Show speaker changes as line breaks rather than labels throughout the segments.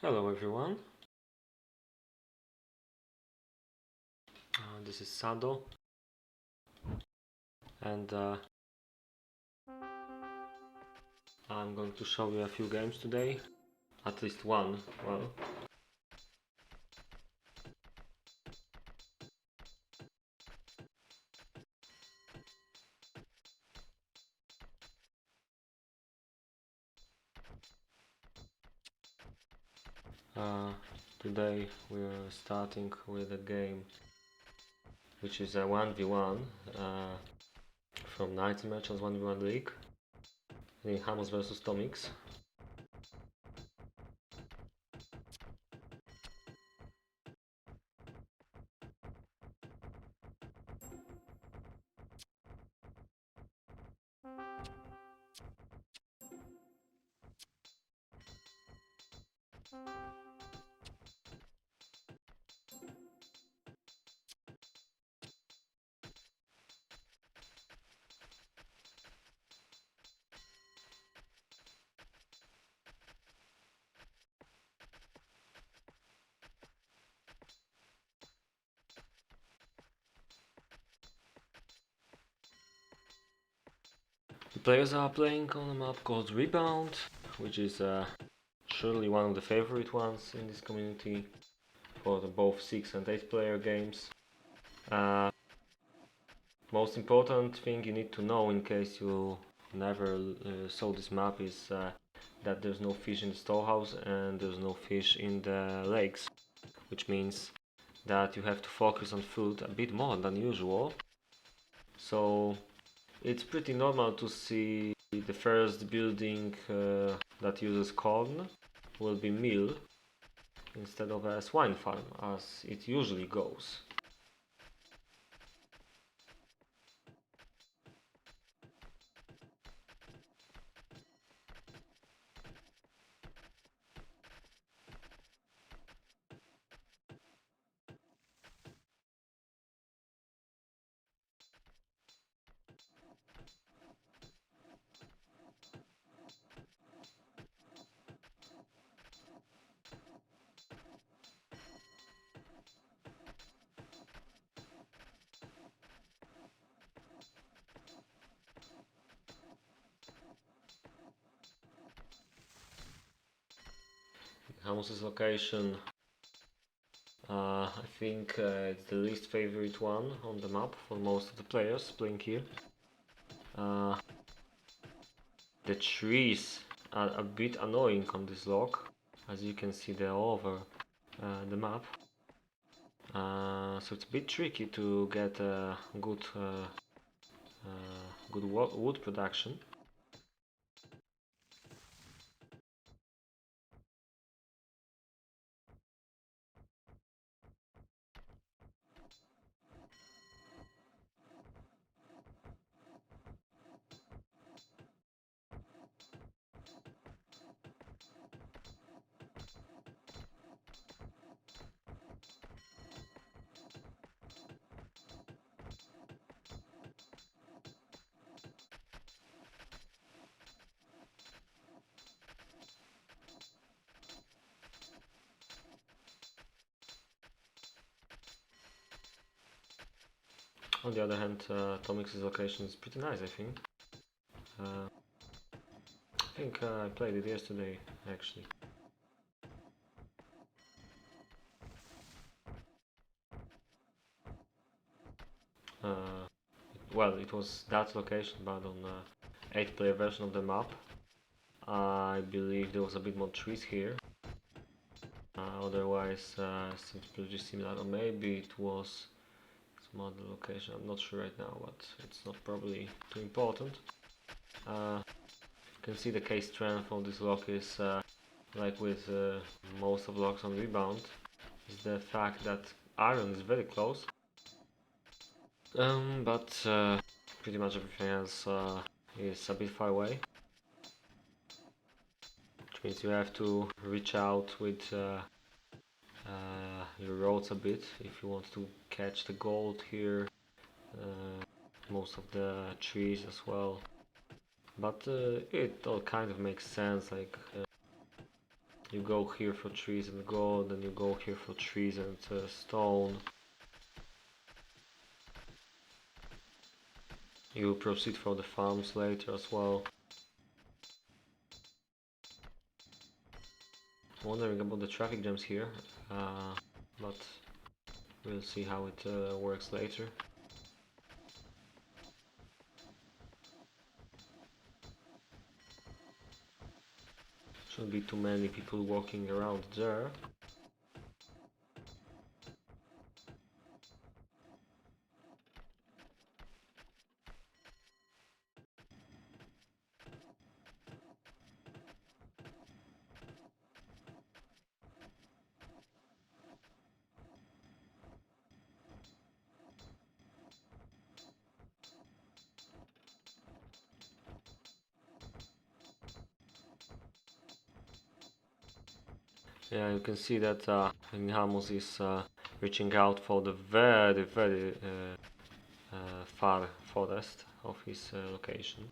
Hello everyone, this is Sado and I'm going to show you a few games today, at least one. Uh, Today we're starting with a game which is a 1v1 from 90 matches 1v1 league in Hamos vs Tomix. The players are playing on a map called Rebound, which is surely one of the favorite ones in this community for the both 6 and 8 player games. Most important thing you need to know in case you never saw this map is that there's no fish in the storehouse and there's no fish in the lakes, which means that you have to focus on food a bit more than usual. So it's pretty normal to see the first building that uses corn will be mill instead of a swine farm, as it usually goes. Hamos's location, I think it's the least favorite one on the map for most of the players playing here. The trees are a bit annoying on this lock, as you can see they're all over the map. So it's a bit tricky to get a good wood production. On the other hand, Tomix's location is pretty nice, I think. I played it yesterday, actually. Well, it was that location, but on 8-player version of the map, I believe there was a bit more trees here. Otherwise, seems pretty similar, or maybe it was some other location. I'm not sure right now, but it's not probably too important. You can see the case strength of this lock is like with most of locks on Rebound, is the fact that iron is very close. But pretty much everything else is a bit far away, which means you have to reach out with your roads a bit if you want to catch the gold here, most of the trees as well. But it all kind of makes sense, like You go here for trees and gold, then you go here for trees and stone. You proceed for the farms later as well. Wondering about the traffic jams here, but we'll see how it works later. Shouldn't be too many people walking around there. Yeah, you can see that Hamus is reaching out for the very far forest of his location.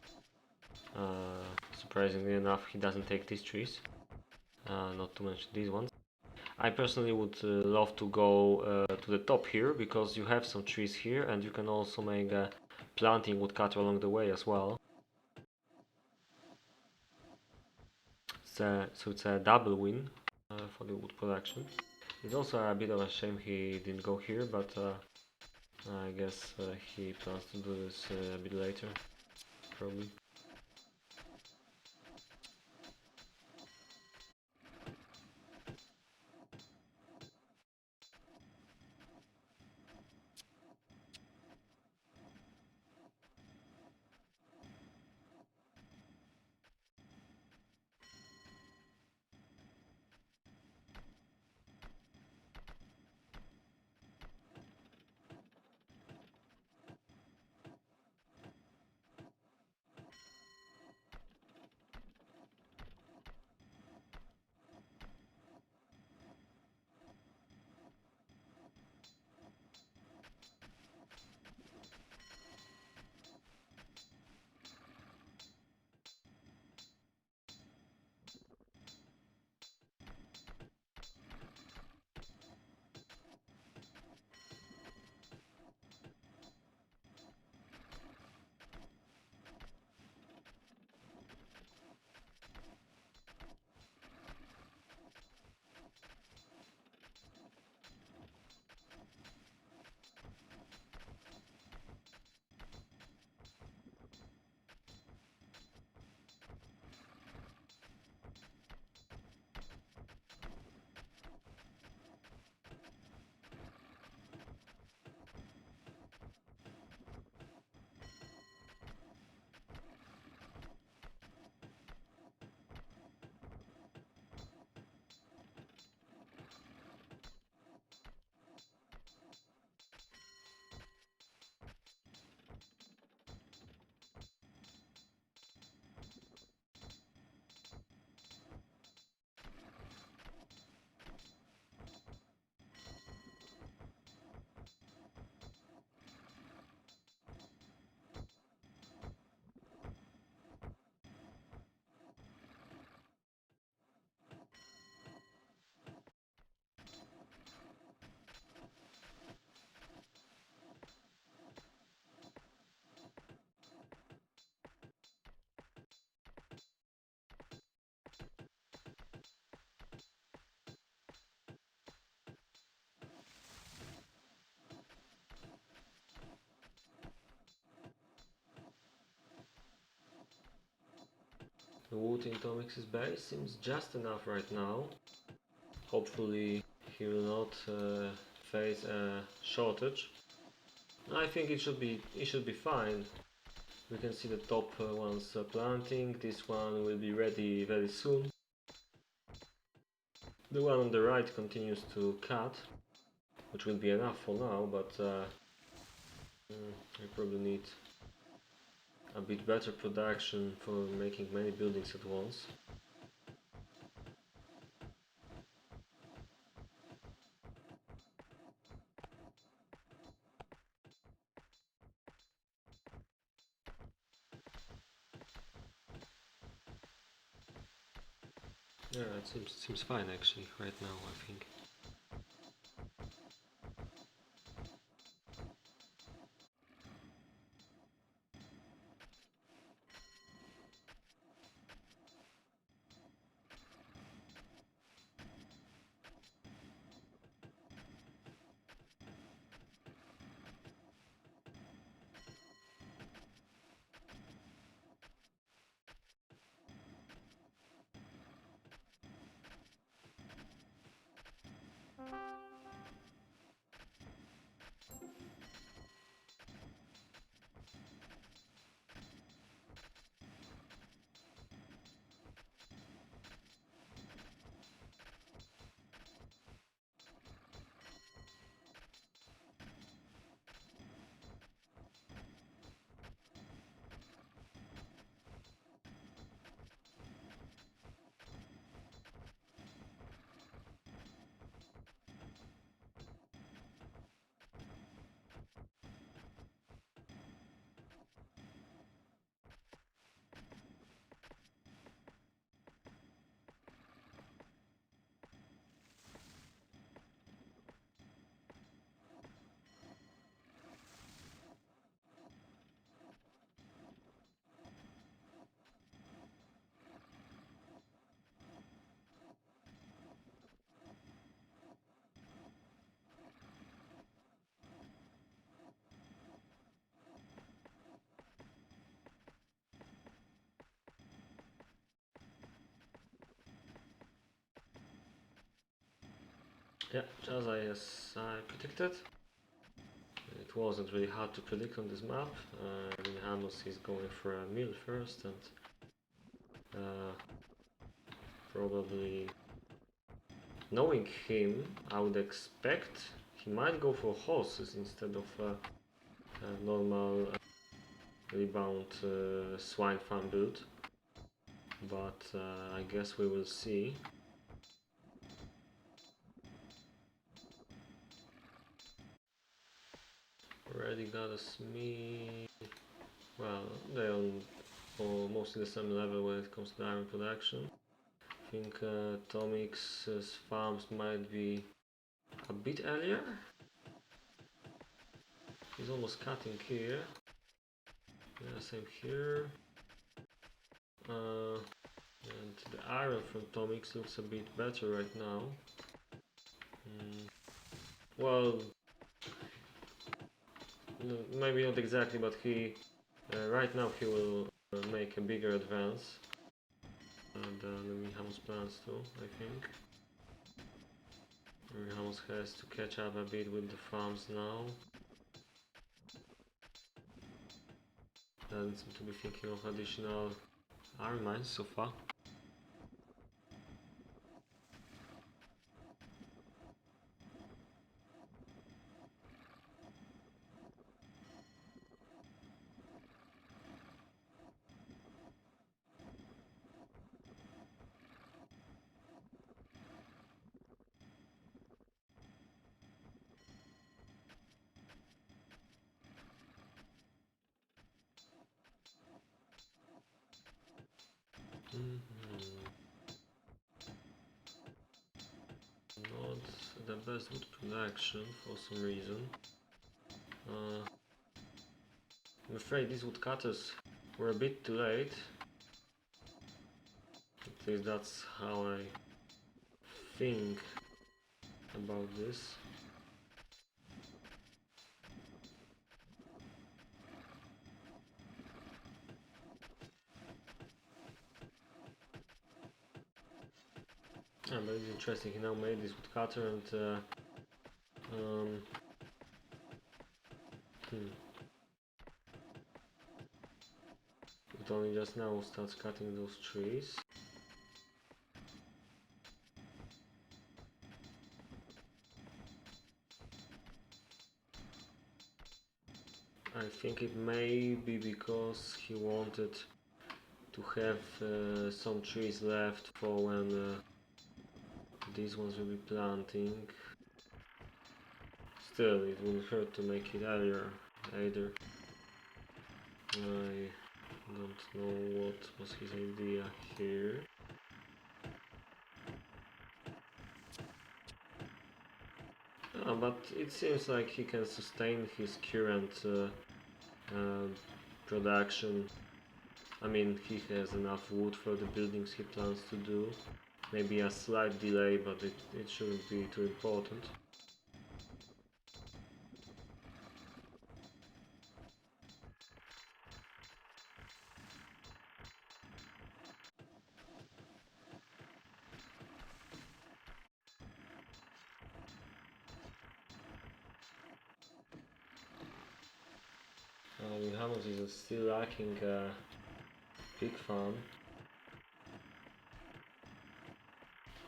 Surprisingly enough, he doesn't take these trees, not to mention these ones. I personally would love to go to the top here, because you have some trees here and you can also make a planting woodcutter along the way as well. So it's a double win for the wood production. It's also a bit of a shame he didn't go here, but I guess he plans to do this a bit later, probably. The wood in Tomix's base seems just enough right now. Hopefully he will not face a shortage. I think it should be fine. We can see the top ones planting. This one will be ready very soon. The one on the right continues to cut, which will be enough for now, but I probably need a bit better production for making many buildings at once. Yeah, it seems fine actually right now, I think. Yeah, just as I predicted, it wasn't really hard to predict on this map. Ramos is going for a meal first, and probably knowing him, I would expect he might go for horses instead of a normal rebound swine farm build. But I guess we will see. Already got a smith. Well, they're on mostly the same level when it comes to iron production. I think Tomic's farms might be a bit earlier. He's almost cutting here. Yeah, same here. And the iron from Tomix looks a bit better right now. Well, maybe not exactly, but he right now he will make a bigger advance. And Ramos plans to, I think. Ramos has to catch up a bit with the farms now. Doesn't seem to be thinking of additional iron mines so far. Not the best wood production for some reason. I'm afraid these woodcutters were a bit too late. At least that's how I think about this. Yeah, but it's interesting, he now made this woodcutter and it only just now starts cutting those trees. I think it may be because he wanted to have some trees left for when these ones will be planting. Still, it wouldn't hurt to make it earlier either. I don't know what was his idea here. But it seems like he can sustain his current uh, production. I mean, he has enough wood for the buildings he plans to do. Maybe a slight delay, but it shouldn't be too important. Hammond is still lacking a pig farm.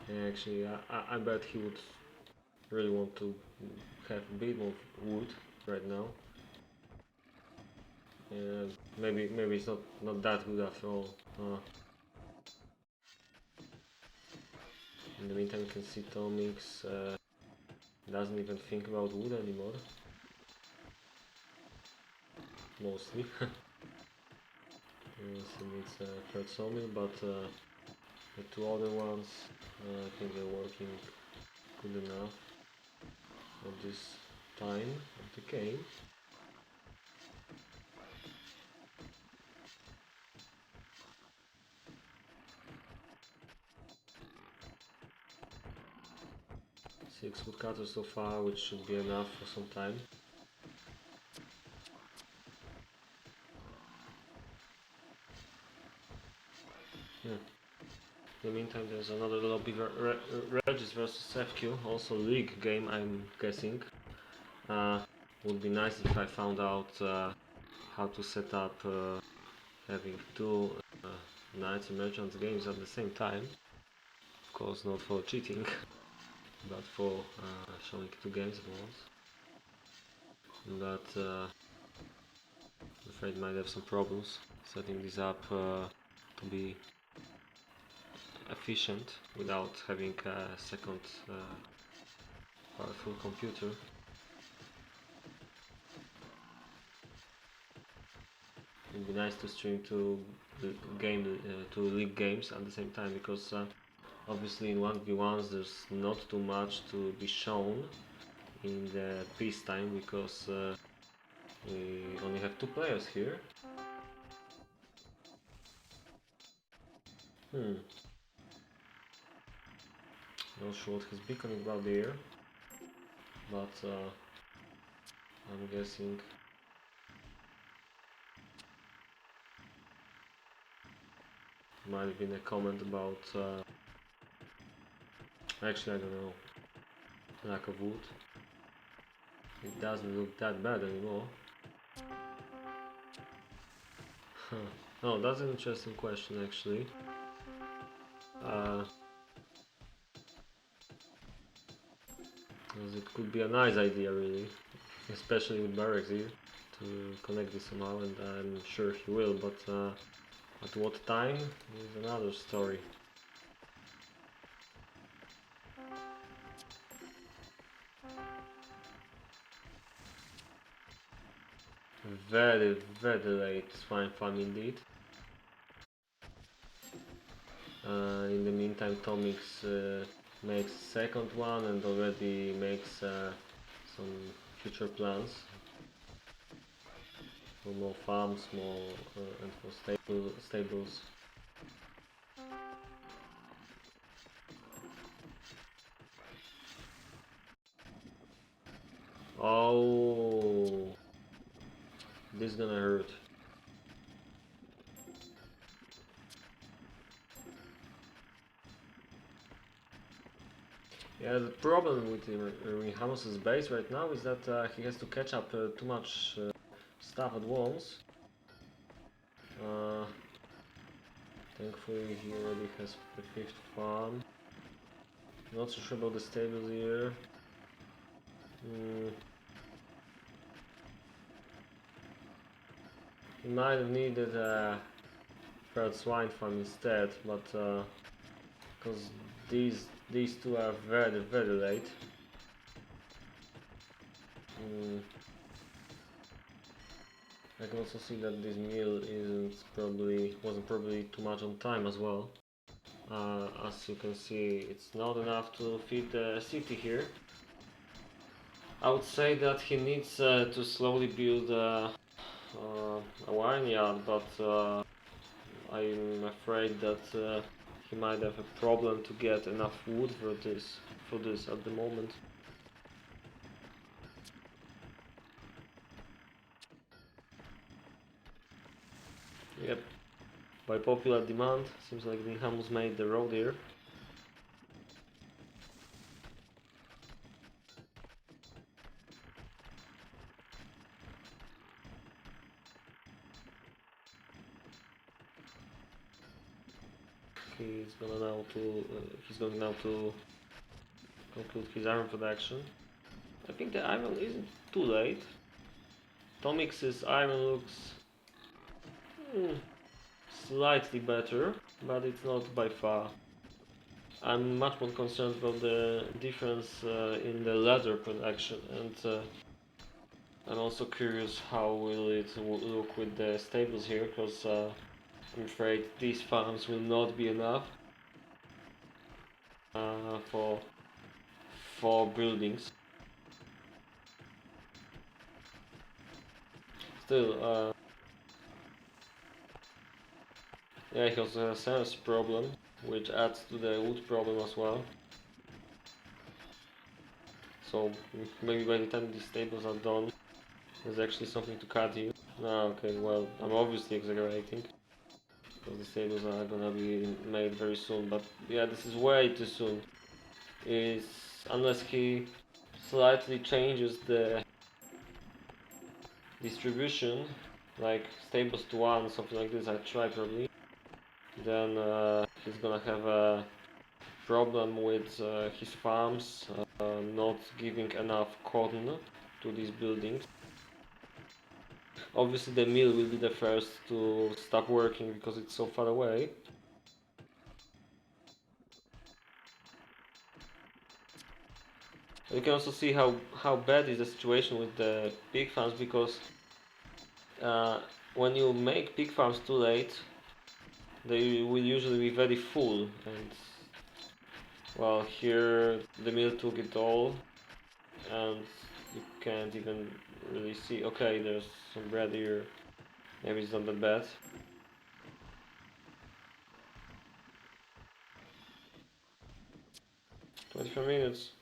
And actually, I bet he would really want to have a bit more wood right now. And maybe it's not that good after all. In the meantime, you can see Tomix doesn't even think about wood anymore. Mostly. Yes, he needs a third sawmill, but the two other ones, I think they're working good enough at this time of the game. Six woodcutters so far, which should be enough for some time. Yeah. In the meantime, there's another lobby, Regis versus FQ, also league game, I'm guessing. Would be nice if I found out how to set up having two Knights and Merchants games at the same time. Of course, not for cheating, but for showing two games at once. But I'm afraid might have some problems setting this up to be efficient without having a second powerful computer. It would be nice to stream two league games at the same time, because obviously in 1v1s there's not too much to be shown in the peacetime, because we only have two players here. Not sure what he's beaconing about there, but I'm guessing might have been a comment about actually I don't know, lack of wood. It doesn't look that bad anymore. Oh, that's an interesting question actually. It could be a nice idea really, especially with barracks here, to connect this somehow, and I'm sure he will, but at what time is another story. Very late swine farm indeed. In the meantime, Tomix makes second one and already makes some future plans for more farms, more and for stables. Oh, this is gonna hurt. Yeah, the problem with Hamus's base right now is that he has to catch up too much stuff at once. Thankfully he already has the fifth farm. Not so sure about the stables here. He might have needed a third swine farm instead, but because these two are very late. I can also see that this meal wasn't probably too much on time as well. As you can see, it's not enough to feed the city here. I would say that he needs to slowly build a wine yard, but I'm afraid that he might have a problem to get enough wood for this at the moment. Yep. By popular demand, seems like the Hamus made the road here. He's going now to conclude his iron production. I think the iron isn't too late. Tomix's iron looks slightly better, but it's not by far. I'm much more concerned about the difference in the leather production, and I'm also curious how will it look with the stables here, because I'm afraid these farms will not be enough for 4 buildings. Still, yeah, he also has a sales problem, which adds to the wood problem as well. So maybe by the time these stables are done, there's actually something to cut here. No, okay, well, I'm obviously exaggerating, because the stables are gonna be made very soon, but yeah, this is way too soon. Unless he slightly changes the distribution, like stables to 1, something like this, I try probably, then he's gonna have a problem with his farms not giving enough cotton to these buildings. Obviously the mill will be the first to stop working because it's so far away. You can also see how bad is the situation with the pig farms, because when you make pig farms too late, they will usually be very full, and well, here the mill took it all, and you can't even really see. Okay, there's some bread here. Maybe it's not that bad. 24 minutes.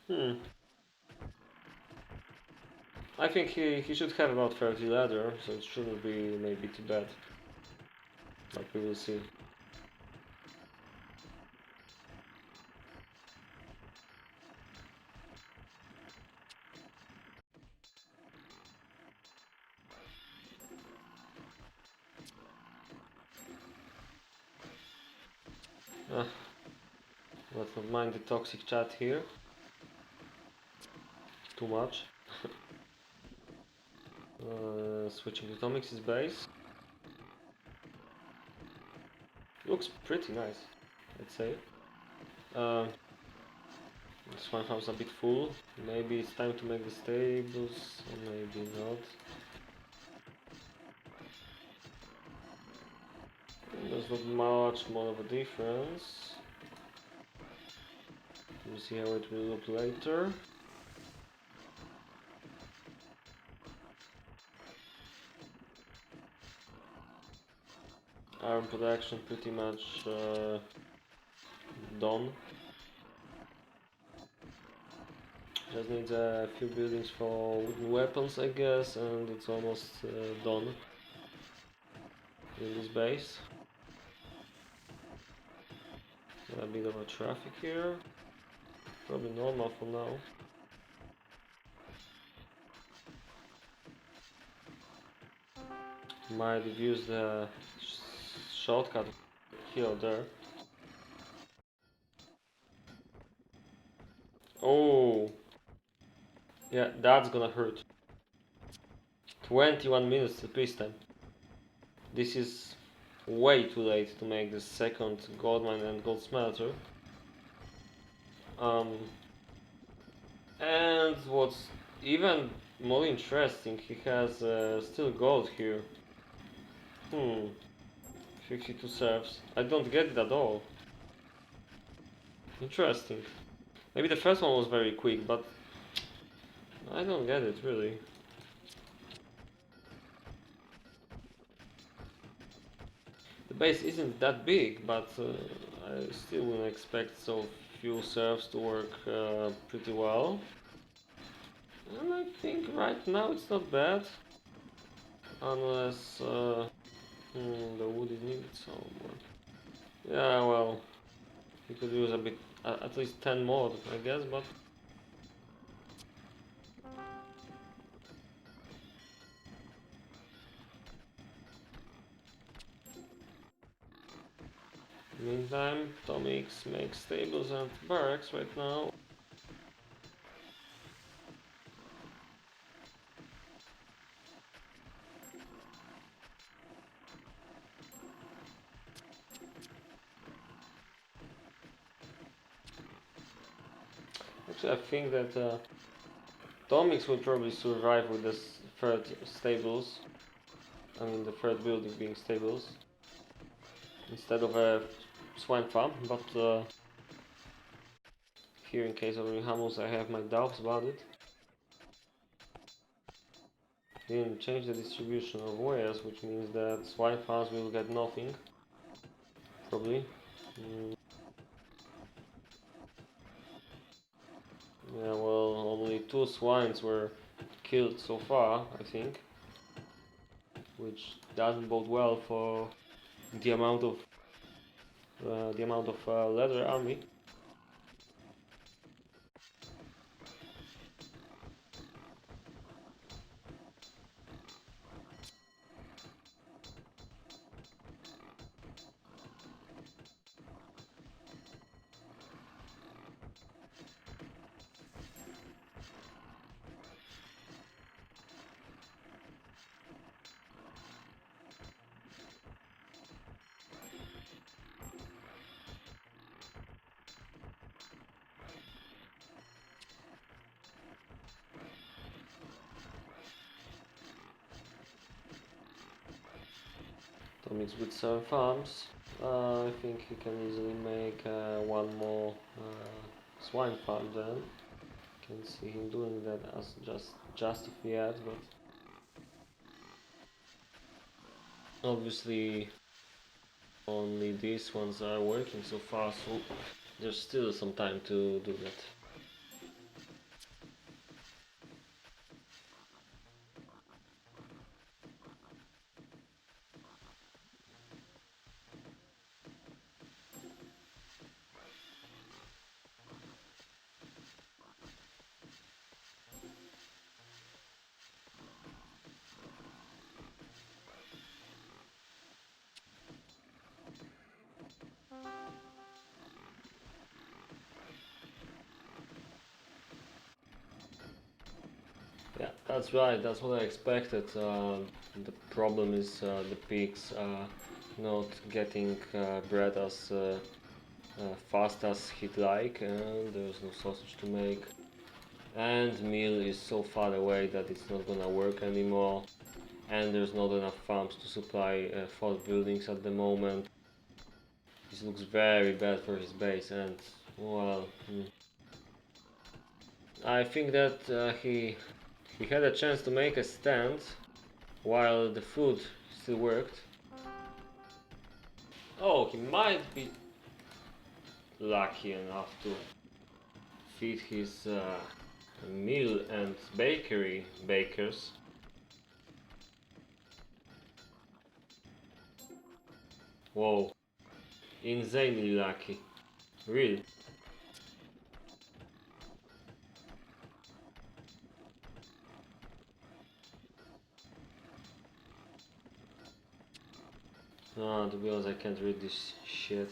I think he should have about 30 leather, so it shouldn't be maybe too bad. But we will see. Let's not mind the toxic chat here. Too much. Switching to Tomix's base. Looks pretty nice, I'd say. This one house a bit full. Maybe it's time to make the stables, or maybe not. There's not much more of a difference. We'll see how it will look later. Iron production pretty much done. Just needs a few buildings for wooden weapons, I guess, and it's almost done in this base. A bit of a traffic here. Probably normal for now. Might have used the shortcut here or there. Oh! Yeah, that's gonna hurt. 21 minutes to peace time. This is way too late to make the second gold mine and gold smelter. And what's even more interesting, he has still gold here. 52 serfs. I don't get it at all. Interesting. Maybe the first one was very quick, but I don't get it, really. The base isn't that big, but I still wouldn't expect so few servs to work pretty well. And I think right now it's not bad. Unless the wood is needed somewhere. Yeah, well, you could use a bit, at least 10 more, I guess, but... Meantime, Tomix makes stables and barracks right now. Actually, I think that Tomix will probably survive with the third stables. I mean, the third building being stables instead of a swine farm, but here in case of Hammers I have my doubts about it. Didn't change the distribution of wares, which means that swine farms will get nothing, probably. Yeah, well, only 2 swines were killed so far, I think, which doesn't bode well for the amount of leather army. Tomix with 7 farms. I think he can easily make one more swine farm then. Can see him doing that as just of yet, but obviously only these ones are working so far, so there's still some time to do that. Yeah, that's right, that's what I expected. The problem is the pigs not getting bread as fast as he'd like, and there's no sausage to make. And meal is so far away that it's not gonna work anymore. And there's not enough farms to supply fort buildings at the moment. This looks very bad for his base, and well, I think that he had a chance to make a stand while the food still worked. Oh, he might be lucky enough to feed his mill and bakery bakers. Whoa, insanely lucky, really. To be honest, I can't read this shit.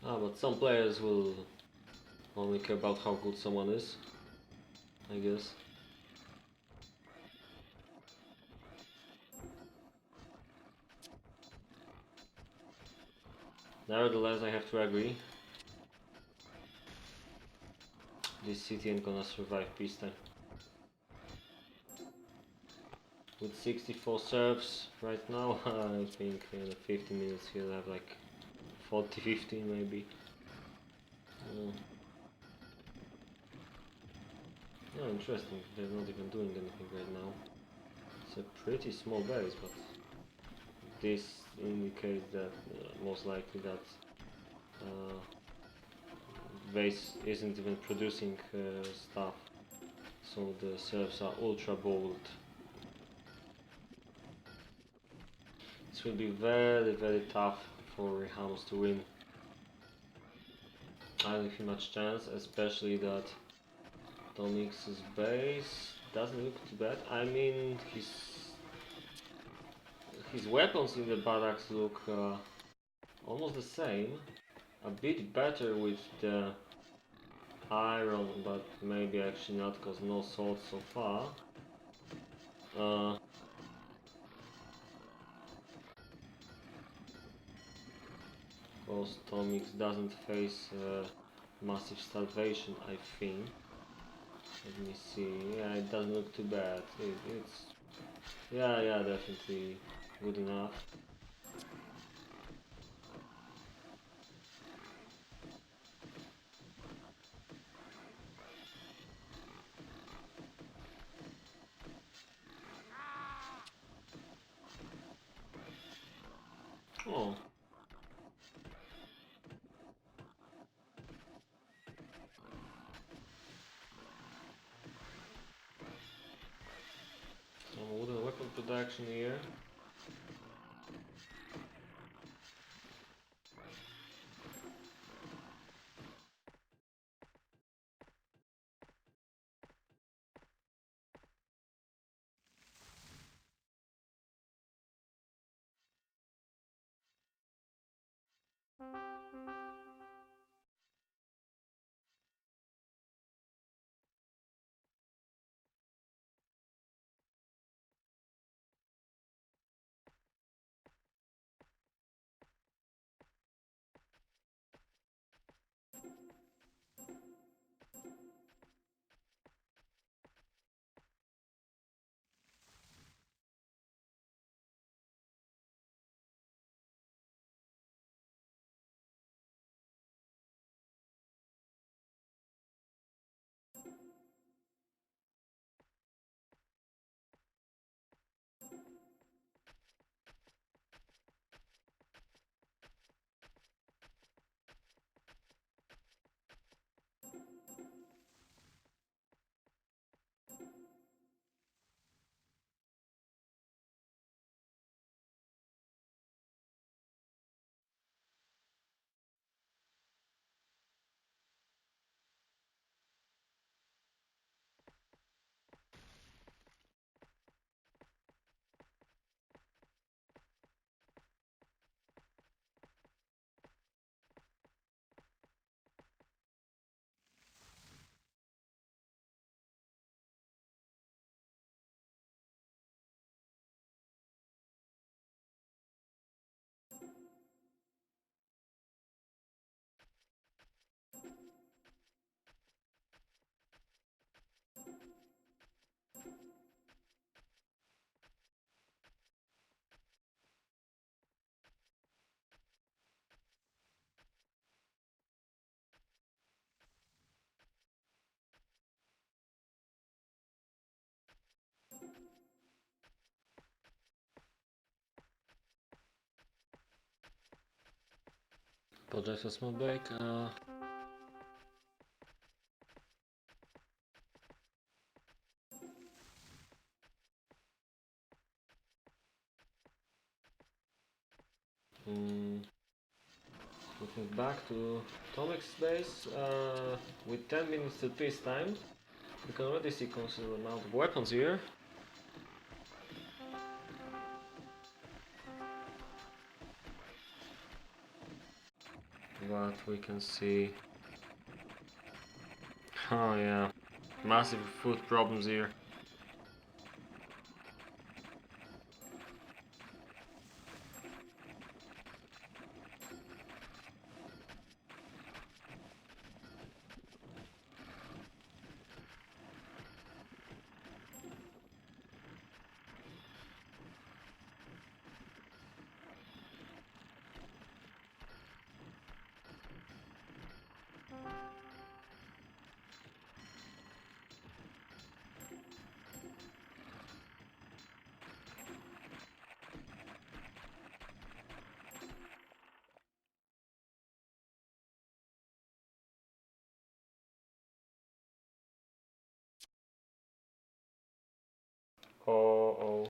But some players will only care about how good someone is, I guess. Nevertheless, I have to agree. This city ain't gonna survive peacetime. With 64 serfs right now, I think in 50 minutes he'll have like 40-50 maybe. Yeah, interesting. They're not even doing anything right now. It's a pretty small base, but this indicates that most likely that base isn't even producing stuff, so the serfs are ultra bold. This will be very tough for Ramos to win. I don't think much chance, especially that Tomix's base doesn't look too bad. I mean, his weapons in the barracks look almost the same. A bit better with the iron, but maybe actually not, because no swords so far. Because Tomix doesn't face massive starvation, I think. Let me see. Yeah, it doesn't look too bad. It's yeah, definitely good enough. Oh. Some wooden weapon production here. Apologize for small break. Looking back to Tomic's base, with 10 minutes till peacetime, we can already see considerable amount of weapons here. But we can see... Oh yeah, massive food problems here. Oh.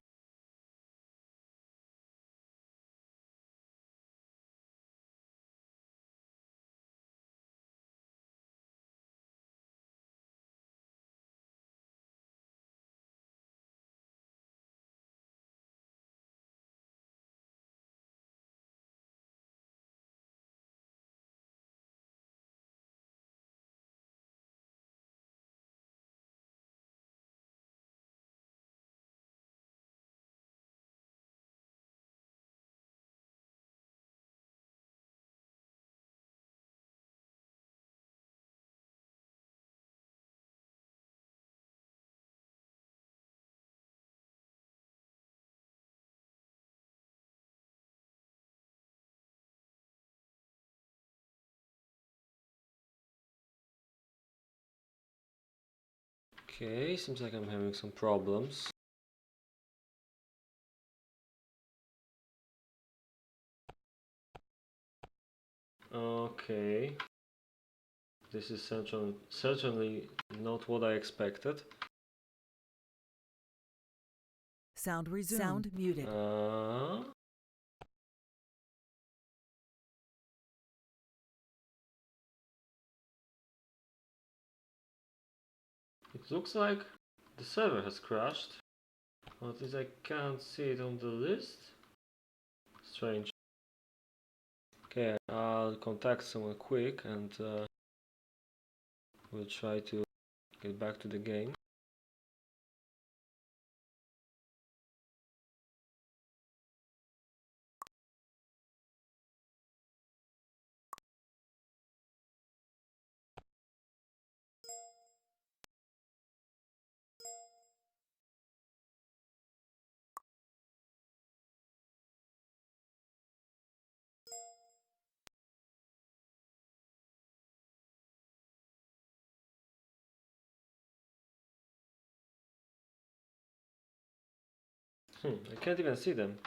Okay, seems like I'm having some problems. Okay. This is certainly not what I expected.
Sound resumed. Sound muted.
It looks like the server has crashed. At least I can't see it on the list. Strange. Okay, I'll contact someone quick and we'll try to get back to the game. I can't even see them.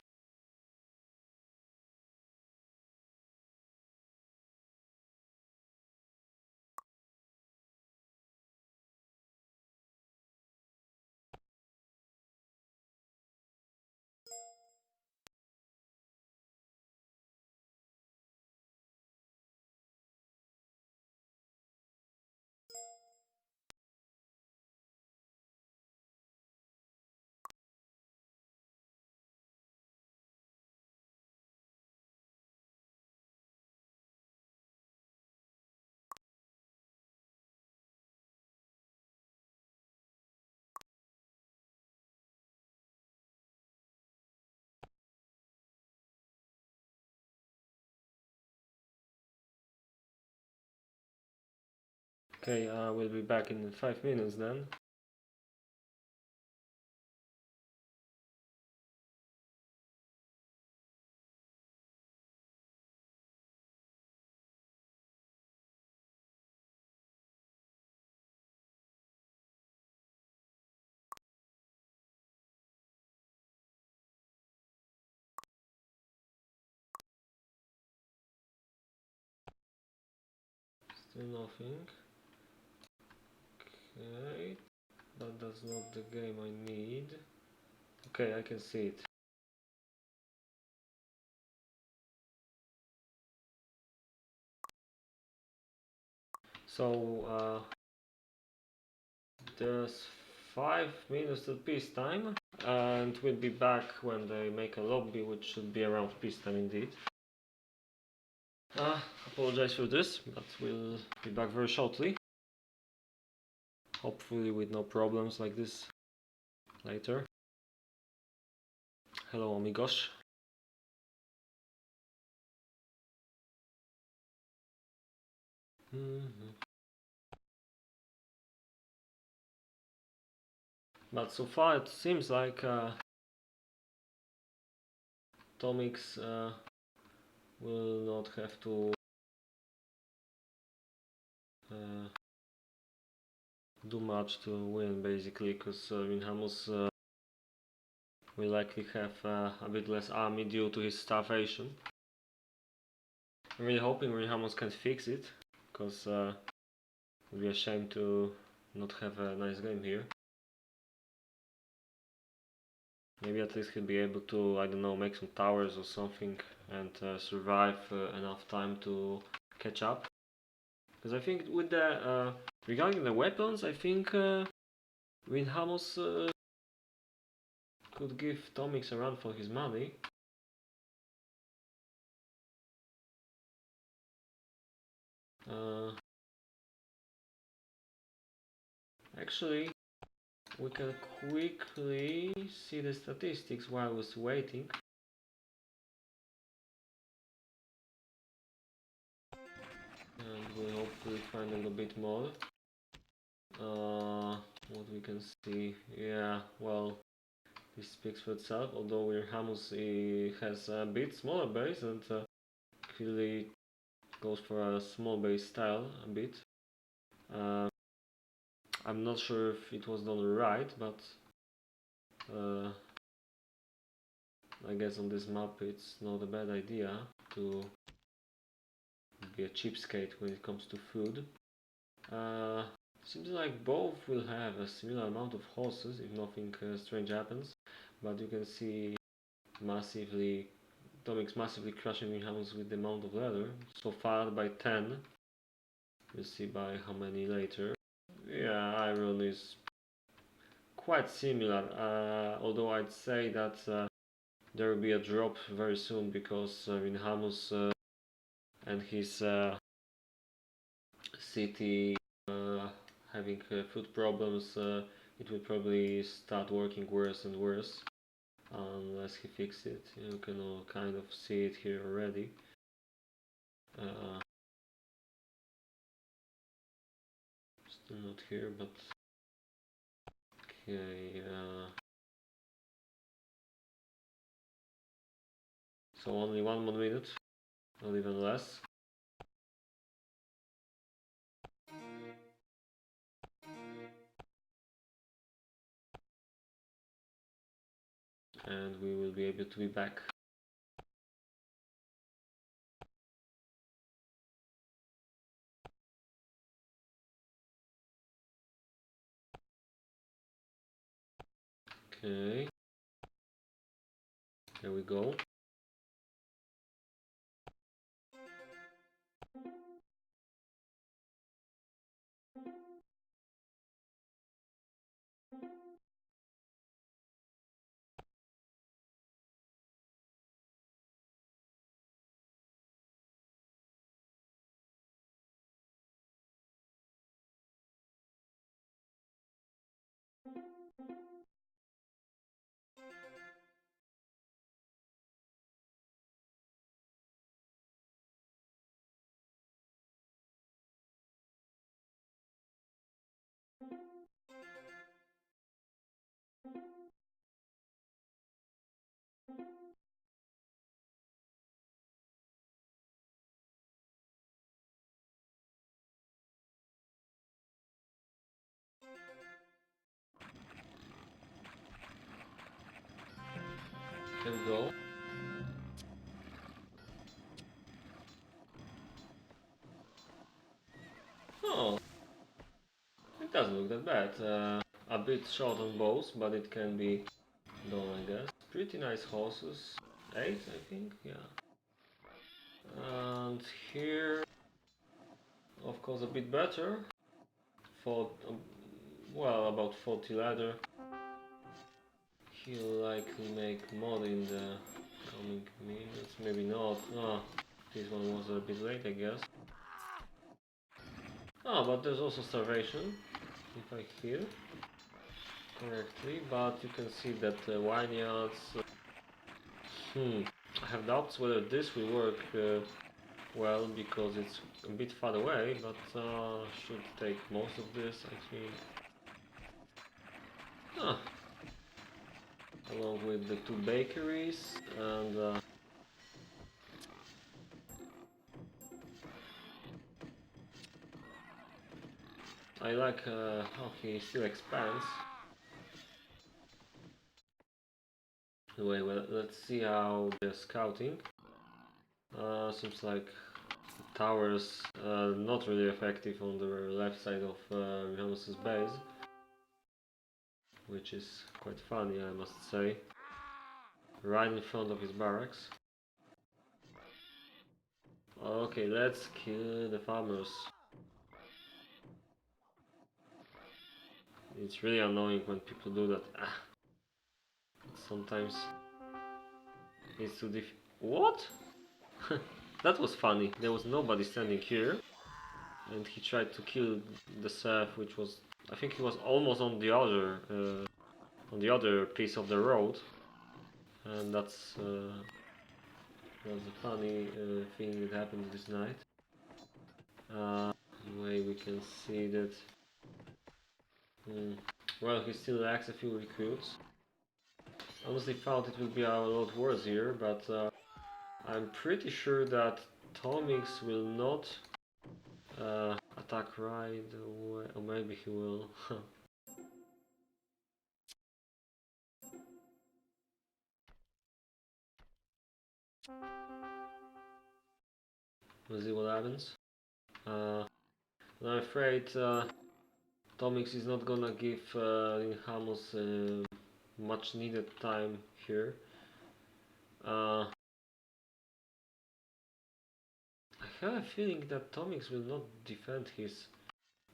Okay, we'll be back in 5 minutes then. Still nothing. Okay, that's not the game I need. Okay, I can see it. So there's 5 minutes till peacetime, and we'll be back when they make a lobby, which should be around peacetime indeed. Apologize for this, but we'll be back very shortly. Hopefully with no problems like this later. Hello amigos. But so far it seems like Tomix will not have to do much to win basically, because Winhamus will likely have a bit less army due to his starvation. I'm really hoping Winhamus can fix it, because it would be a shame to not have a nice game here. Maybe at least he'll be able to, I don't know, make some towers or something and survive enough time to catch up. Because I think with the regarding the weapons, I think Winhamos could give Tomix a run for his money. Actually, we can quickly see the statistics while I was waiting. And we'll hopefully find a little bit more. What we can see, yeah, well, this speaks for itself, although Hamus has a bit smaller base and clearly goes for a small base style a bit. I'm not sure if it was done right, but I guess on this map it's not a bad idea to be a cheapskate when it comes to food. Seems like both will have a similar amount of horses if nothing strange happens, but you can see Tomix massively crushing Winhouse with the amount of leather, so far by 10. We'll see by how many later. Yeah, iron is quite similar, although I'd say that there will be a drop very soon because Winhamus and his city having food problems, it will probably start working worse and worse unless he fixes it. You can kind of see it here already. Still not here, but okay. So only 1 more minute, not even less. And we will be able to be back. Okay, here we go. Here we go. Oh, it doesn't look that bad. A bit short on both, but it can be done, I guess. Pretty nice horses. 8, I think, yeah. And here, of course, a bit better. For well, about 40 leather. He'll likely make mod in the coming minutes. Maybe not. No, this one was a bit late, I guess. Oh, but there's also starvation, if I hear correctly. But you can see that vineyards. I have doubts whether this will work well because it's a bit far away, but should take most of this, I think. Ah, along with the 2 bakeries and I like how he still expands. Anyway, well, let's see how they're scouting. Seems like towers not really effective on the left side of Rihanna's base, which is quite funny, I must say. right in front of his barracks. Okay, let's kill the farmers. It's really annoying when people do that. Sometimes it's too What? That was funny. There was nobody standing here, and he tried to kill the serf, which was, I think he was almost on the other piece of the road, and that's a funny thing that happened this night. Anyway, we can see that. Well, he still lacks a few recruits. Honestly, thought it would be a lot worse here, but I'm pretty sure that Tomix will not attack right away, or maybe he will. We'll see what happens. I'm afraid Tomix is not gonna give Hamus much needed time here. I have a feeling that Tomix will not defend his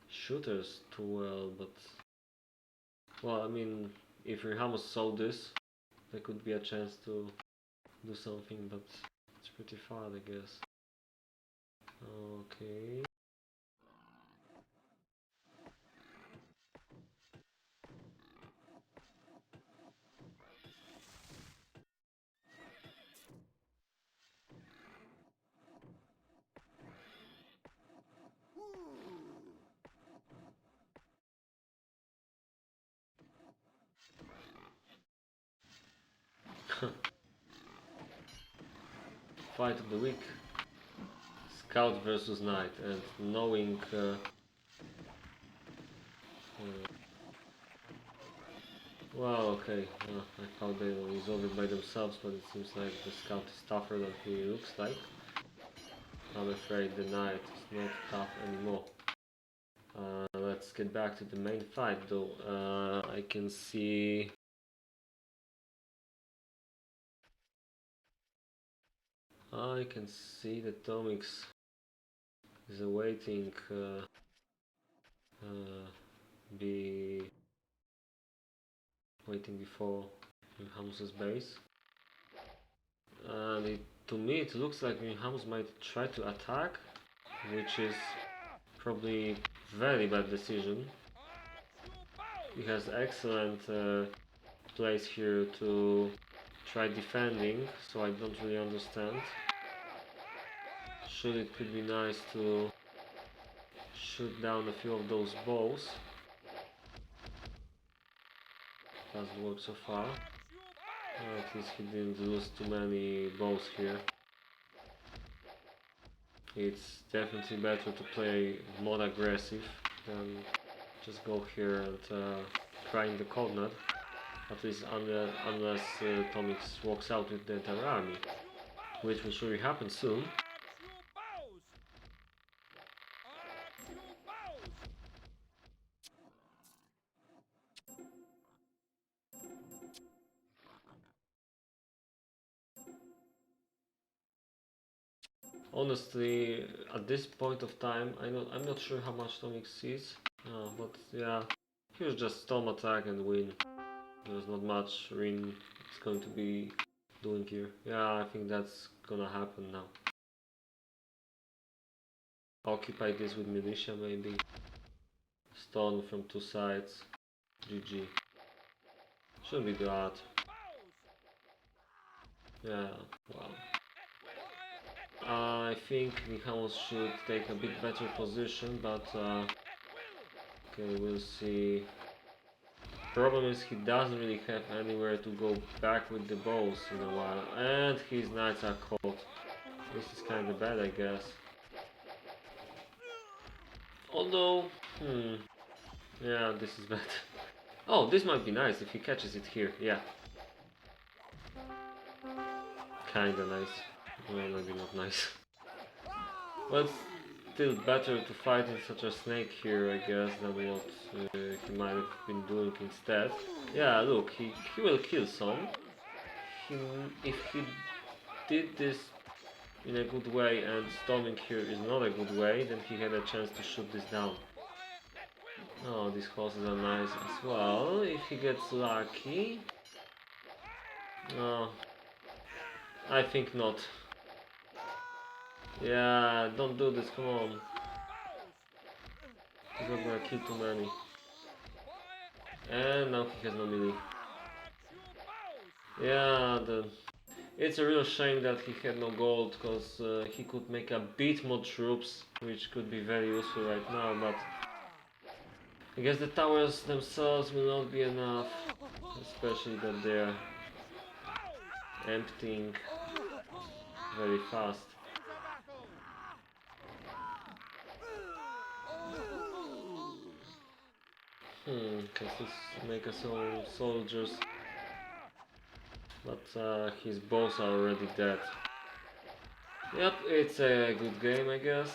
shooters too well, but well, I mean, if Hamus saw this, there could be a chance to do something, but it's pretty far, I guess. Okay. Fight of the week. Scout versus Knight, and knowing well, okay, I thought they will resolve it by themselves, but it seems like the Scout is tougher than he looks like. I'm afraid the Knight is not tough anymore. Let's get back to the main fight though. I can see that Tomix is awaiting be waiting before Hamus's base, and to me it looks like Hamus might try to attack, which is probably very bad decision. He has excellent place here to try defending, so I don't really understand. Sure, it could be nice to shoot down a few of those bows. Doesn't work so far. At least he didn't lose too many bows here. It's definitely better to play more aggressive than just go here and try in the corner. At least unless Tomix walks out with the entire army, which will surely happen soon. Honestly, at this point of time, I'm not sure how much Tomix sees, but yeah, here's just storm attack and win. There's not much Rin is going to be doing here. Yeah, I think that's gonna happen now. Occupy this with militia maybe. Stone from two sides. GG. Should be that. Yeah, wow. I think Michalos should take a bit better position, but okay, we'll see. Problem is he doesn't really have anywhere to go back with the bows in a while, and his knights are caught. This is kind of bad, I guess. Although, yeah, this is bad. Oh, this might be nice if he catches it here, yeah. Kinda nice. Well, maybe not nice. Well, it's still better to fight in such a snake here, I guess, than what he might have been doing instead. Yeah, look, he will kill some. he if he did this in a good way and storming here is not a good way, then he had a chance to shoot this down. Oh, these horses are nice as well, if he gets lucky. No, I think not. Yeah, don't do this, come on. He's not gonna kill too many. And now he has no melee. Yeah, it's a real shame that he had no gold, because he could make a bit more troops, which could be very useful right now, but I guess the towers themselves will not be enough, especially that they're emptying very fast. Can still make us all soldiers, but his boss are already dead. Yep, it's a good game, I guess.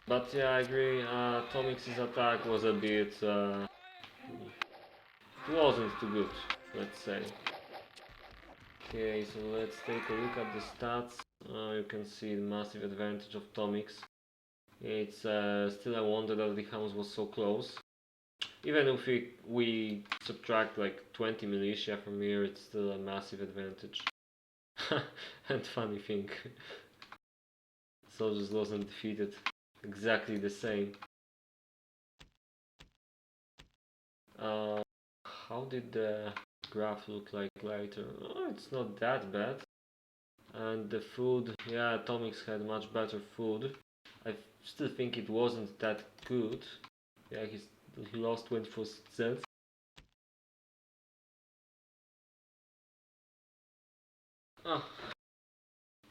But yeah, I agree, Tomix's attack was a bit... it wasn't too good, let's say. Okay, so let's take a look at the stats. You can see the massive advantage of Tomix. It's still a wonder that the house was so close. Even if we subtract like 20 militia from here, it's still a massive advantage. And funny thing, soldiers lost and defeated exactly the same. How did the graph look like later? Oh, it's not that bad. And the food, yeah, Tomix had much better food. I still think it wasn't that good. Yeah, he lost 24 cents. Ah,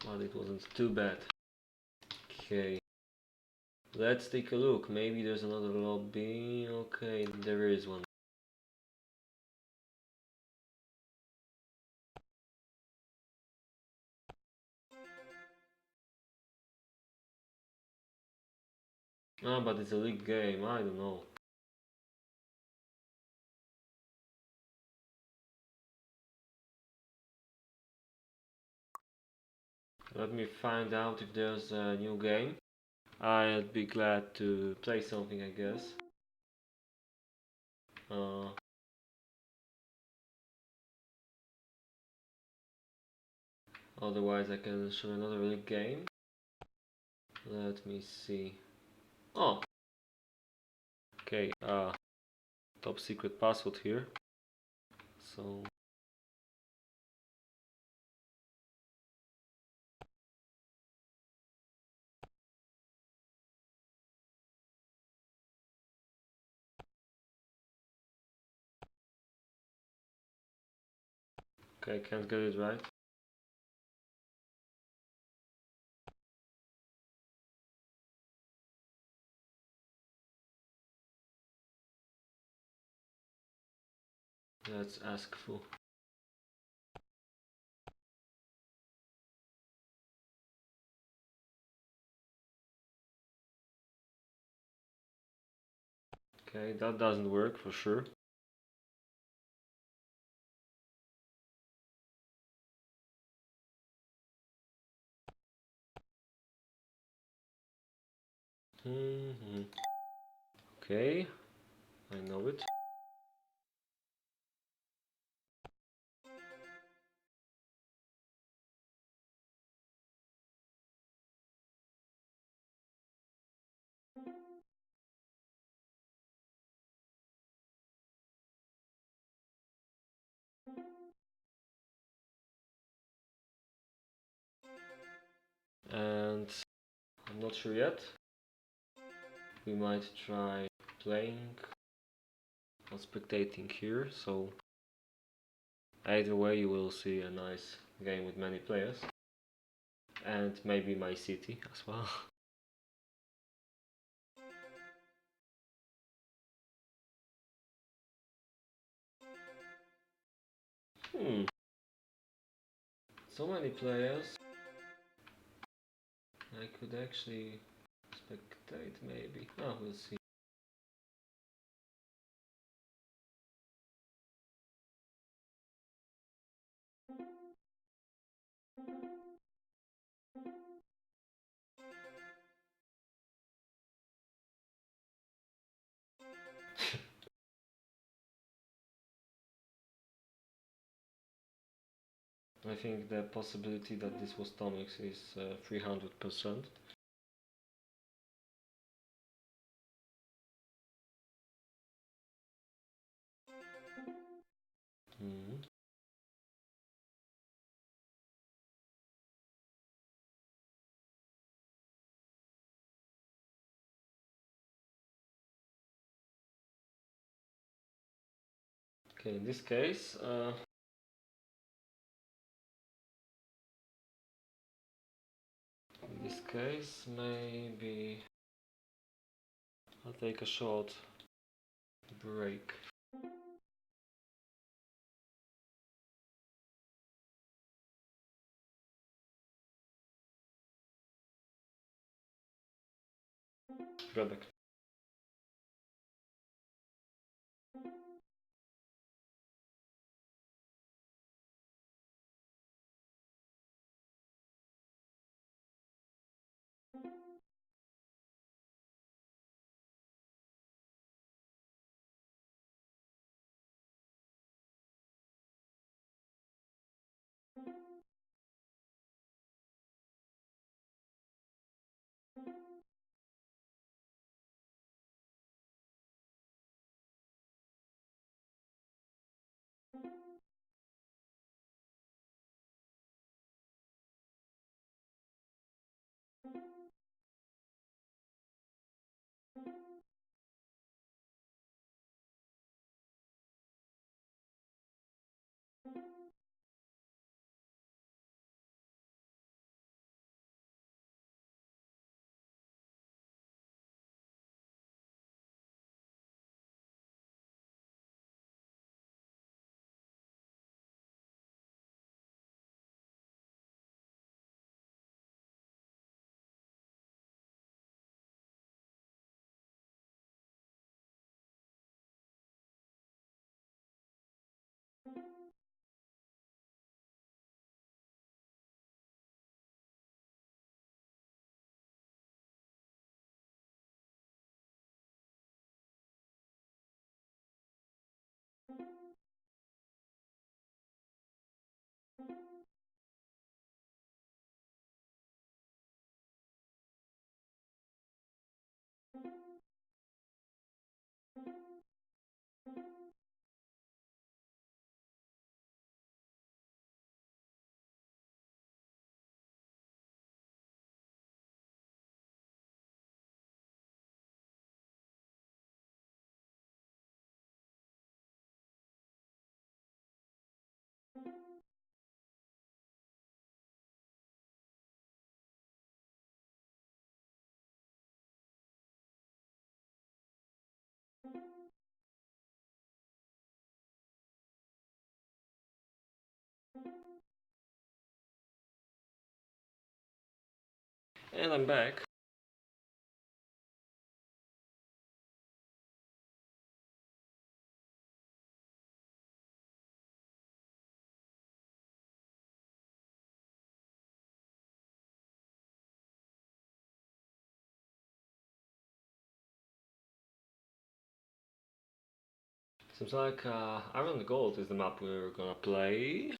but it wasn't too bad. Okay, let's take a look. Maybe there's another lobby. Okay, there is one. Ah, but it's a league game. I don't know. Let me find out if there's a new game. I'd be glad to play something, I guess. Otherwise I can show another league game. Let me see. Oh! Okay, top secret password here. So... Okay, can't get it right. Let's ask Fu. Okay, that doesn't work for sure. Okay, I know it. And I'm not sure yet. We might try playing or spectating here, so either way you will see a nice game with many players. And maybe my city as well. So many players. I could actually spectate maybe. Oh, we'll see. I think the possibility that this was Tomix is 300%. Mm. Okay, in this case, maybe I'll take a short break. Right back. And I'm back. Seems like Iron and Gold is the map we're gonna play.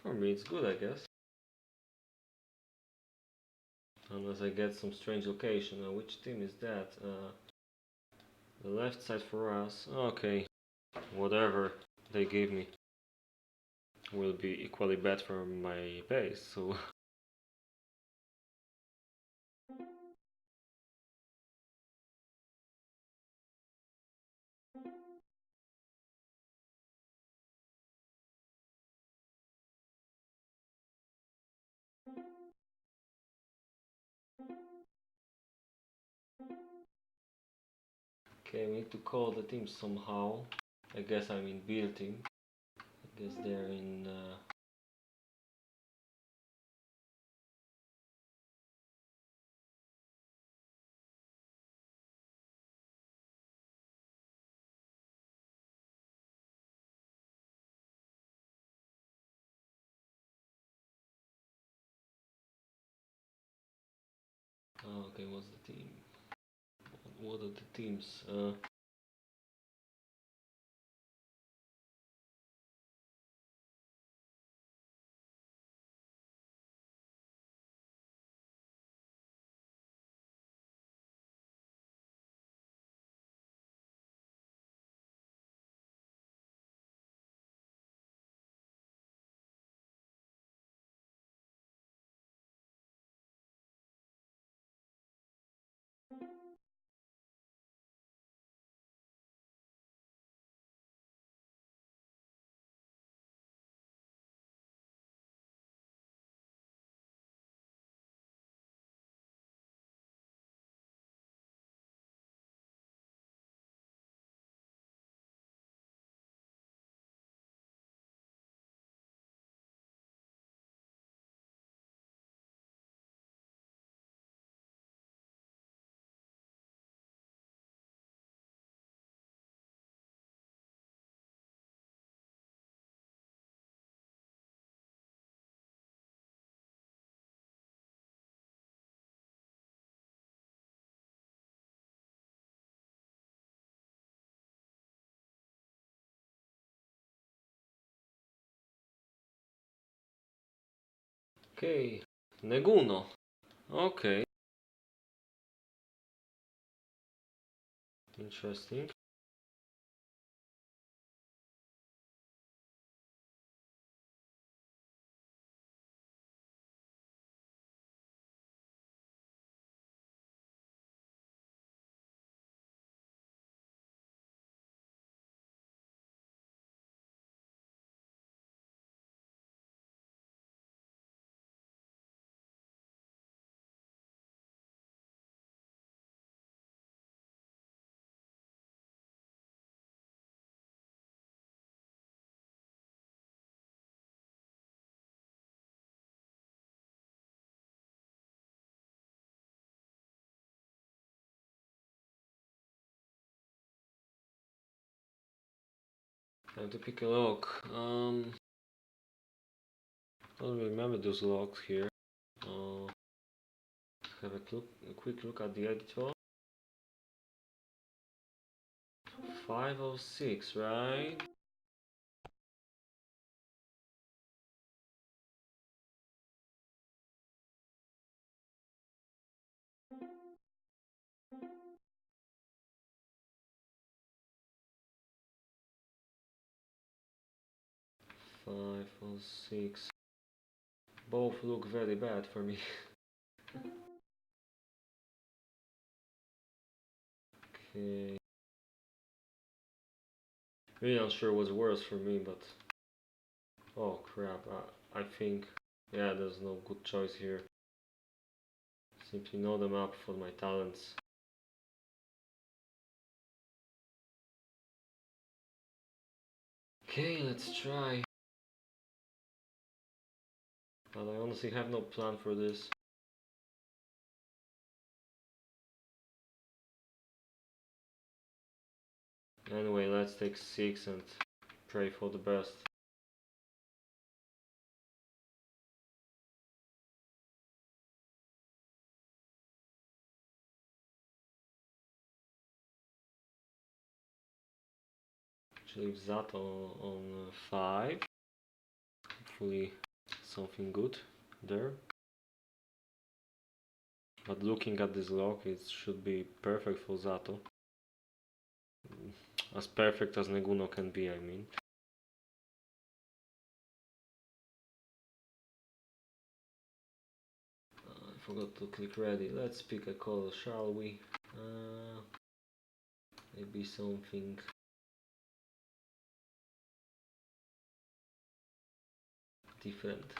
For me it's good, I guess. Unless I get some strange location. Which team is that? The left side for us. Okay, whatever they give me will be equally bad for my base, so... Okay, we need to call the team somehow. I guess I'm in build team. I guess they're in... Oh, okay, what's the team? What are the teams? Okay, Neguno. Okay, interesting. Time to pick a lock. Don't remember those locks here. Have a quick look at the editor. 506, right? Five or six. Both look very bad for me. Okay. Really unsure what's worse for me, but oh crap. I think yeah, there's no good choice here. Simply know them up for my talents. Okay, let's try. But I honestly have no plan for this. Anyway, let's take 6 and pray for the best. Leave that on 5. Hopefully something good there. But looking at this lock, it should be perfect for Zato. As perfect as Neguno can be, I mean. I forgot to click ready. Let's pick a color, shall we? Maybe something different.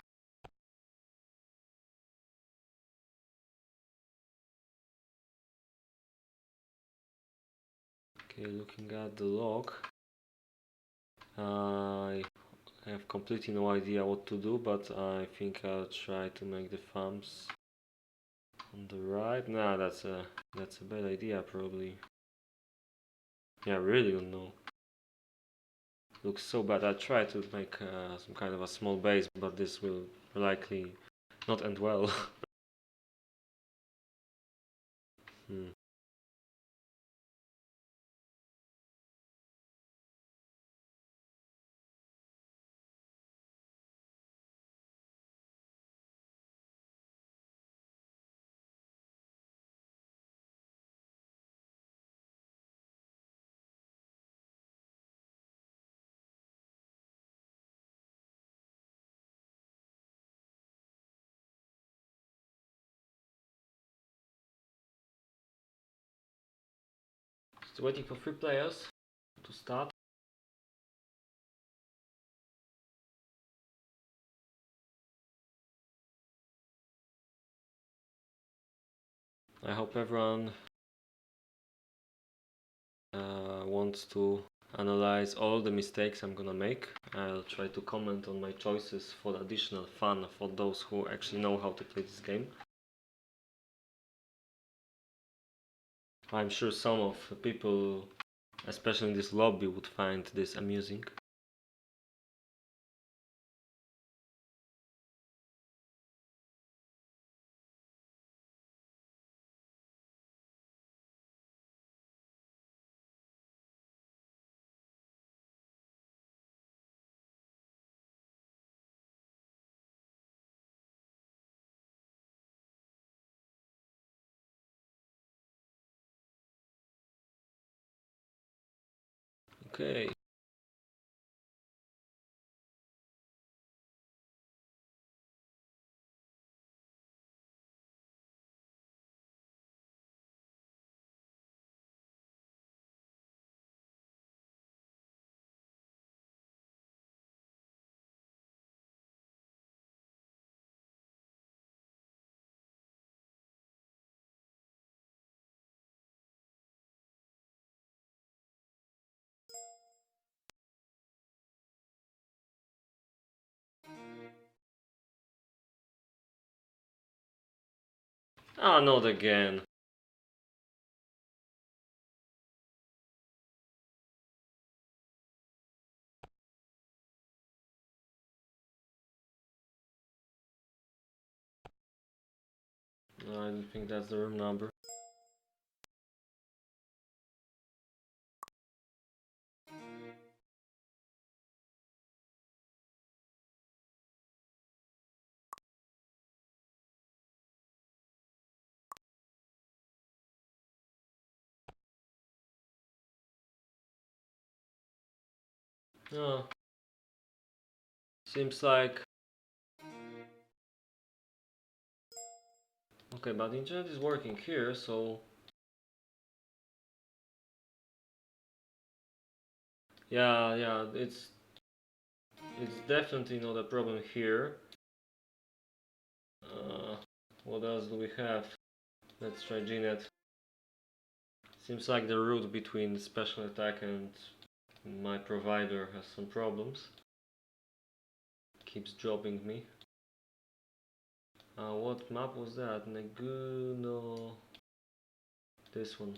Okay, looking at the log, I have completely no idea what to do, but I think I'll try to make the thumbs on the right. Nah, that's a bad idea probably. Yeah, I really don't know. Looks so bad. I try to make some kind of a small base, but this will likely not end well. Hmm. Just waiting for 3 players to start. I hope everyone wants to analyze all the mistakes I'm gonna make. I'll try to comment on my choices for additional fun for those who actually know how to play this game. I'm sure some of the people, especially in this lobby, would find this amusing. Okay. Ah, not again. I don't think that's the room number. Oh, seems like... Okay, but the internet is working here, so... Yeah, it's definitely not a problem here. What else do we have? Let's try GNet. Seems like the route between special attack and my provider has some problems. Keeps dropping me. What map was that? Neguno. This one.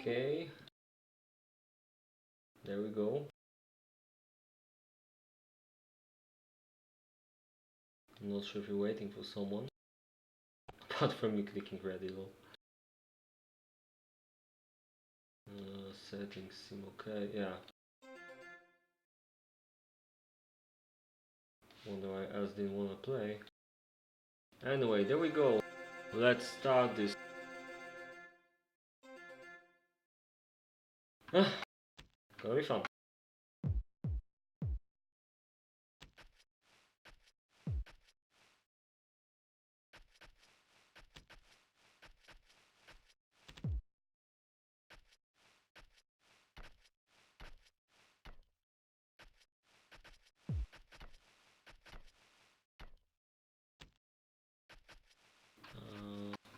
Okay. There we go. I'm not sure if you're waiting for someone. Apart from me clicking ready though. Settings seem okay, yeah. Wonder why else didn't wanna play. Anyway, there we go. Let's start this. Gonna be fun.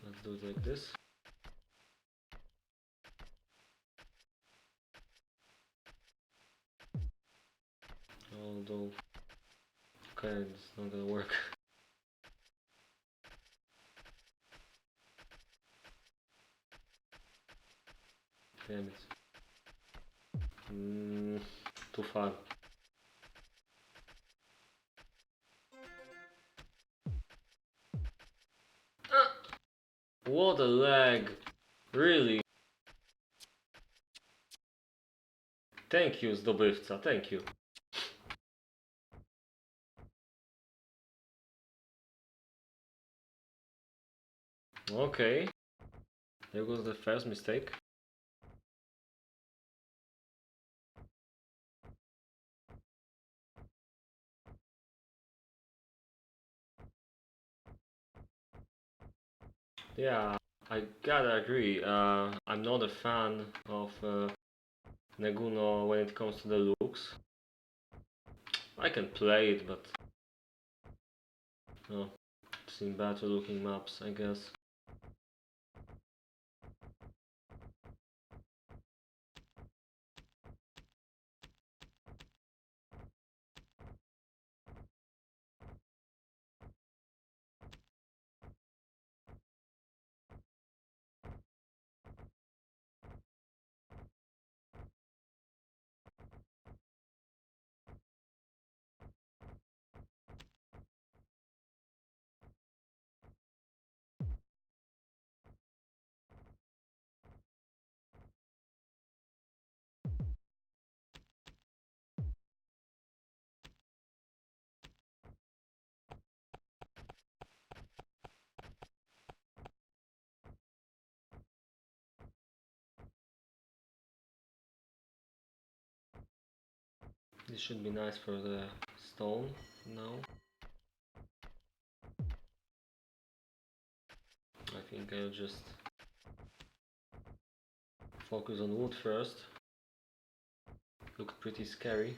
Let's do it like this. Although, okay, it's not gonna work. Damn it. Too far. What a lag. Really. Thank you, zdobywca, thank you. Okay. There goes the first mistake. Yeah, I gotta agree. I'm not a fan of Neguno when it comes to the looks. I can play it, but no, I've seen better looking maps, I guess. This should be nice for the stone now. I think I'll just focus on wood first. Looked pretty scary.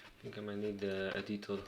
I think I might need the editor.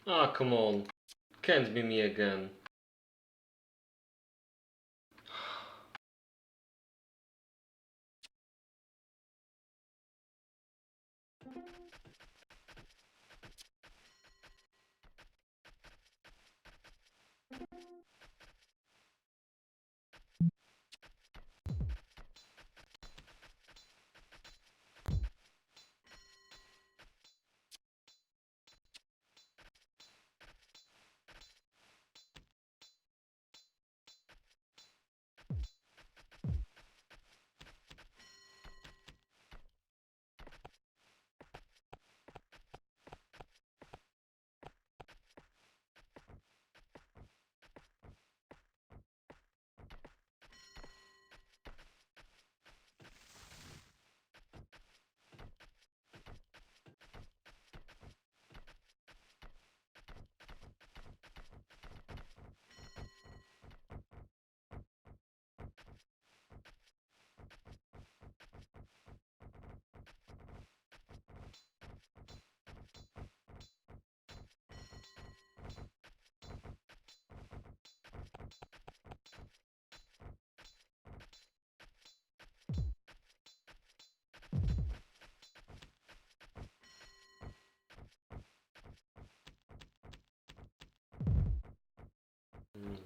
Ah, come on. Can't be me again.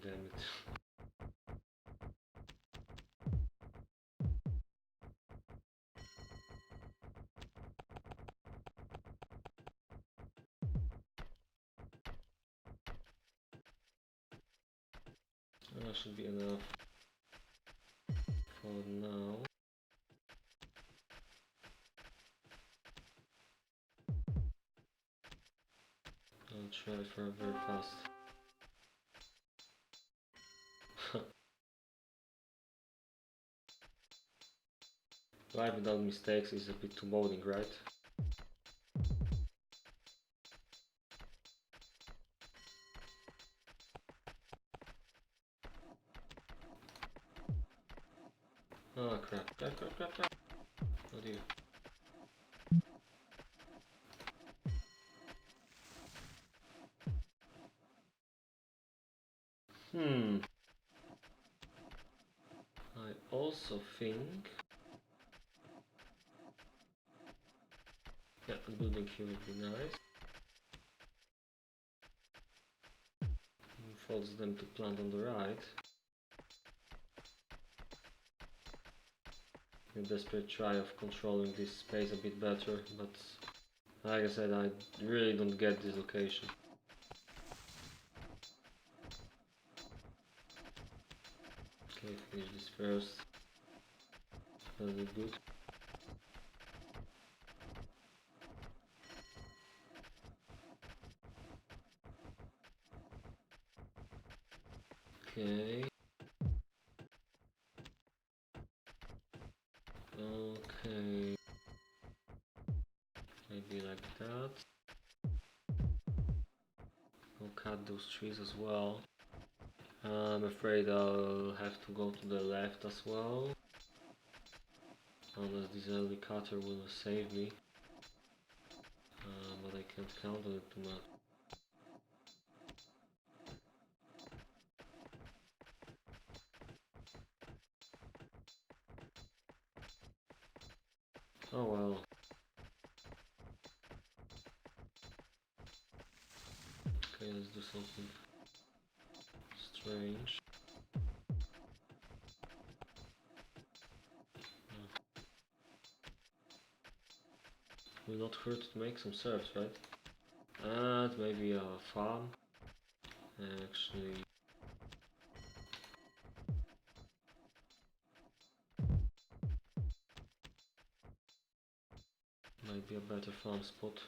damn it. That should be enough for now. I'll try for a very fast. Life without mistakes is a bit too boring, right? Oh crap, crap. Oh dear. I also think... Yeah, a building here would be nice. Force them to plant on the right. A desperate try of controlling this space a bit better, but like I said, I really don't get this location. Okay, finish this first. That'll be good. Okay. Okay. Maybe like that. I'll cut those trees as well. I'm afraid I'll have to go to the left as well. Unless this early cutter will save me. But I can't count on it too much. Oh well. Okay, let's do something strange. Will not hurt to make some serves, right? And maybe a farm. Actually, might be a better farm spot.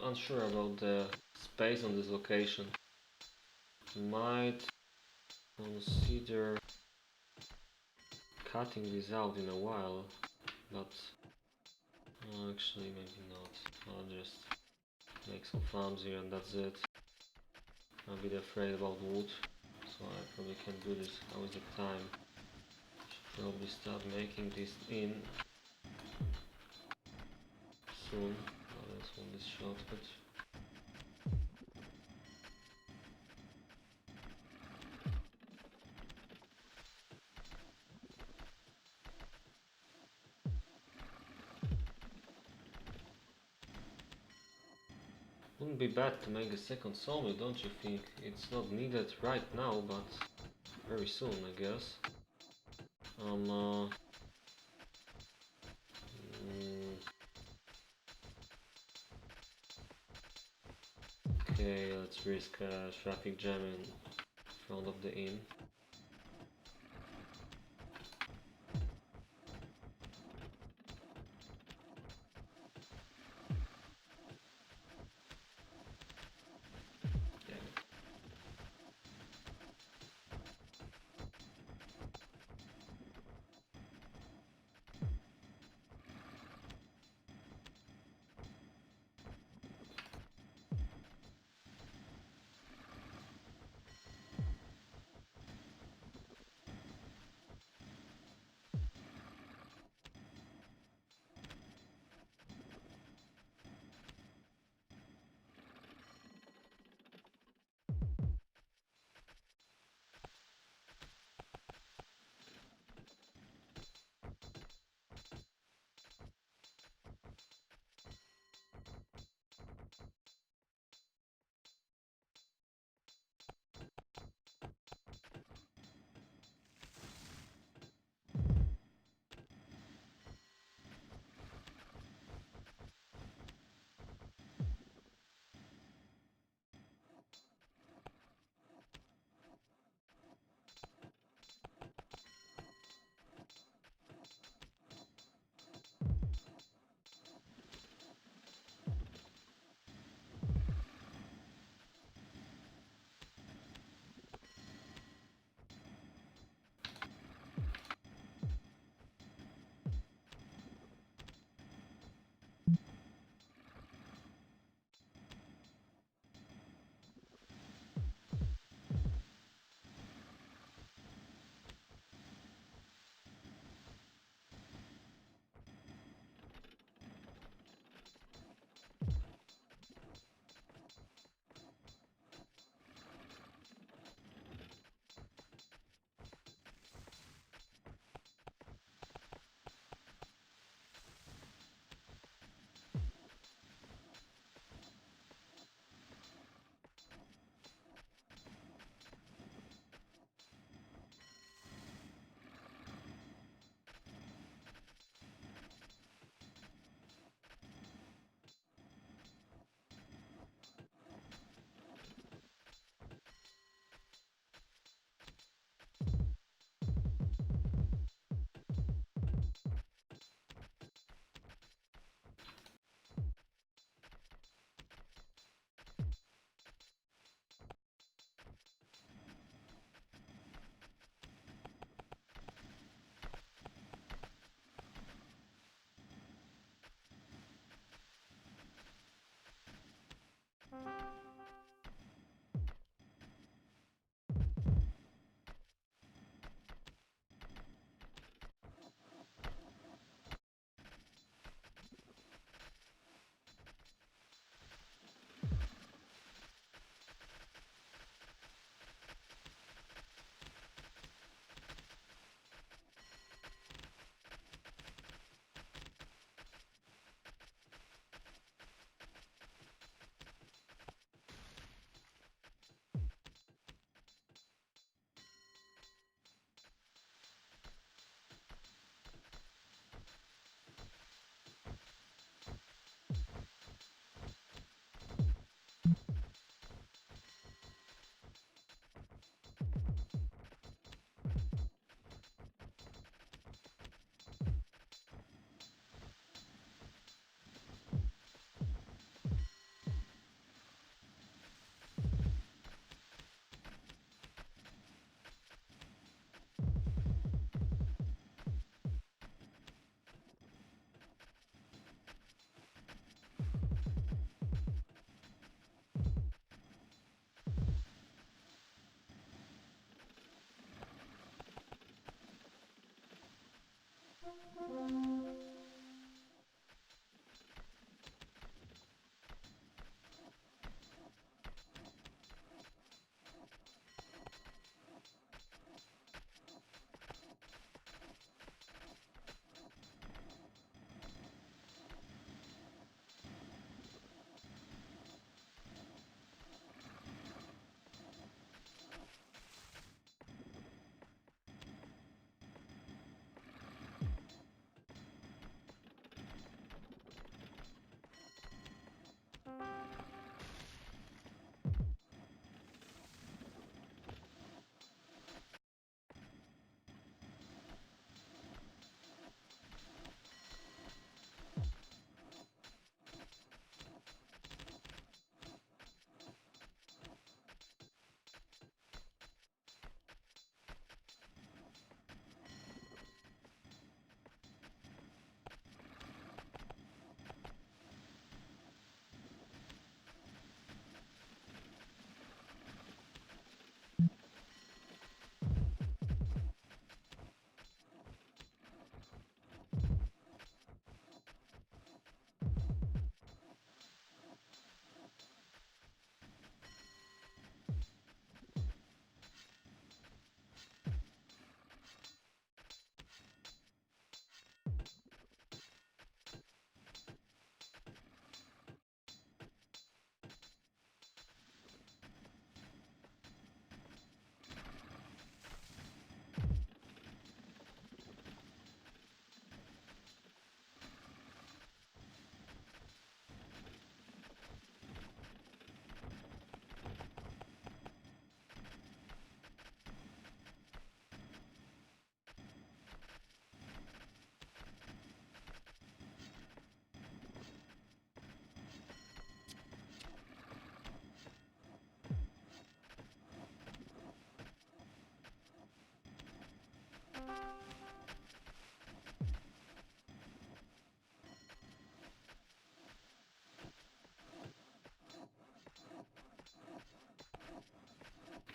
unsure about the space on this location. Might consider cutting this out in a while, but actually maybe not. I'll just make some farms here and that's it. I'm a bit afraid about wood, so I probably can't do this. How is the time? Should probably start making this in soon. Let's hold this shortcut. Wouldn't be bad to make a second sawmill, don't you think? It's not needed right now, but very soon, I guess. Mm, okay, let's risk a traffic jam in front of the inn.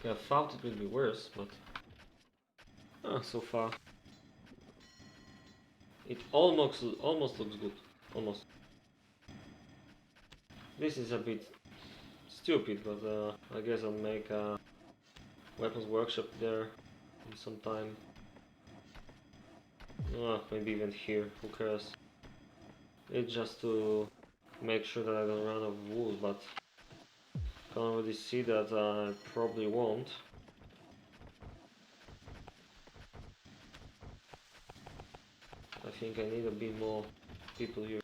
Yeah, I thought it would be worse, but so far it almost looks good. Almost. This is a bit stupid, but I guess I'll make a weapons workshop there in some time. Maybe even here. Who cares? It's just to make sure that I don't run out of wool, but I can already see that I probably won't. I think I need a bit more people here.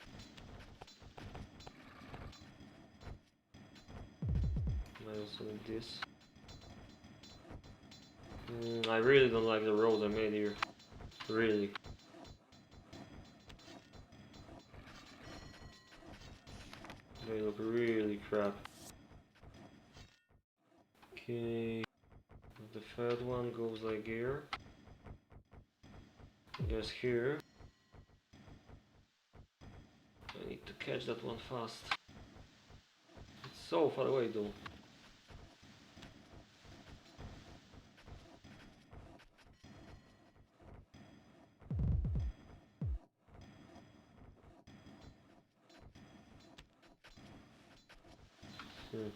I also need this. I really don't like the road I made here. Really. They look really crap. Okay. The third one goes like here. Yes, here. I need to catch that one fast. It's so far away though. Hmm.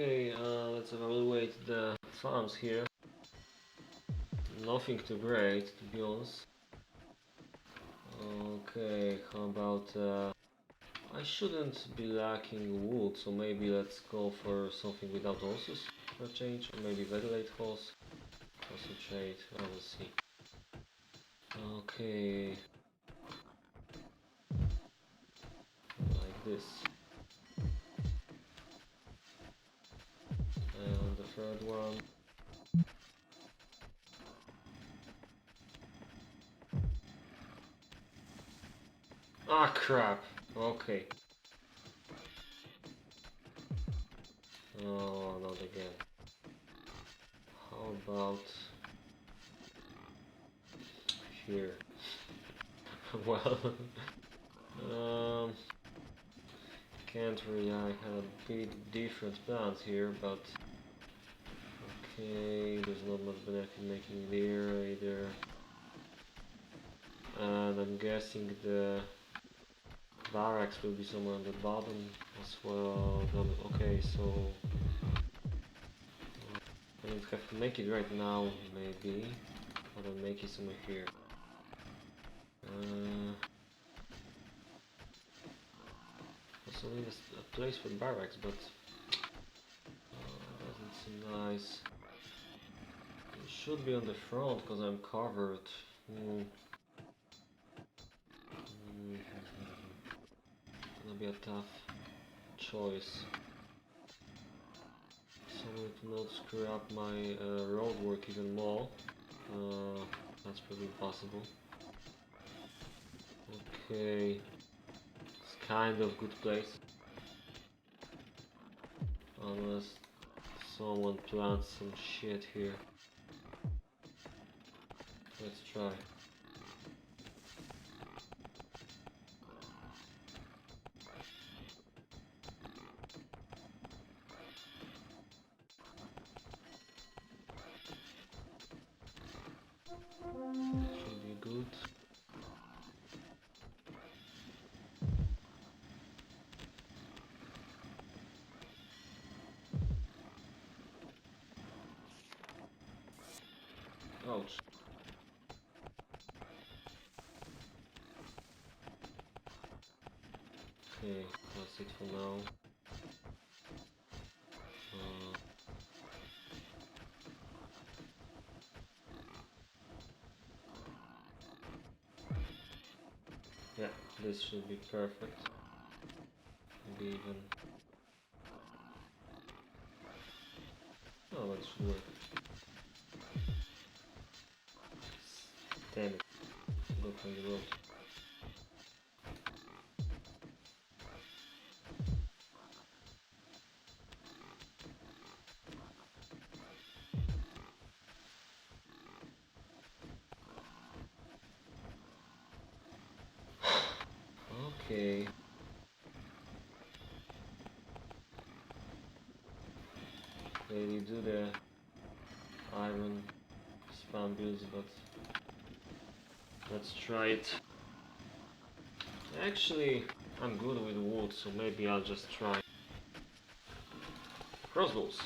Okay, let's evaluate the farms here. Nothing too great, to be honest. Okay, how about I shouldn't be lacking wood, so maybe let's go for something without horses for a change, or maybe ventilate horse. Concentrate, I will see. Okay, like this. And the third one. Ah, crap. Okay. Oh, not again. How about here? Well, um, can't really. I had a bit different plans here, but okay, there's not much benefit making there either. And I'm guessing the barracks will be somewhere on the bottom as well. Okay, so I don't have to make it right now, maybe, but I'll make it somewhere here. Also need a place for barracks, but doesn't seem nice. It should be on the front because I'm covered. Gonna be a tough choice. So to not screw up my road work even more. That's probably possible. Okay, it's kind of good place. Unless someone plants some shit here. Let's try. Should be good. Ouch. Okay, that's it for now. Yeah, this should be perfect. Maybe even... Oh, that should work. Damn it. Look on the road. Okay. They do the iron spam builds, but let's try it. Actually, I'm good with wood, so maybe I'll just try crossbows.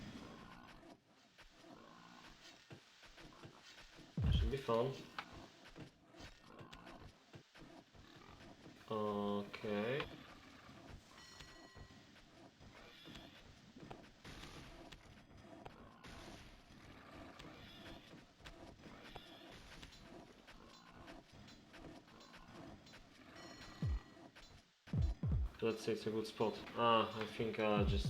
Should be fun. Okay. Let's say it's a good spot. I think I'll just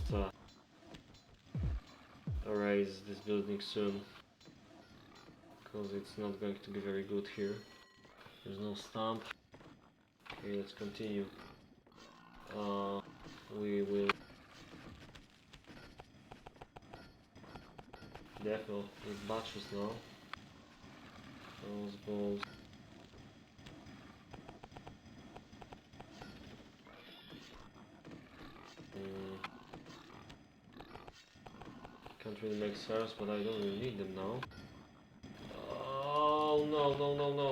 erase this building soon, because it's not going to be very good here. There's no stamp. Okay, let's continue. We will definitely need batches now. Those balls. Can't really make stairs, but I don't really need them now. Oh no, no, no, no.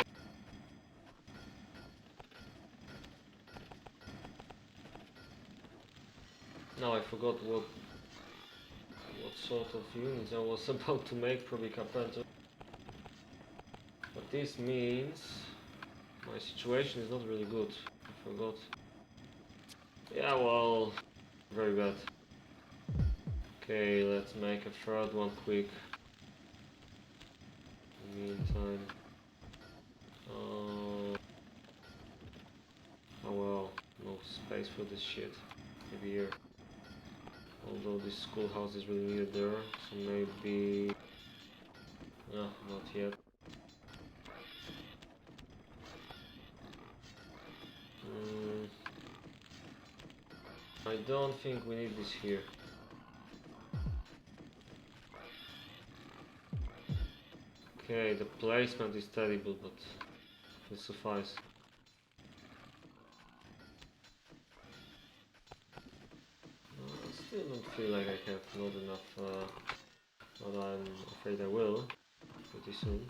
Now I forgot what sort of units I was about to make, probably carpenter. But this means my situation is not really good. I forgot. Yeah, well, very bad. Okay, let's make a third one quick. In the meantime. Oh well, no space for this shit. Maybe here. Although this schoolhouse is really needed there, so maybe... No, not yet. I don't think we need this here. Okay, the placement is terrible, but it will suffice. I still don't feel like I have not enough, but I'm afraid I will pretty soon.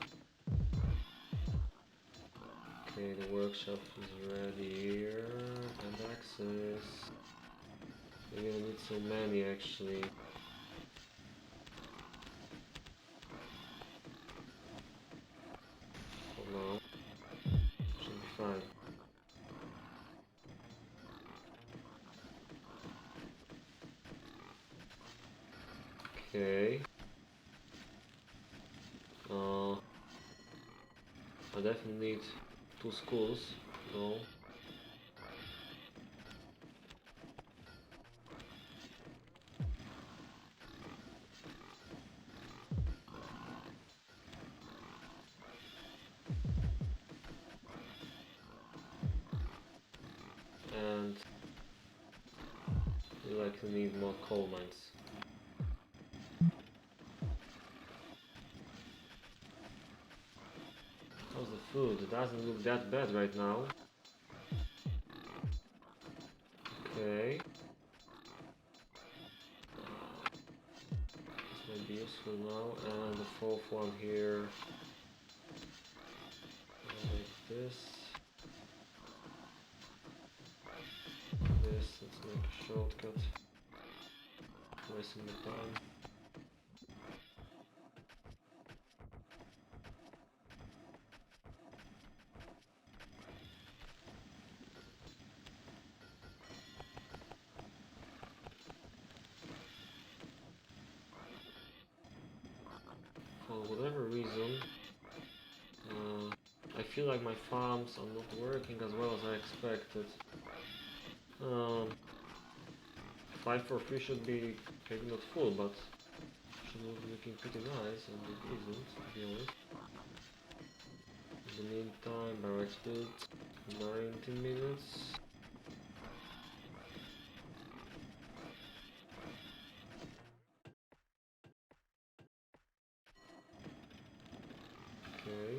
Okay, the workshop is ready here, and access. We're gonna need so many actually. For now, should be fine. Okay. I definitely need 2 schools. No. And we likely need more coal mines. How's the food? It doesn't look that bad right now. Okay. This might be useful now. And the 4th one here. Like this. This. Let's make a shortcut. Wasting the time. For whatever reason, I feel like my farms are not working as well as I expected. 5 for 3 should be maybe not full, but should be looking pretty nice, and it isn't, to be honest. In the meantime, barracks built, 19 minutes. Okay.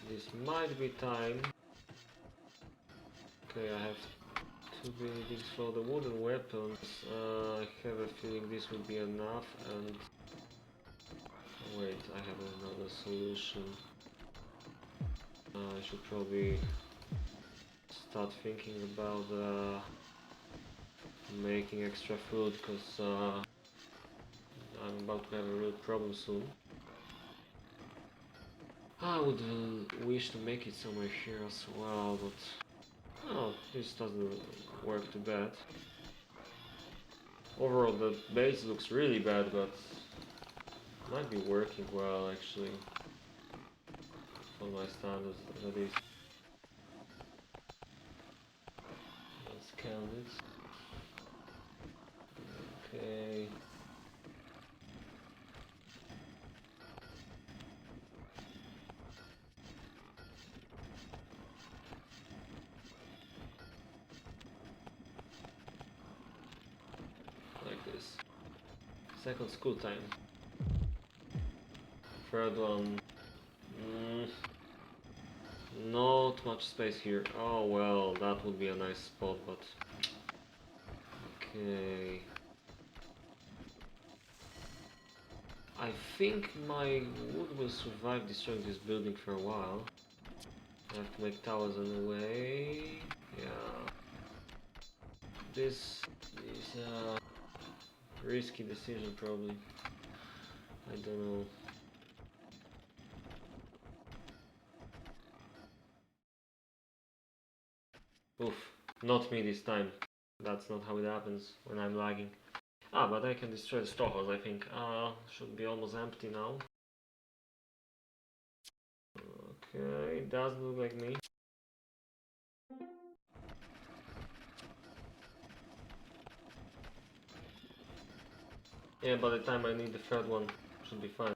This might be time. Okay, I have 2 buildings for the wooden weapons. I have a feeling this will be enough, and... Wait, I have another solution. I should probably start thinking about making extra food, because I'm about to have a real problem soon. I would wish to make it somewhere here as well, but oh, this doesn't work too bad. Overall, the base looks really bad, but might be working well actually for my standards. That is. Let's count it. Okay. Like this. Second school time. Third one. Not much space here. Oh well, that would be a nice spot, but okay. I think my wood will survive destroying this building for a while. I have to make towers on the way. Yeah. This is Risky decision probably. I don't know. Oof, not me this time. That's not how it happens when I'm lagging. Ah, but I can destroy the storehouse, I think. Should be almost empty now. Okay, it does look like me. Yeah, by the time I need the third one, should be fine.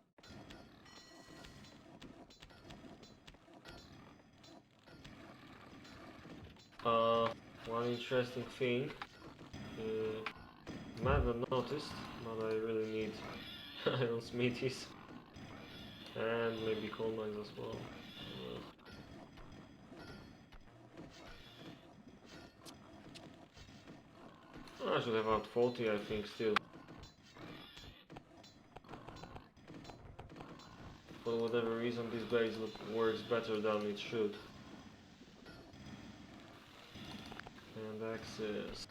One interesting thing, you might have noticed, but I really need iron smithies and maybe coal mines as well. I should have about 40, I think, still. For whatever reason, this base works better than it should. And access.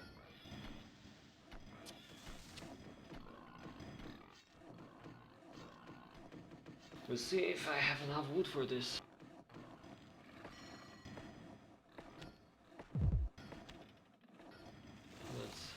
We'll see if I have enough wood for this. Let's...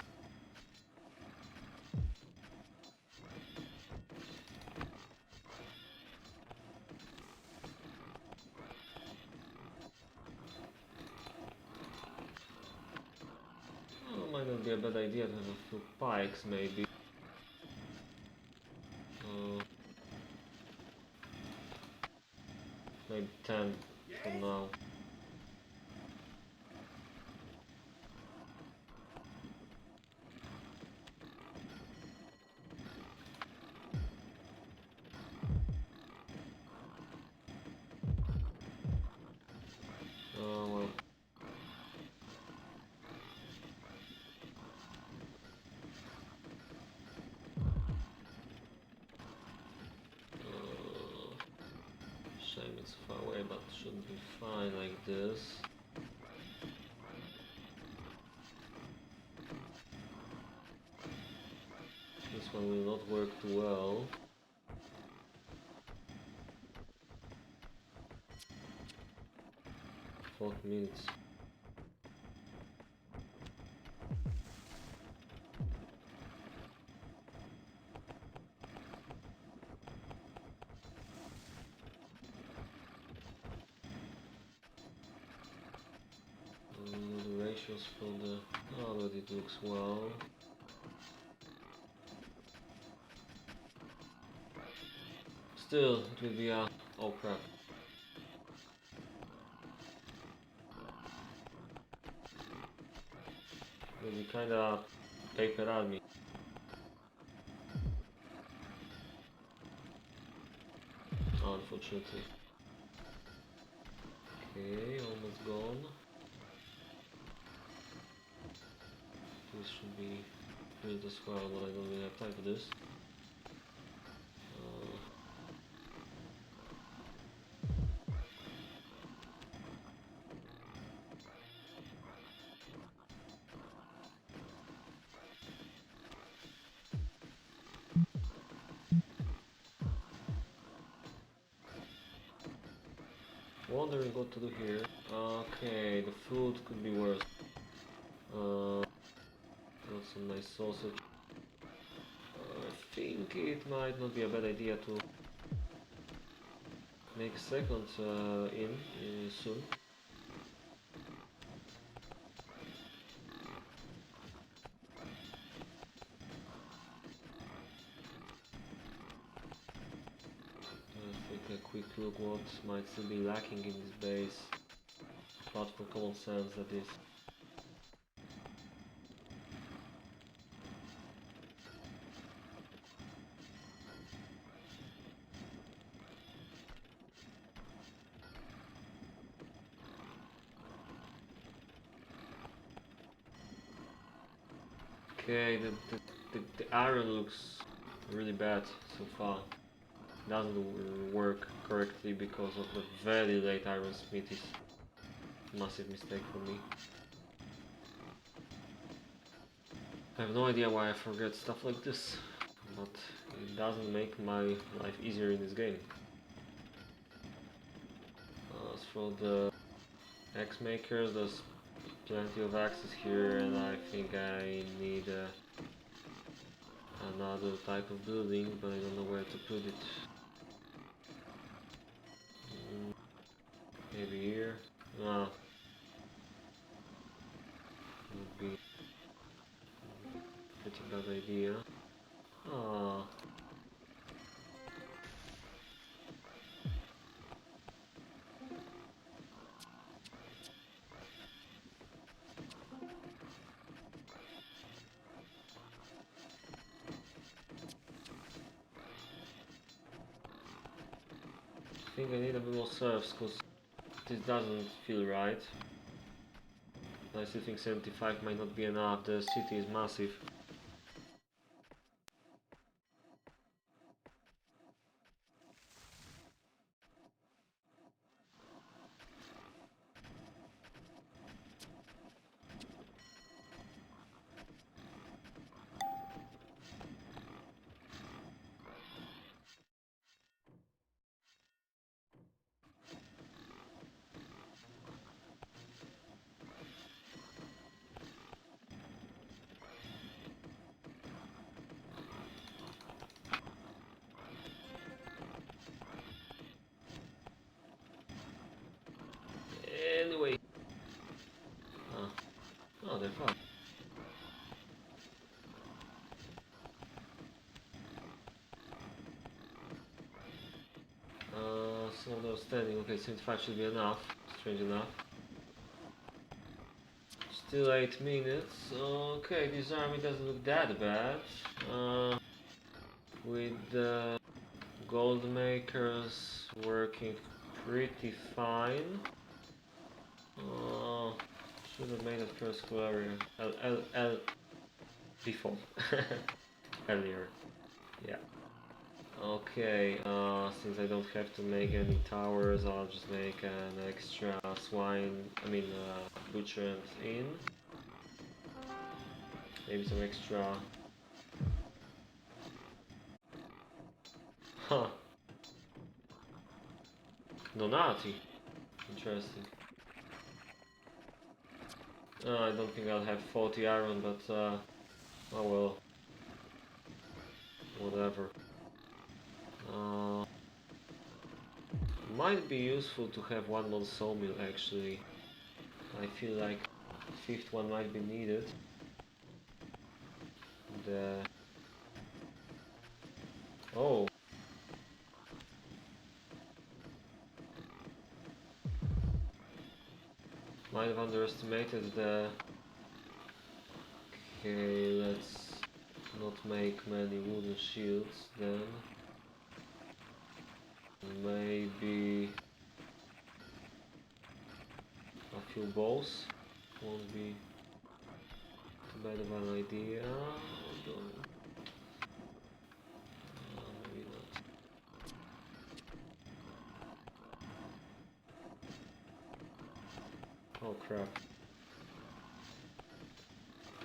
Oh, might not be a bad idea to have a few pikes, maybe. Maybe 10 for now. Oh well. Shame it's far away, but should be fine like this. This one will not work too well. Four minutes. The ratios for the... Oh, but it looks well. Still, it will be a... Oh crap. Will be kinda paper at me. Unfortunately. Okay, almost gone. This should be built as well, but I don't really have time for this. Wondering what to do here. Okay, the food could be worse. Got some nice sausage. I think it might not be a bad idea to make a second soon. Take a quick look what might still be lacking in this base, apart from common sense, that is. Okay, the iron looks really bad so far. Doesn't work correctly because of the very late iron smithies. Massive mistake for me. I have no idea why I forget stuff like this, but it doesn't make my life easier in this game. As for the axe makers, there's plenty of axes here, and I think I need another type of building, but I don't know where to put it. Maybe here? No. Would be a pretty bad idea. Ah. I think I need a bit more serfs, because this doesn't feel right. I still think 75 might not be enough, the city is massive. Anyway. Oh, they're fine. So they're standing. Okay, 75 should be enough. Strange enough. Still 8 minutes. Okay, this army doesn't look that bad. With the gold makers working pretty fine. Should have made that first school area before. Earlier. Yeah. Okay, since I don't have to make any towers, I'll just make an extra butcher and inn. Maybe some extra... Huh. Donati. Interesting. I don't think I'll have 40 iron, but oh well. Whatever. Might be useful to have one more sawmill actually. I feel like the 5th one might be needed. Oh. Might have underestimated the... Okay, let's not make many wooden shields then. Maybe a few bows won't be too bad of an idea. Maybe not. Oh crap.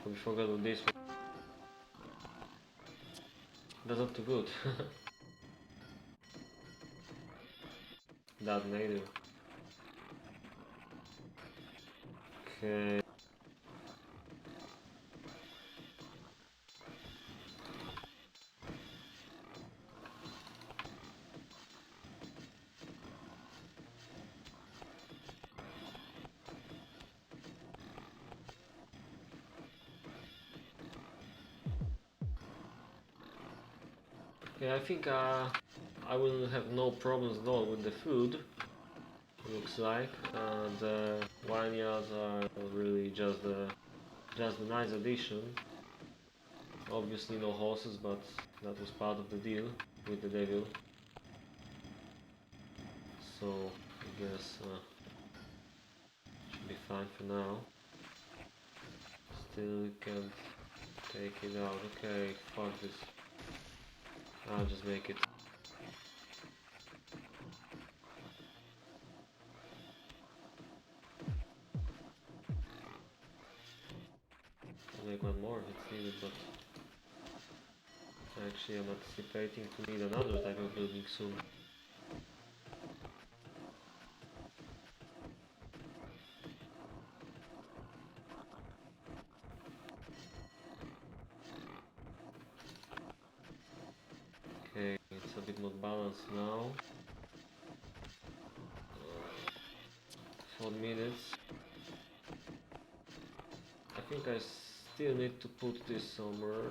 We forgot about this one. That's not too good. That neither. Okay. Yeah, I think I will have no problems at all with the food. Looks like the vineyards are really just a nice addition. Obviously no horses, but that was part of the deal with the devil. So I guess should be fine for now. Still can't take it out. Okay, fuck this. I'll just make it. I'll make one more if it's needed, but Actually, I'm anticipating to need another type of building soon. Okay, it's a bit more balanced now. 4 minutes. I think I still need to put this somewhere.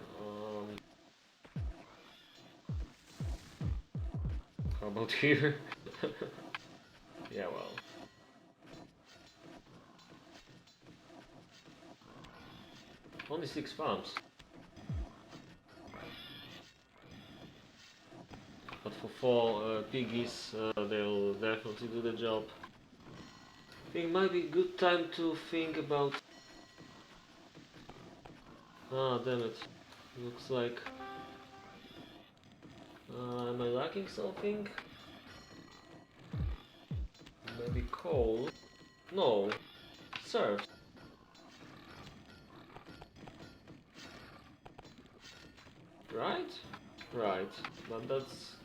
How about here? Yeah, well. Only 6 farms. But for 4 piggies, they'll definitely do the job. I think it might be a good time to think about... Ah, damn it. Looks like... am I lacking something? Maybe coal? No. Serve. Right? Right. But that's...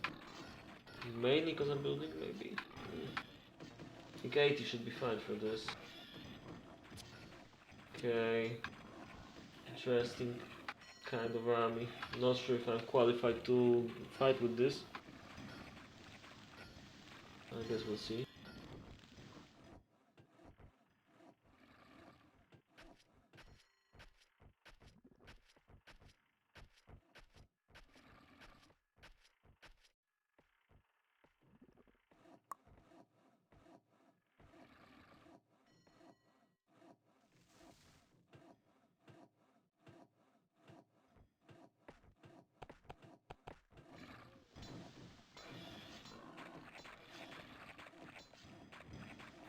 mainly because I'm building, maybe? I think 80 should be fine for this. Okay. Interesting kind of army. Not sure if I'm qualified to fight with this. I guess we'll see.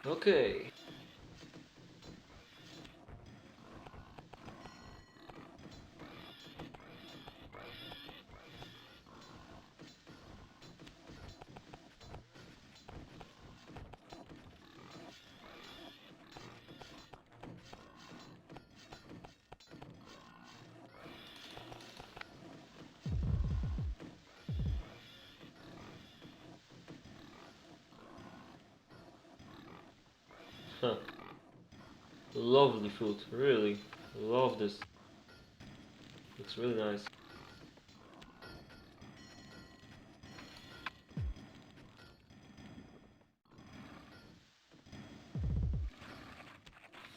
Okay. Huh. Lovely food, really. Love this. It's really nice.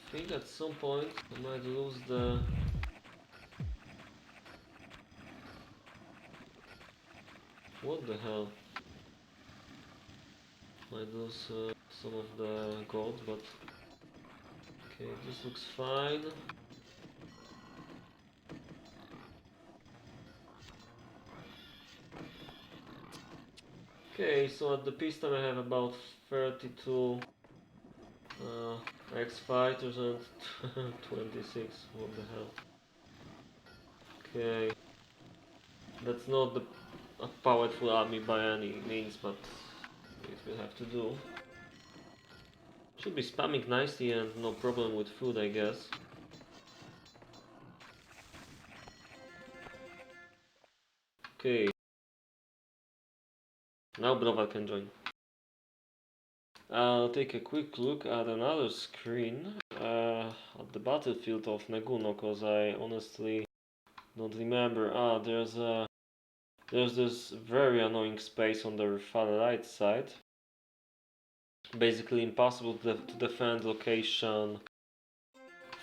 I think at some point I might lose the... What the hell? Might lose some of the gold, but... Okay, this looks fine. Okay, so at the peace time I have about 32 X-Fighters and 26, what the hell. Okay, that's not a powerful army by any means, but it will have to do. Should be spamming nicely and no problem with food, I guess. Okay, now Brova can join. I'll take a quick look at another screen at the battlefield of Neguno, cause I honestly don't remember. There's this very annoying space on the far right side. Basically impossible to defend location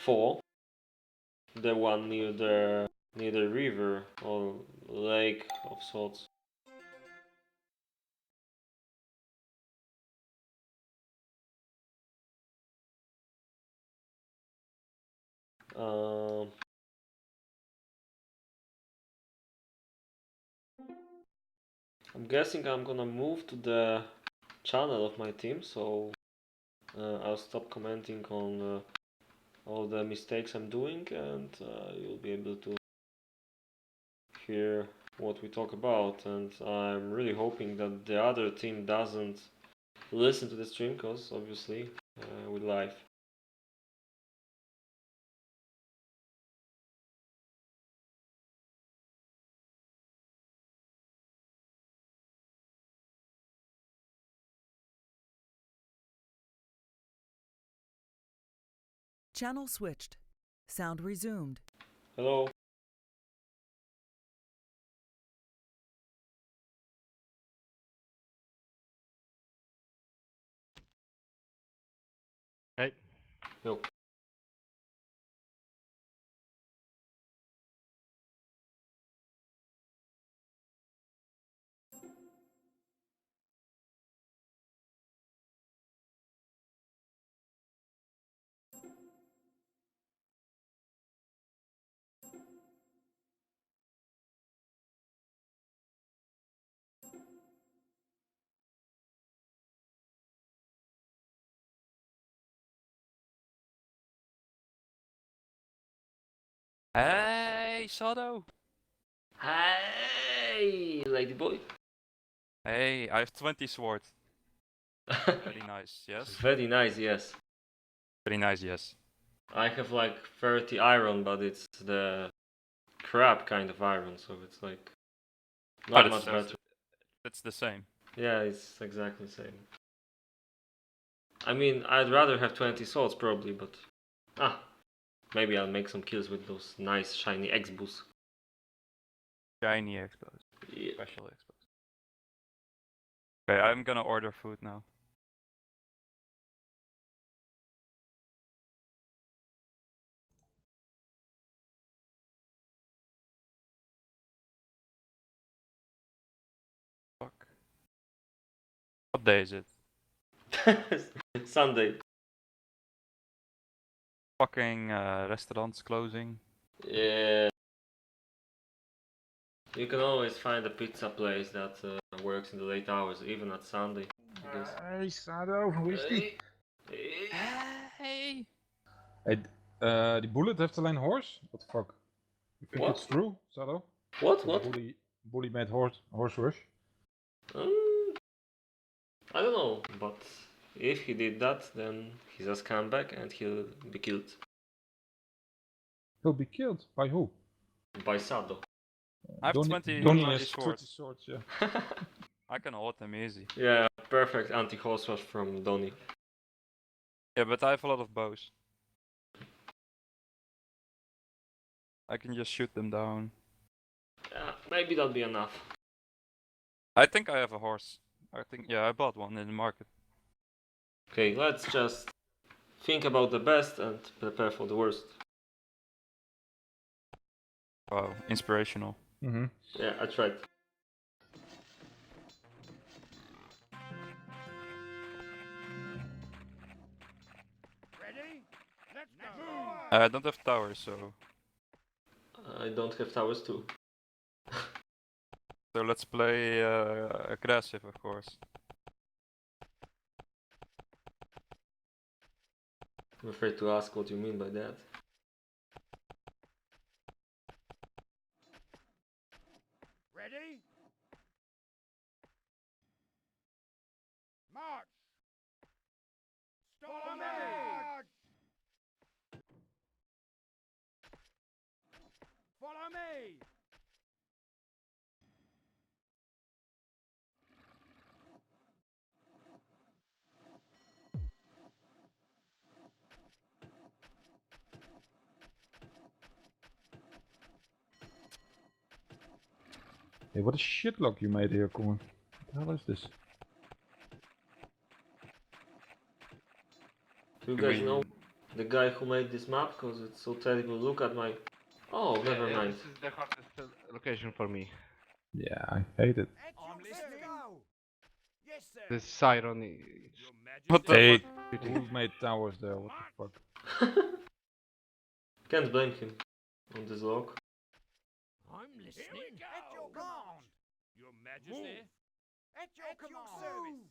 4, the one near the river or lake of sorts. Um, I'm guessing I'm gonna move to the channel of my team, so I'll stop commenting on all the mistakes I'm doing, and you'll be able to hear what we talk about. And I'm really hoping that the other team doesn't listen to the stream, because obviously we're live.
Channel switched. Sound resumed.
Hello?
Hey.
Yo.
Hey, Sado.
Hey, lady boy.
Hey, I have 20 sword. Very nice, yes?
Very nice, yes.
Very nice, yes.
I have like 30 iron, but it's the crap kind of iron, so it's like not much better.
It's the same.
Yeah, it's exactly the same. I mean, I'd rather have 20 swords probably, but maybe I'll make some kills with those nice shiny X-boos.
Shiny expos.
Yeah.
Special expos. Okay, I'm gonna order food now. Fuck. What day is it?
Sunday.
Fucking restaurants closing.
Yeah. You can always find a pizza place that works in the late hours, even at Sunday, I guess.
Hey, Sado, hoe is die?
Hey!
Hey, die bullet heeft alleen horse? What the fuck? You think
What?
it's true, Sado?
What?
The
What?
bully made horse rush?
I don't know, but if he did that, then he's a scumbag and he'll be killed
He'll be killed. By who?
by Sado.
I have
Donnie
20
has
swords.
20 swords, yeah.
I can hold them easy.
Yeah, perfect anti-horse rush from Donnie.
Yeah, but I have a lot of bows. I can just shoot them down.
Yeah, maybe that'll be enough.
I think I have a horse. Yeah, I bought one in the market.
Okay, let's just think about the best and prepare for the worst.
Wow, inspirational.
Mm-hmm.
Yeah, I tried.
Ready? Let's go!
I don't have towers, so
I don't have towers too.
let's play aggressive, of course.
I'm afraid to ask what you mean by that.
Ready? March! Follow me! Follow me!
Hey, what a shitlock you made here, Koen. What the hell is this?
Do you guys know the guy who made this map? Because it's so terrible. Look at my... Oh, never mind.
This is the hardest location for me.
Yeah, I hate it.
I'm listening. Yes, sir.
This siren is
Your Majesty.
What the
Hey,
fuck?
who made towers there? What the fuck?
Can't blame him on this log.
I'm listening. Here we go. At your command. Your Majesty. At your command.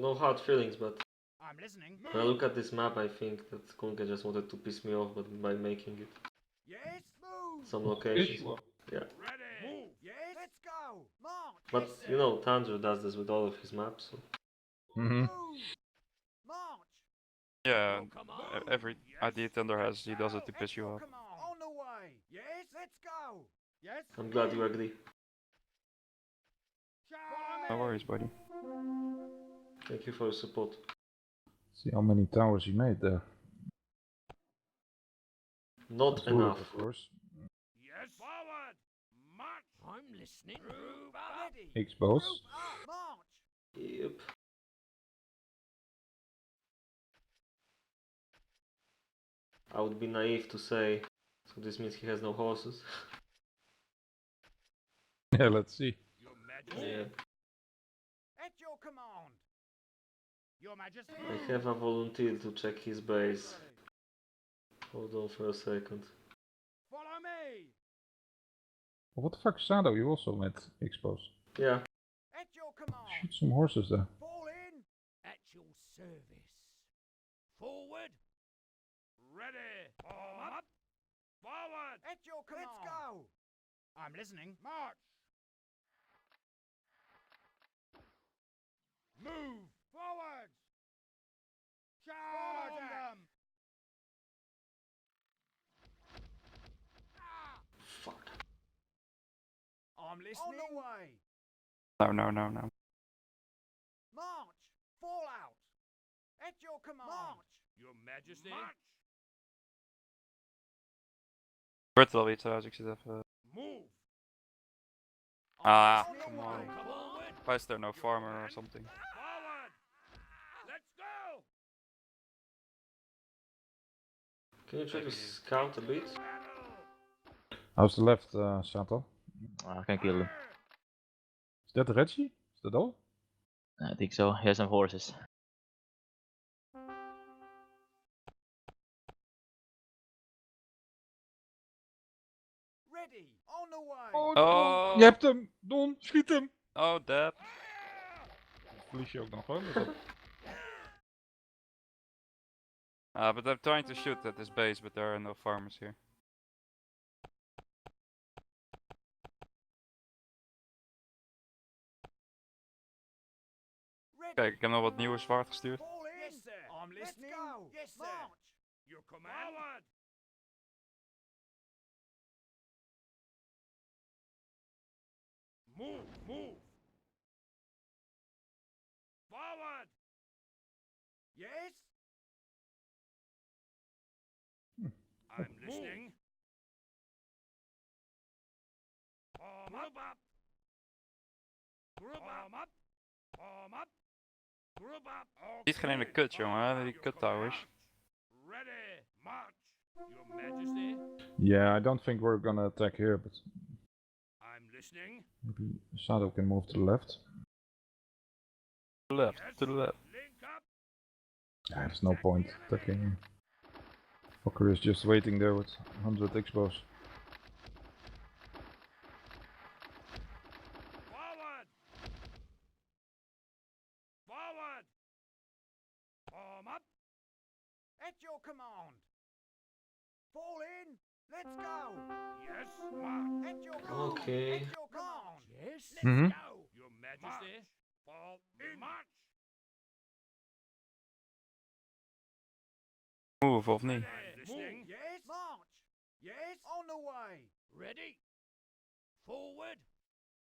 No hard feelings, but
I'm listening.
when I look at this map, I think that Kunga just wanted to piss me off, but by making it
Yes, move.
some locations. Yeah.
Ready. Move. Yes. Let's go. March.
But you know, Tanjiro does this with all of his maps. So.
Mm-hmm.
Move. March.
Yeah,
Oh, come on.
every
Yes.
idea Thunder has, he does it to piss you off.
On the way. Yes. Let's go. Yes.
I'm glad you agree.
No worries, buddy.
Thank you for your support.
See how many towers he made there.
Not
That's bullet,
enough.
of course.
Yes. Forward. March. I'm listening. Group up. Ready.
Expose.
Group up. March.
Yep. I would be naive to say, so this means he has no horses.
Yeah, let's see.
Your Majesty.
Yeah.
At your command. Your Majesty.
I have a volunteer to check his base. Hold on for a second.
Follow me.
What the fuck, Shadow? You also made expose.
Yeah.
At your command.
Shoot some horses there.
Fall in. At your service. Forward. Ready. Form up. Forward. At your command. Let's go. I'm listening. March. Move. Forward. Charge them.
Fuck.
I'm listening. On the way.
No, no, no, no.
March. Fall out. At your command. March. Your Majesty. March.
Wordt wel iets trouwens, ik zit even...
Move.
Ah,
On the
come
way.
on.
Forward.
Why is there no farmer or something?
Forward. Let's go.
Can you try to scout a bit?
How's the left, Shadow?
I can kill him.
Is that Reggie? Is that all?
I think so. He has some horses.
Ready. On the way.
Oh,
Je hebt hem! Don, schiet hem!
oh, dab.
Verlies je ook nog hoor. met dat.
But I'm trying to shoot at this base, but there are no farmers here.
Ready.
Kijk, ik heb nog wat nieuwe zwaard gestuurd.
Fall in. Yes, sir. I'm listening. Let's go. Yes, sir. March. Your command. Forward. Move. Move. Forward. Yes. I'm listening. Form up. Group up. Form up. Group up.
Ziet geen ene kut, jongen, hè, die kut towers.
Ready. March. Your Majesty.
Yeah, I don't think we're gonna attack here, but
I'm listening.
maybe Shadow can move to the left.
To the left,
Yes.
to the left.
Link up.
Yeah, there's no point attacking him. Fucker is just waiting there with 100 expos.
Forward. Forward. Form up. At your command. Fall in. Let's go. Yes, march. At your command.
Okay.
At your command. Yes. Let's
Mhm.
go. Your Majesty. Fall in. March.
Move of niet?
Listening. Yes. March. Yes. On the way. Ready. Forward.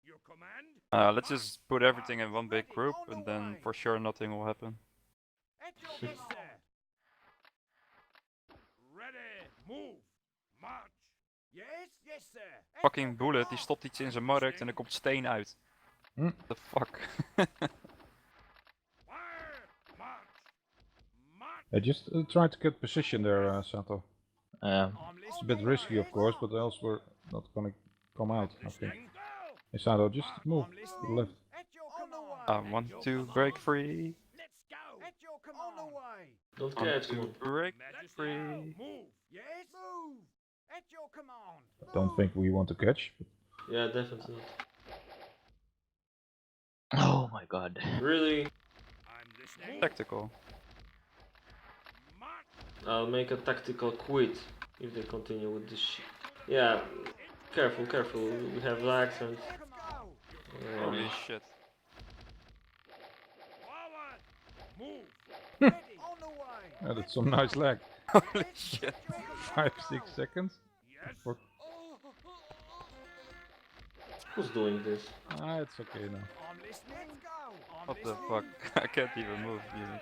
Your command.
Let's just put everything in one big group, and then for sure nothing will happen.
At your yes, sir. Ready. Move. March. Yes. Yes, sir. At
Fucking
your
bullet, die
command.
stopt iets in zijn markt en er komt steen uit.
Hm.
What the fuck?
Fire. March. March.
Yeah, just try to get position there, Shadow.
I'm
It's a bit risky, of course, but else we're not gonna come out, I think.
listening.
Hey, Shadow, just move
I'm
to the
listening.
left.
At your command.
I want to break free.
Let's go. At your command. On the way.
Don't
Want
catch
to
him.
break
Majesty.
free.
Move. Yes. Move. At your command.
I don't think we want to catch. But
Yeah, definitely not.
Oh my god.
Really?
I'm listening.
Tactical.
March.
I'll make a tactical quit if they continue with this shit. Yeah, careful, careful. We have lags and...
Let's go.
Holy shit.
Forward. Move. Ready. On the way.
yeah, that's some nice lag.
Holy shit.
5-6 seconds.
Yes.
For...
Who's doing this?
Ah, it's okay now.
I'm listening. Let's go. I'm
What the
listening.
fuck? I can't even move, dude.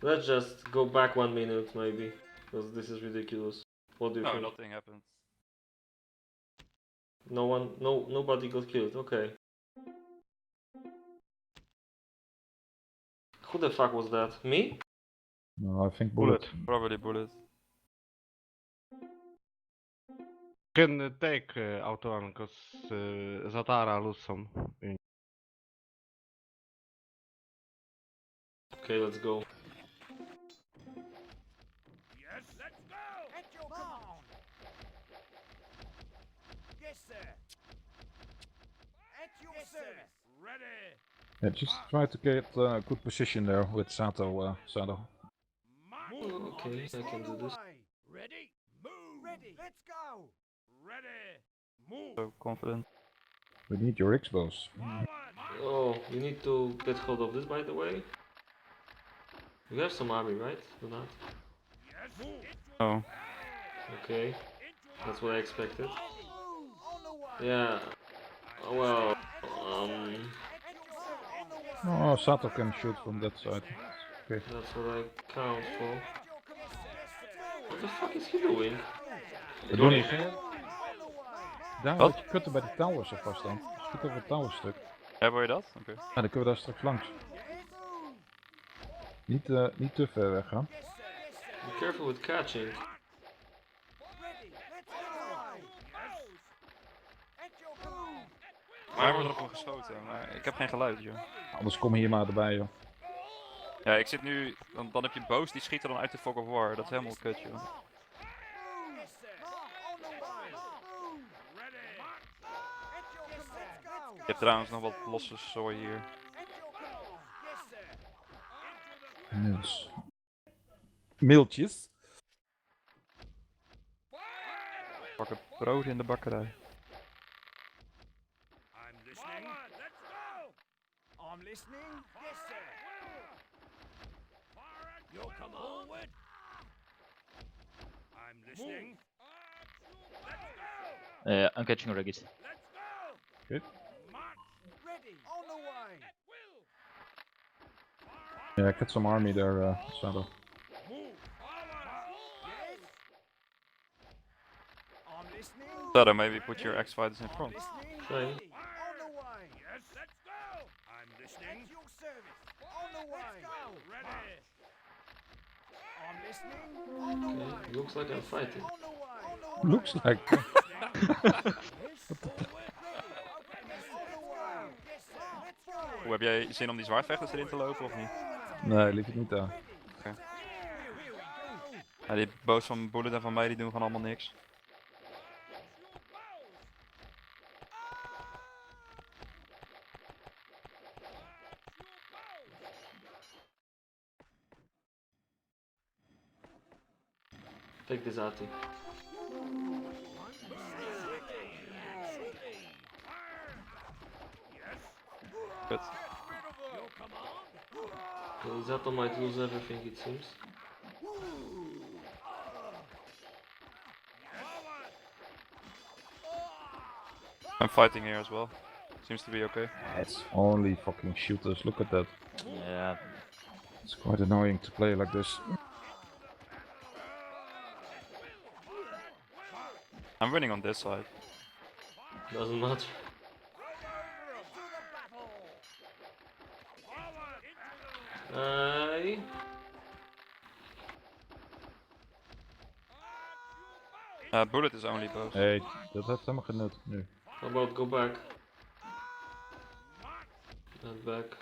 Let's just go back 1 minute maybe, because this is ridiculous. What do you
No,
think?
nothing happened.
Nobody got killed. Okay. Who the fuck was that? Me?
No, I think Bullet.
Probably bullet.
Can take auto one because Zatara lose some.
Okay, let's go.
Yes, let's go! At your command! Yes, sir! At your service! Ready!
Yeah, just try to get a good position there with Sato.
Move!
Okay, I can do this.
Ready? Move! Ready! Let's go! Ready! Move!
So confident.
We need your X-bows.
Forward!
Oh, you need to get hold of this, by the way. You have some army, right? Do not?
Yes! Move!
Oh.
Okay, that's what I expected.
On the way!
Yeah, well,
Oh, Sato can shoot from that side. Okay.
that's what I count for. What the fuck is he doing?
We doen niet veel. Daar,
Wat?
dat je kunt er bij de towers alvast dan. Schiet over het towerstuk.
Ja, wil je dat? Oké.
Ja, dan kunnen we daar straks langs. Niet te ver weg gaan.
Be careful with catching.
Waar wordt er op me geschoten? Maar ik heb geen geluid, joh.
Anders kom hier maar erbij, joh.
Ja, ik zit nu... Dan heb je boos, die schieten dan uit de fog of war. Dat is helemaal kut, joh. Je hebt trouwens nog wat losse zooi hier.
Mails. Mailtjes.
Pakken brood in de bakkerij.
I'm listening. Let's go! I'm listening. Yes, sir. You'll come forward. I'm listening. Let's go!
I'm catching Regis.
Let's go!
Good.
March! Ready! On the way!
Yeah, get some army there, Sato.
Move! Forward! Yes! I'm listening.
Shadow, maybe put your X-fighters in front.
Listening.
Fine.
Ready. On the way! Yes! Let's go! I'm listening. At your service. On the way! Let's go! Ready! I'm listening. On the way!
Okay, looks like I'm fighting.
On the way! On the way!
Looks like.
Hoe heb jij zin om die zwaardvechters erin te lopen of niet?
Nee, liever niet aan.
Ja, die boos van Bullet en van mij die doen gewoon allemaal niks.
Take this Ati.
Kut.
Okay, Zato might lose everything, it seems.
I'm fighting here as well. Seems to be okay.
It's only fucking shooters, look at that.
Yeah.
It's quite annoying to play like this.
I'm winning on this side.
Doesn't matter. Hey.
Bullet is only boos.
Nee, dat heeft helemaal geen nut nu.
How about go back? And back.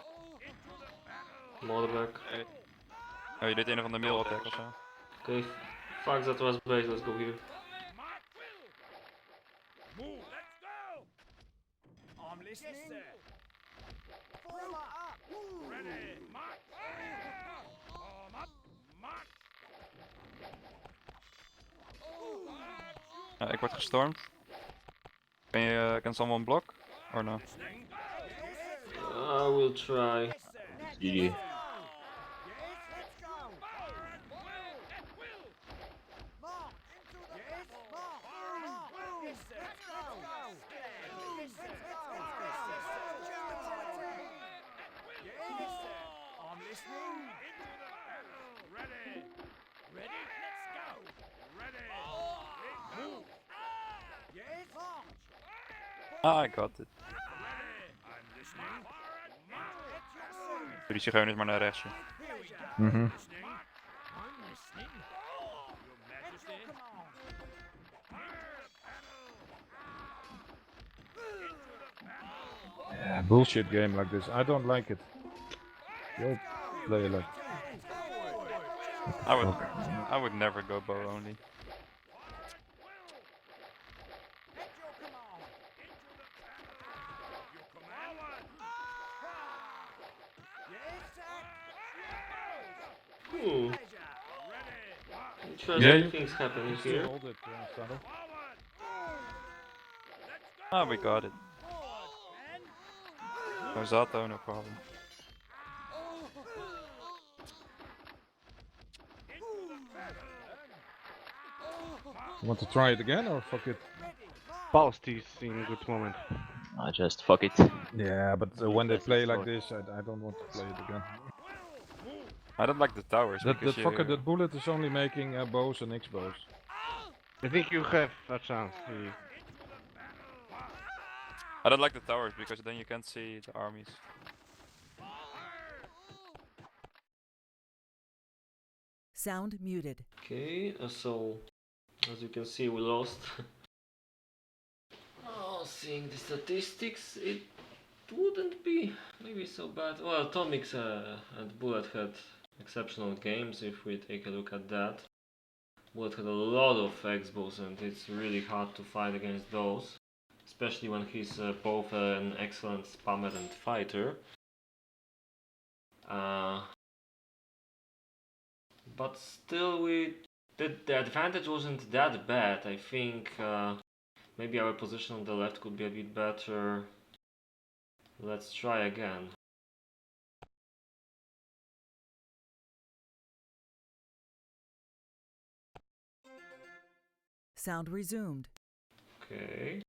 More back.
Oh, je deed een of andere mail attack of zo.
Okay, fuck that was base, let's go here.
Move! Let's go! I'm listening. Yes, sir. Form up! Ready! March! Form up! March!
Ik word gestormd. Can someone block? Or no?
I will try.
GG.
I got it.
I'm listening. At your service.
Doe die zigeuners maar naar rechts. Joh.
Here we go.
Mhm.
Listening. I'm listening. Your Majesty. At your command.
Yeah, bullshit game like this. I don't like it. Go play like.
I would never go bow only.
At your command. Your command. Yes, sir.
Hmm.
Pleasure. Ready.
Interesting
you-
things happening
Still
here.
hold it, Saddle.
Forward. Let's go.
Ah, we got it.
Forward. And
No Zato, no problem.
You want to try it again or fuck it?
Paused is in good moment.
I just fuck it.
Yeah, but
Really
when they
fast
play
and
like
slow.
this, I don't want to play it again.
I don't like the towers
That
because
fucker, that bullet is only making bows and X-bows.
I think you have a chance.
I don't like the towers because then you can't see the armies.
Sound muted.
Okay, so as you can see, we lost. Oh, seeing the statistics, it wouldn't be maybe so bad. Well, Atomics and Bullet had exceptional games if we take a look at that. Bullet had a lot of X-bows and it's really hard to fight against those. Especially when he's both an excellent spammer and fighter. But still, the advantage wasn't that bad. I think maybe our position on the left could be a bit better. Let's try again.
Sound resumed.
Okay.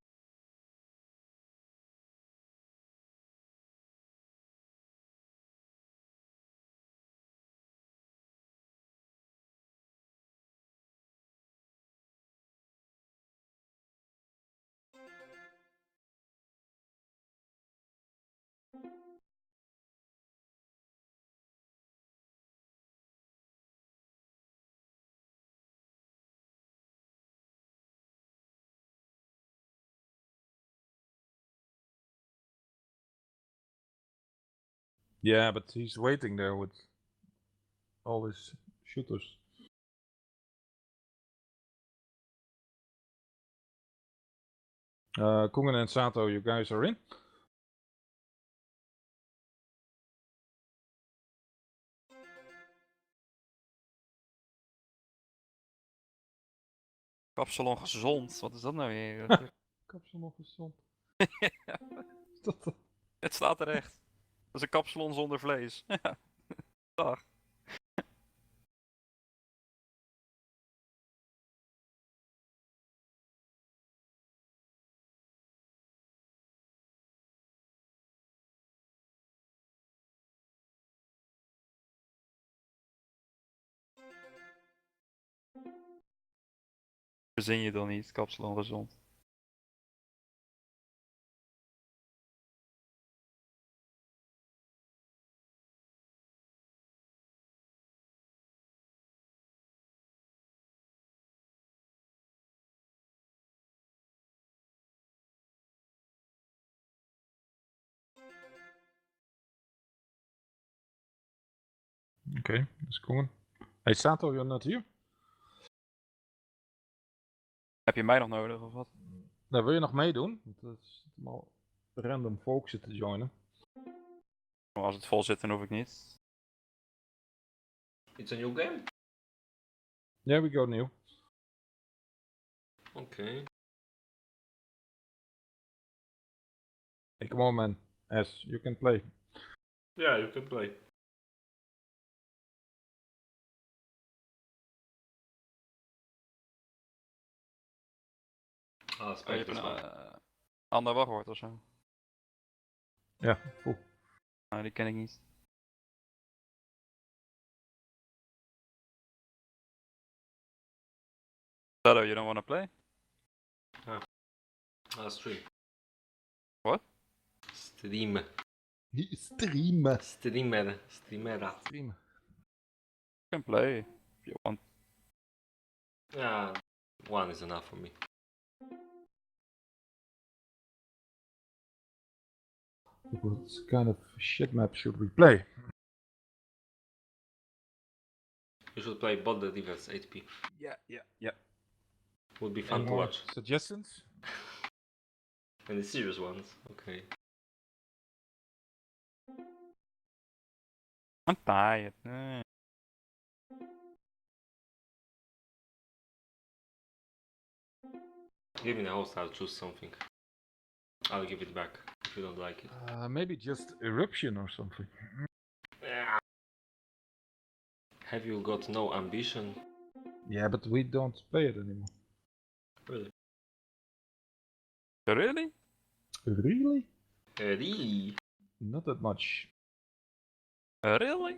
Yeah, but he's waiting there with all his shooters. Kungen and Sato, you guys are in?
Kapsalon gezond, wat is dat nou weer?
Kapsel nog gezond.
Het staat er echt. Dat is een kapsalon zonder vlees. Dag. Verzin je dan niet, kapsalon gezond.
Okay, that's Kungen. Hey Sato, you're not here?
Heb je mij nog nodig of wat?
Nou, wil je nog meedoen? Want het is allemaal random volk zitten te joinen.
Maar als het vol zit, dan hoef ik niet.
It's a new game?
Yeah, we go new.
Okay.
Hey, come on man. S, you can play.
Yeah, you can play. Ah,
Je
spec
hebt
this
een
one.
ander wachtwoord of zo.
Ja, cool.
Nou, die ken ik niet. Shadow, you don't wanna play?
That's true. Stream.
Stream.
Streamera.
Stream.
Can play if you want.
Yeah, one is enough for me.
What kind of shit map should we play?
You should play bot that deals 8p.
Yeah.
Would be fun
Any
to
more
watch.
suggestions?
And the serious ones, okay.
I'm tired.
Give me the host, I'll choose something. I'll give it back if you don't like it.
Maybe just eruption or something.
Yeah. Have you got no ambition?
Yeah, but we don't play it anymore.
Really?
Really?
Really?
Really?
Not that much.
Really?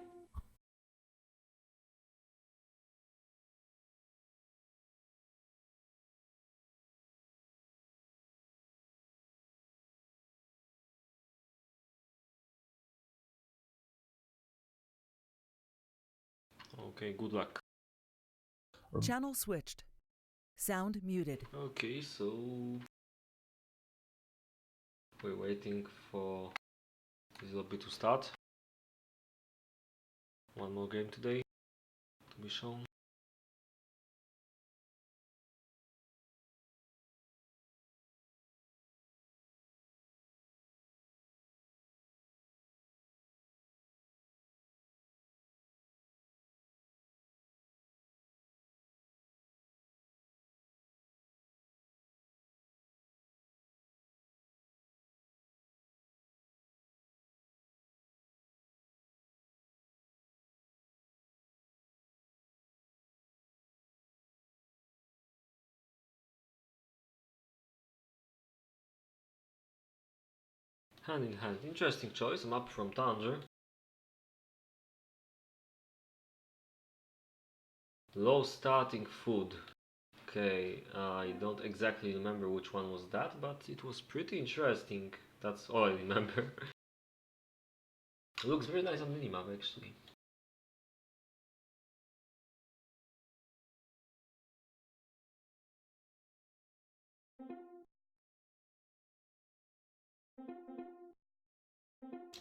Okay, good luck.
Channel switched. Sound muted.
Okay, so we're waiting for this lobby to start. One more game today to be shown. Hand in hand. Interesting choice. Map from Tanger. Low starting food. Okay, I don't exactly remember which one was that, but it was pretty interesting. That's all I remember. Looks very nice on minimap actually.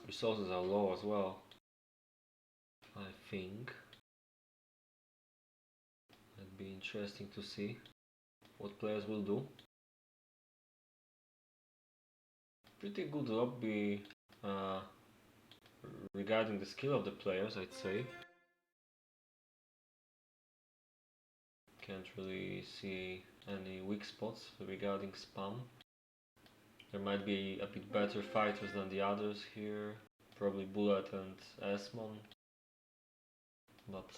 Resources are low as well, I think. It'd be interesting to see what players will do. Pretty good lobby regarding the skill of the players, I'd say. Can't really see any weak spots regarding spam. There might be a bit better fighters than the others here. Probably Bullet and Esmon. But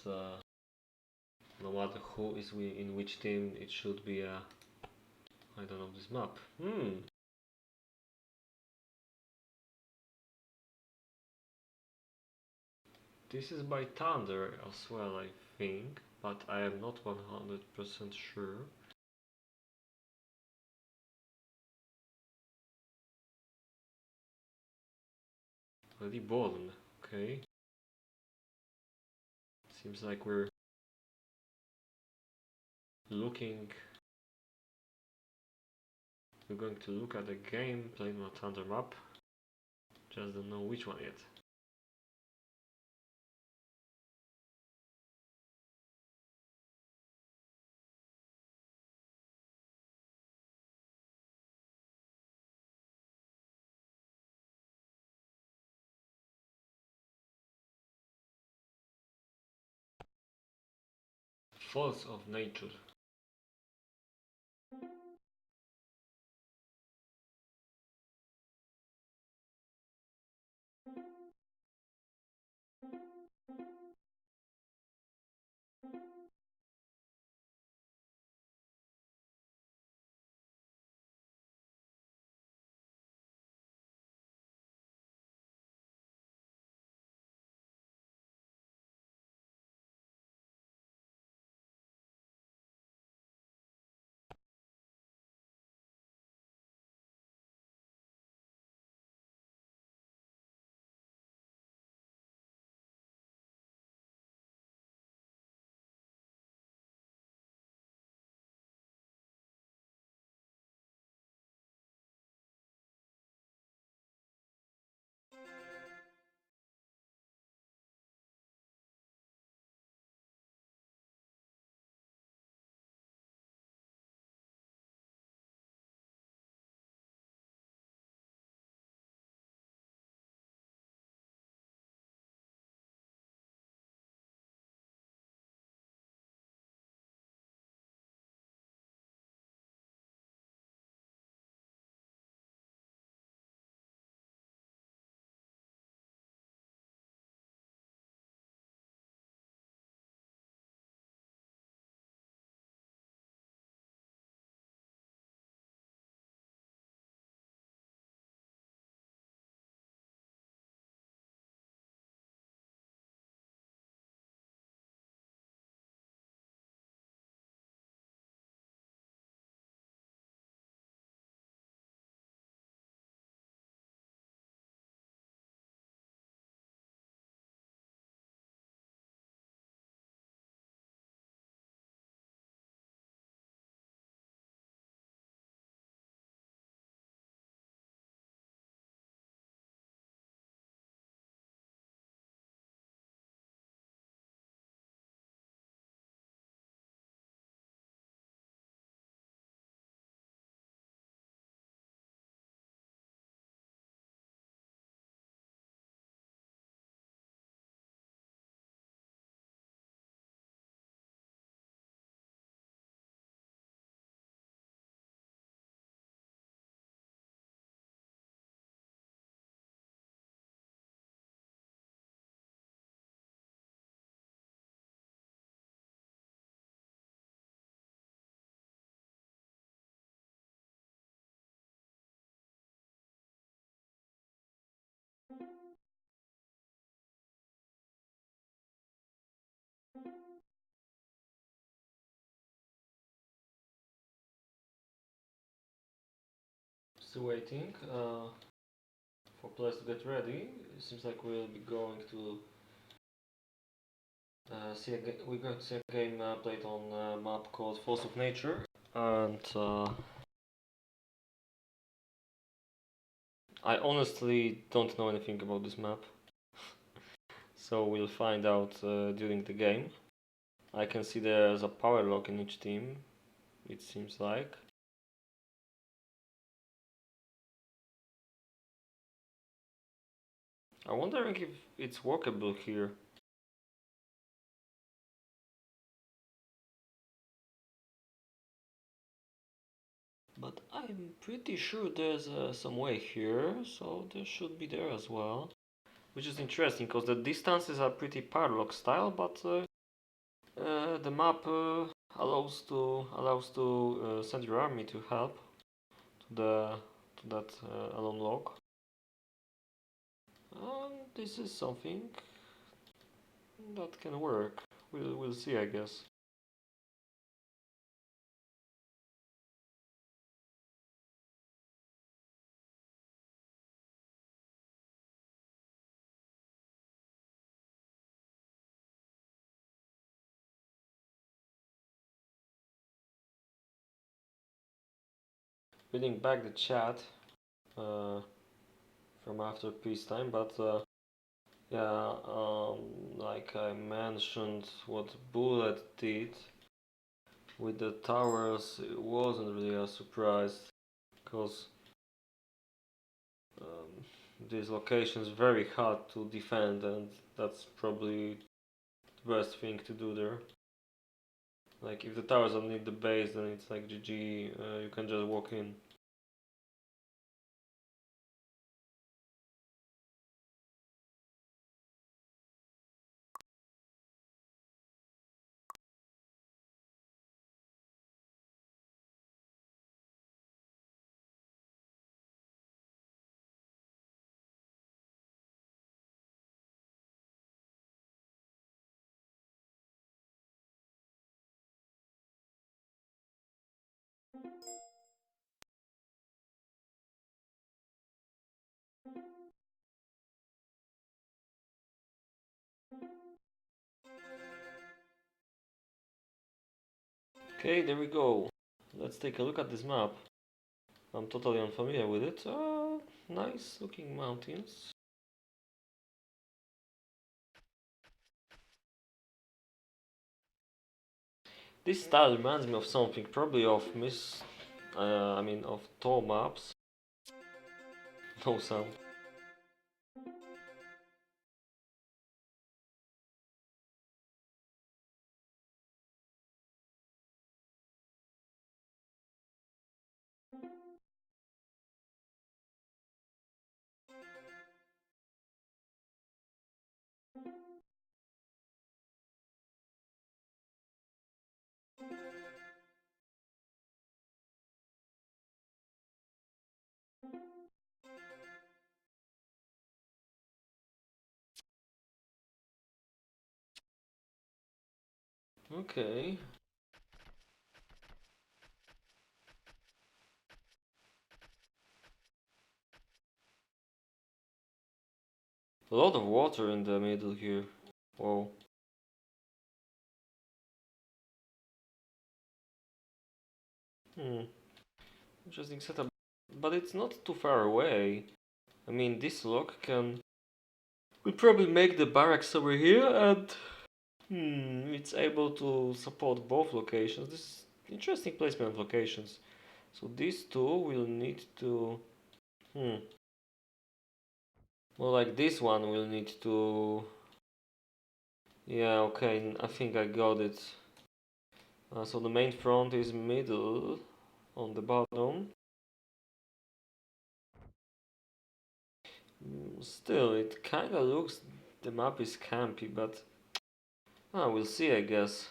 no matter who is in which team, it should be a... I don't know this map. This is by Thunder as well, I think, but I am not 100% sure. Reborn, okay. Seems like we're looking... We're going to look at the game playing on Thunder map. Just don't know which one yet. Force of nature. Still waiting for players to get ready. It seems like we'll be going to we're going to see a game played on a map called Force of Nature, and I honestly don't know anything about this map, so we'll find out during the game. I can see there's a power lock in each team, it seems like. I'm wondering if it's walkable here. But I'm pretty sure there's some way here, so there should be there as well. Which is interesting, because the distances are pretty paralock style, but the map allows to send your army to help to that alone lock. This is something that can work. We'll see, I guess. Reading back the chat from after peacetime, but yeah, like I mentioned, what Bullet did with the towers, it wasn't really a surprise, because this location is very hard to defend, and that's probably the best thing to do there. Like, if the towers don't need the base, then it's like GG, you can just walk in. Okay, there we go. Let's take a look at this map. I'm totally unfamiliar with it. Nice looking mountains. This style reminds me of something, probably of of Tor maps. No sound. Okay. A lot of water in the middle here. Whoa. Interesting setup. But it's not too far away. I mean, this lock can... We'll probably make the barracks over here, and... it's able to support both locations. This is interesting placement of locations. So these two will need to... Well, like this one will need to... Yeah, okay, I think I got it. So the main front is middle on the bottom. Still, it kinda looks... The map is campy, but... we'll see, I guess.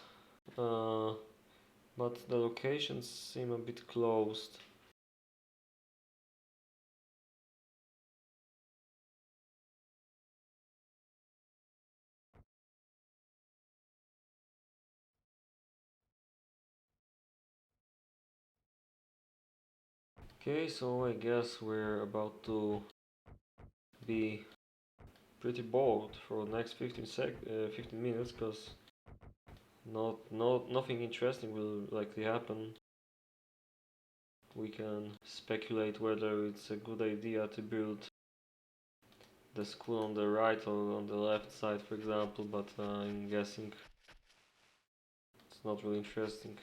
But the locations seem a bit closed. Okay, so I guess we're about to be pretty bored for the next 15 minutes, because nothing interesting will likely happen. We can speculate whether it's a good idea to build the school on the right or on the left side, for example, but I'm guessing it's not really interesting.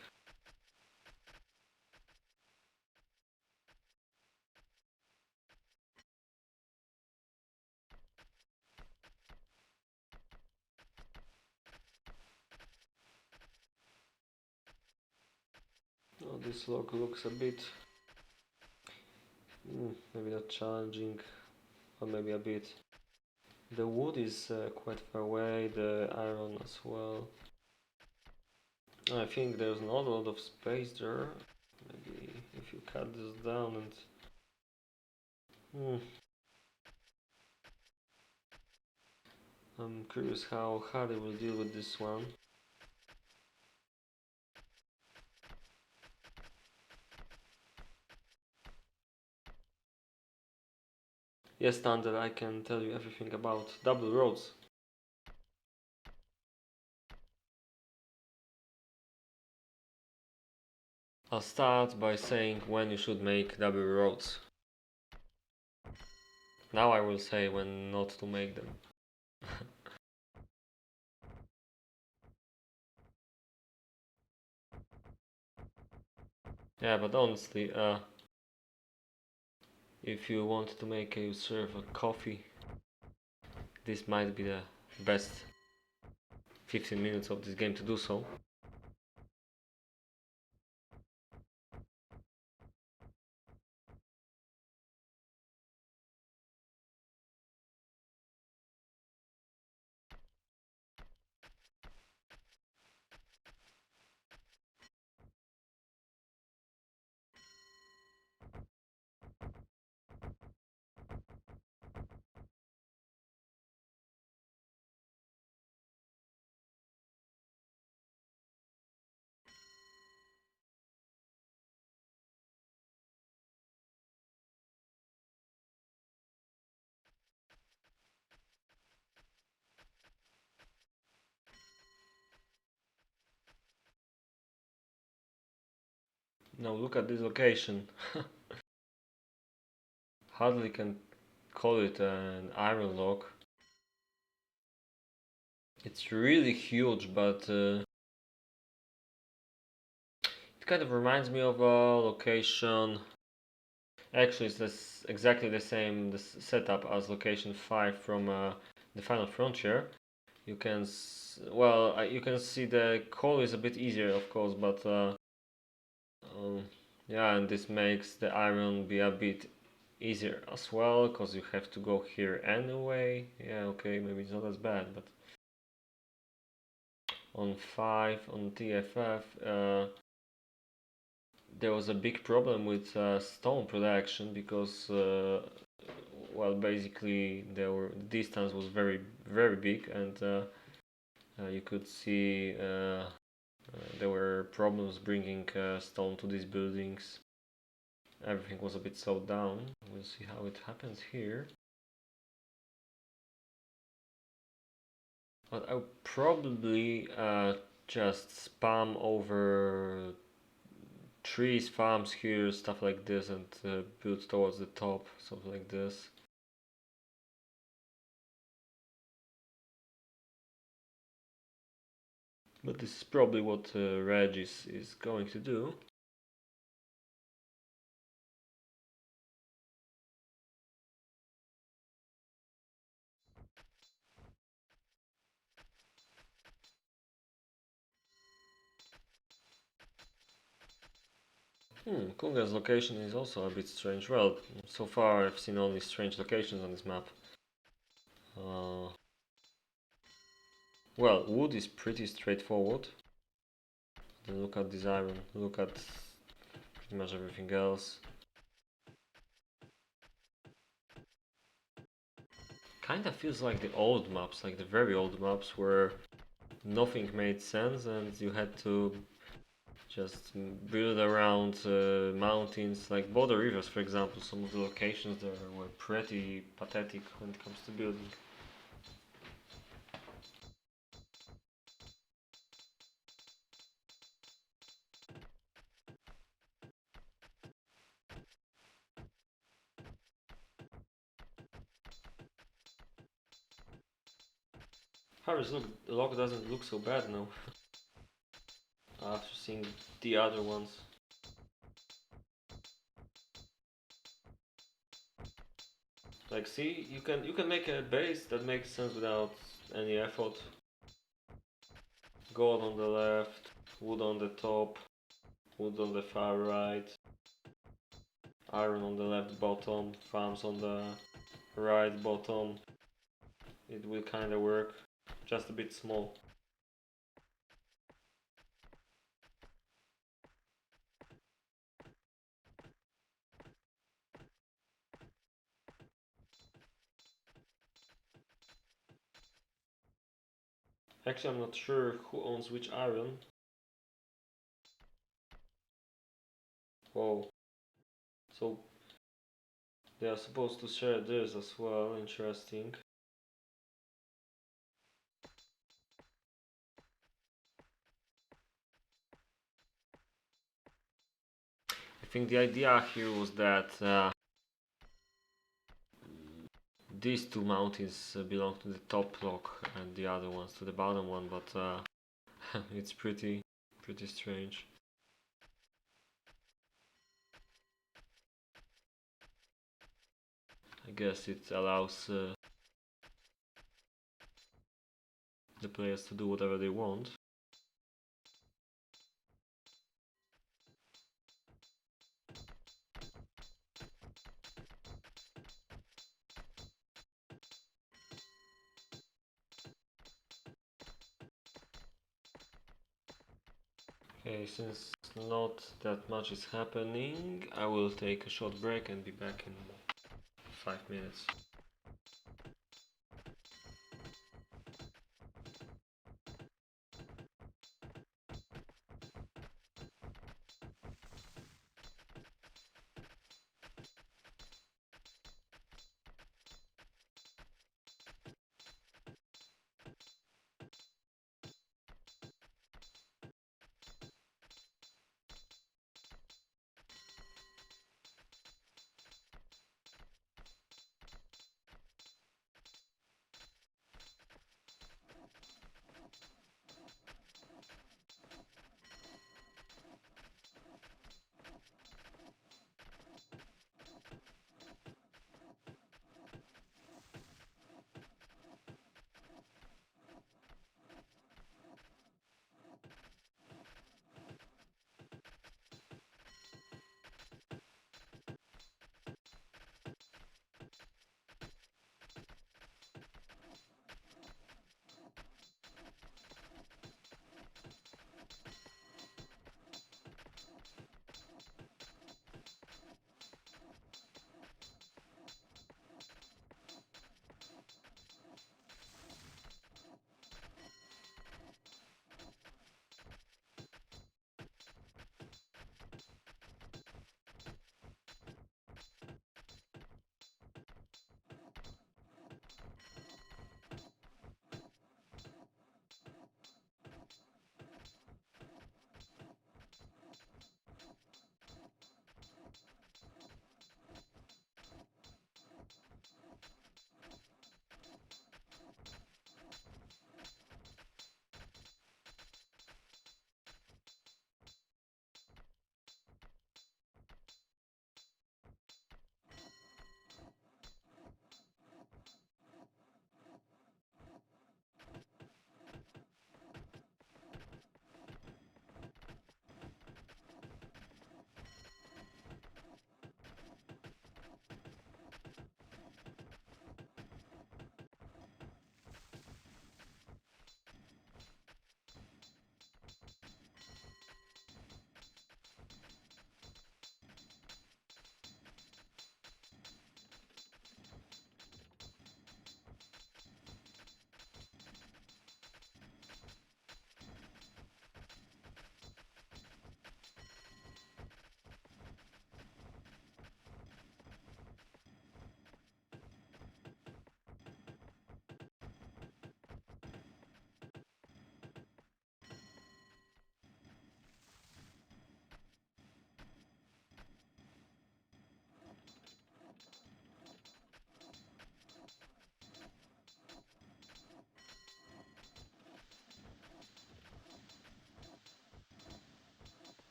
Oh, this log looks a bit maybe not challenging, or maybe a bit. The wood is quite far away, the iron as well. I think there's not a lot of space there. Maybe if you cut this down and... I'm curious how Hardy will deal with this one. Yes, Thunder, I can tell you everything about double roads. I'll start by saying when you should make double roads. Now I will say when not to make them. Yeah, but honestly, if you want to make you serve a coffee, this might be the best 15 minutes of this game to do so. Now look at this location. Hardly can call it an iron log. It's really huge, but it kind of reminds me of a location. Actually, it's exactly the same setup as location 5 from the Final Frontier. You can you can see the call is a bit easier, of course, but yeah, and this makes the iron be a bit easier as well, because you have to go here anyway. Yeah, okay, maybe it's not as bad, but on 5 on TFF there was a big problem with stone production, because well, basically the distance was very big, and you could see there were problems bringing stone to these buildings. Everything was a bit slowed down. We'll see how it happens here. But I'll probably just spam over trees, farms here, stuff like this, and build towards the top, something like this. But this is probably what Reg is going to do. Kunga's location is also a bit strange. Well, so far I've seen only strange locations on this map. Well, wood is pretty straightforward. Then look at this iron, look at pretty much everything else. Kinda feels like the old maps, like the very old maps, where nothing made sense and you had to just build around mountains, like border rivers, for example. Some of the locations there were pretty pathetic when it comes to building. Harris, look, the log doesn't look so bad now. After seeing the other ones. Like, see, you can make a base that makes sense without any effort. Gold on the left, wood on the top, wood on the far right, iron on the left bottom, farms on the right bottom. It will kinda work, just a bit small. Actually, I'm not sure who owns which iron. Whoa. So they are supposed to share this as well, interesting. I think the idea here was that these two mountains belong to the top block and the other ones to the bottom one, but it's pretty strange. I guess it allows the players to do whatever they want. Okay, since not that much is happening, I will take a short break and be back in 5 minutes.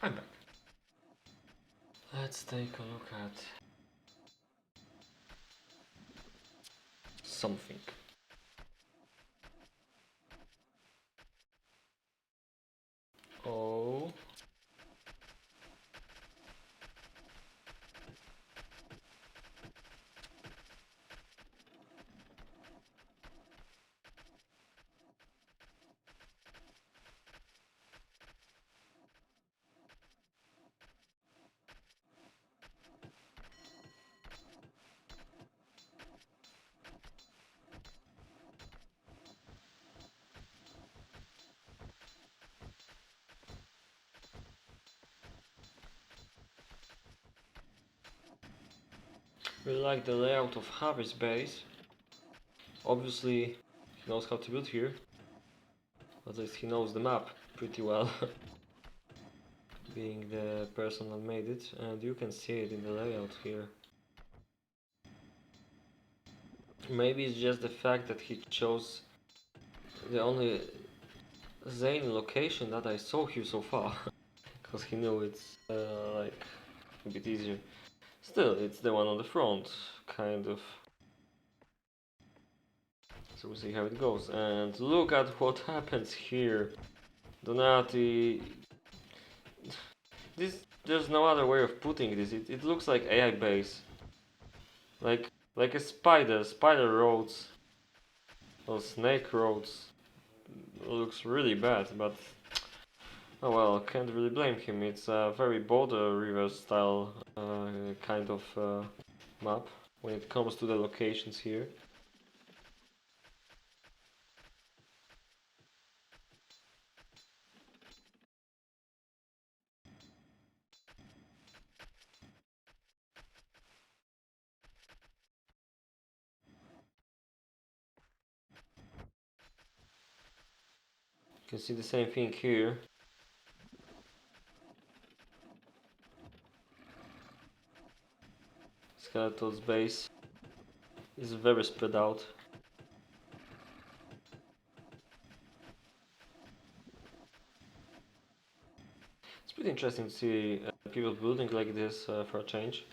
I'm back. Let's take a look at something. Oh. Really like the layout of Harvey's base. Obviously, he knows how to build here. At least he knows the map pretty well. Being the person that made it, and you can see it in the layout here. Maybe it's just the fact that he chose the only Zane location that I saw here so far. Because he knew it's like a bit easier. Still, it's the one on the front, kind of. So we'll see how it goes. And look at what happens here. Donati. There's no other way of putting this. It looks like AI base. Like a spider roads. Or snake roads. Looks really bad, but oh well, can't really blame him. It's a very border river style kind of map when it comes to the locations here. You can see the same thing here. Skeleton's base is very spread out. It's pretty interesting to see people building like this for a change.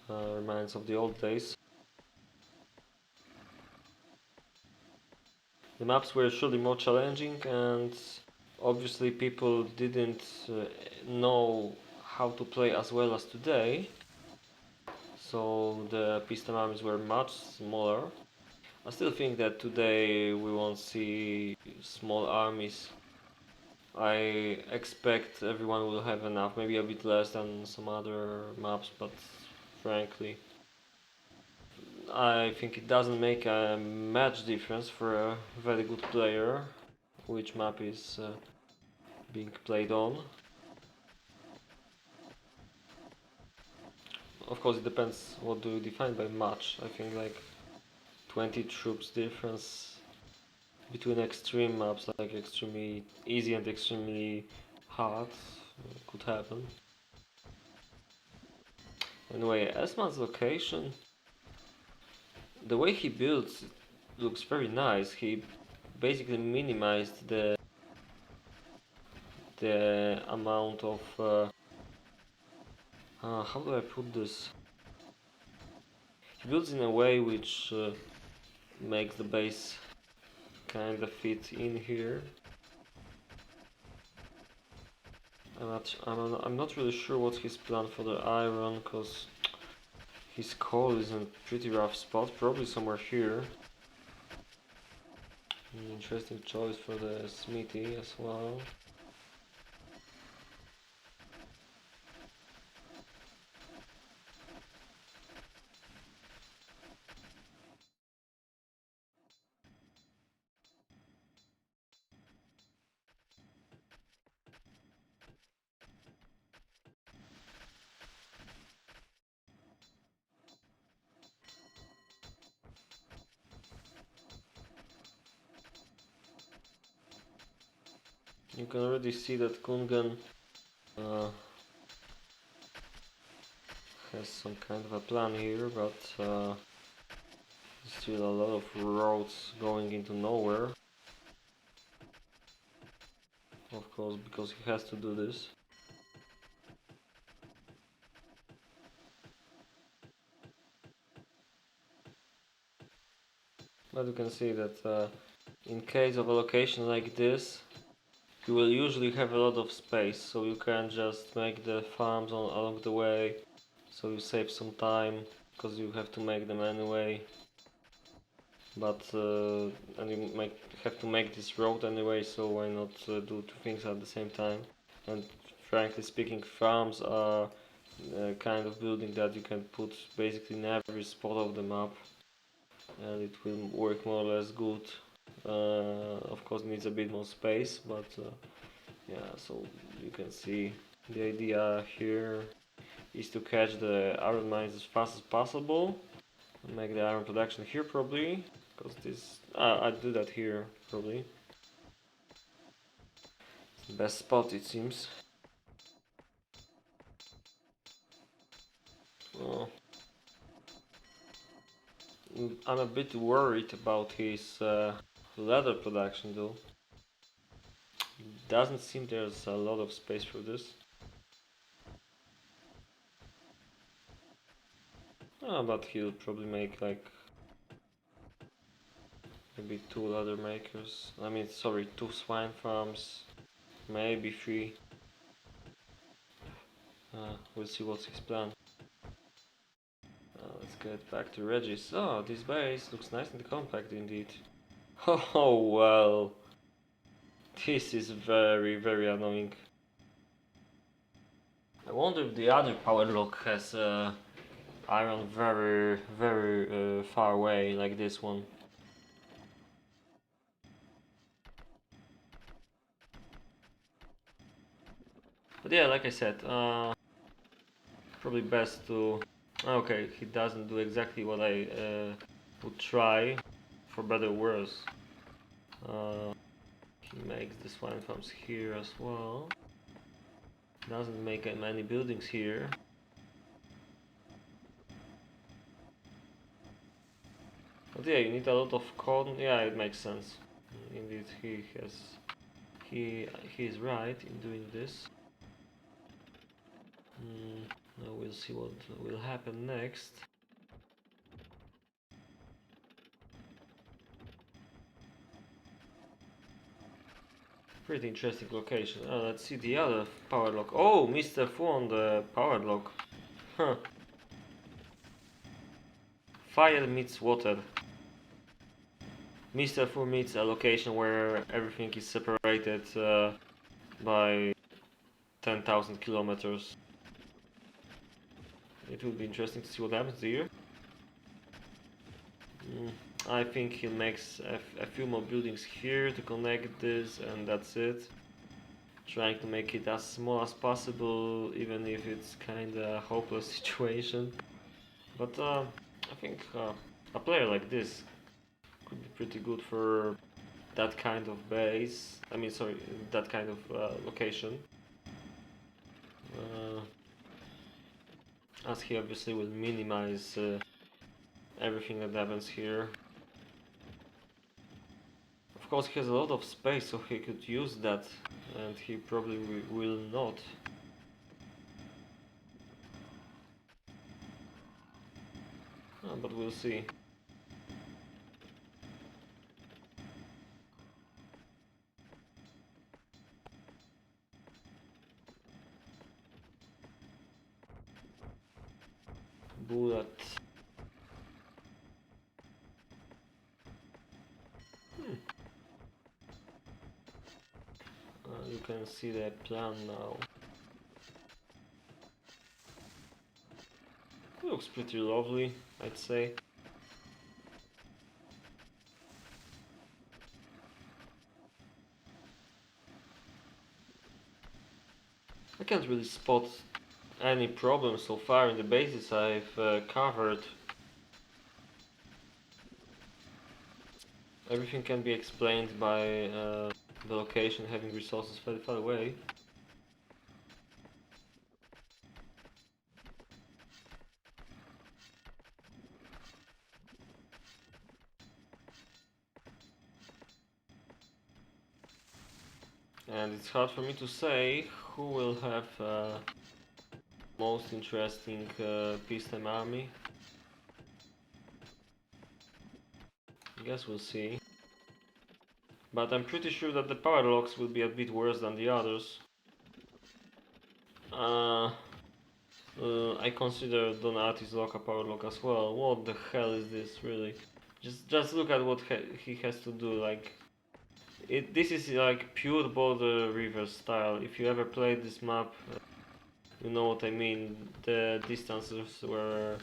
Reminds of the old days. The maps were surely more challenging, and obviously people didn't know how to play as well as today. So the piston armies were much smaller. I still think that today we won't see small armies. I expect everyone will have enough, maybe a bit less than some other maps, but frankly I think it doesn't make a much difference for a very good player which map is being played on. Of course it depends what do you define by much. I think like 20 troops difference between extreme maps like extremely easy and extremely hard could happen. Anyway, Esman's location, the way he builds looks very nice. He basically minimized the amount of how do I put this? He builds in a way which makes the base kind of fit in here. I'm not really sure what's his plan for the iron, because his coal is in a pretty rough spot, probably somewhere here. An interesting choice for the smithy as well. You can already see that Kungan has some kind of a plan here, but still a lot of roads going into nowhere. Of course, because he has to do this. But you can see that in case of a location like this, you will usually have a lot of space, so you can just make the farms along the way, so you save some time, because you have to make them anyway. But and you have to make this road anyway, so why not do two things at the same time? And frankly speaking, farms are kind of building that you can put basically in every spot of the map, and it will work more or less good. Of course, it needs a bit more space, but yeah. So you can see the idea here is to catch the iron mines as fast as possible, and make the iron production here probably, because this I'd do that here probably. Best spot it seems. Well, I'm a bit worried about his leather production though. Doesn't seem there's a lot of space for this. But he'll probably make like maybe 2 leather makers. I mean, sorry, 2 swine farms, maybe 3. We'll see what's his plan. Let's get back to Regis. Oh, this base looks nice and compact indeed. Oh well, this is very, very annoying. I wonder if the other power lock has iron very, very far away, like this one. But yeah, like I said, probably best to... Okay, he doesn't do exactly what I would try, for better or worse. He makes the swine farms here as well. Doesn't make many buildings here. But yeah, you need a lot of corn. Yeah, it makes sense. Indeed, he is right in doing this. Now we'll see what will happen next. Pretty interesting location. Let's see the other power lock. Oh, Mr. Fu on the power lock. Huh. Fire meets water. Mr. Fu meets a location where everything is separated by 10,000 kilometers. It will be interesting to see what happens here. I think he makes a few more buildings here to connect this, and that's it. Trying to make it as small as possible, even if it's kinda hopeless situation. But I think a player like this could be pretty good for that kind of base. I mean, sorry, that kind of location. As he obviously will minimize everything that happens here. Of course, he has a lot of space, so he could use that, and he probably will not. But we'll see. Bullet. You can see the plan now. Looks pretty lovely, I'd say. I can't really spot any problems so far in the bases I've covered. Everything can be explained by the location having resources very far away. And it's hard for me to say who will have most interesting peacetime army. I guess we'll see. But I'm pretty sure that the power locks will be a bit worse than the others. I consider Donati's lock a power lock as well. What the hell is this, really? Just look at what he has to do. Like, this is like pure border river style. If you ever played this map, you know what I mean. The distances were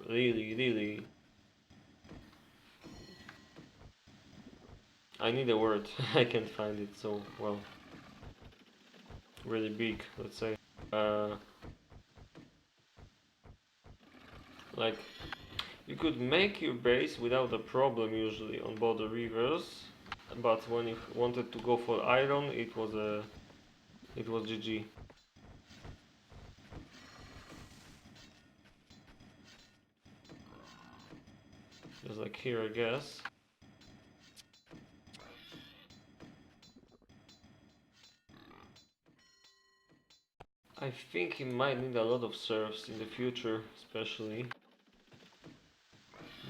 really. I need a word. I can't find it. So well, really big. Let's say. Like, you could make your base without a problem usually on border rivers, but when you wanted to go for iron, it was GG. Just like here, I guess. I think he might need a lot of serfs in the future, especially.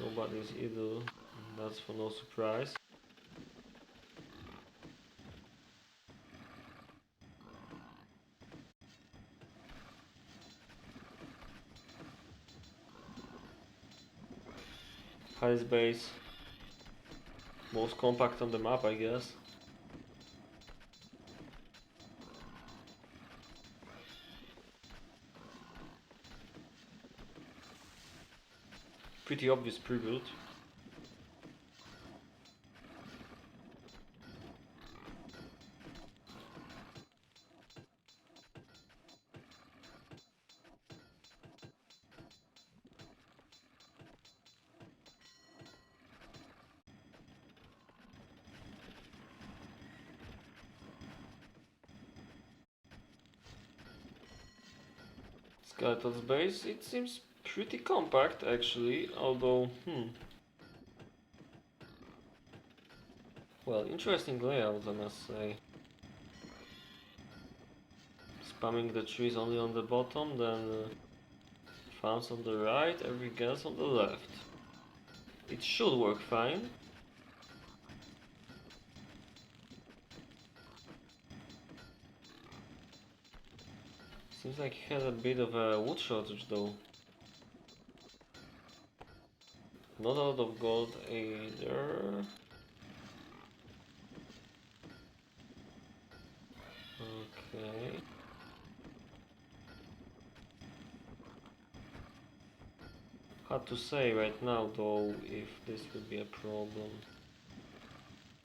Nobody's idle, that's for no surprise. Highest base, most compact on the map, I guess. Pretty obvious pre-build. Skeleton's base, it seems pretty compact actually, although, well, interesting layout, I must say. Spamming the trees only on the bottom, then farms on the right, everything else on the left. It should work fine. Seems like he has a bit of a wood shortage though. Not a lot of gold either. Okay. Hard to say right now though if this would be a problem.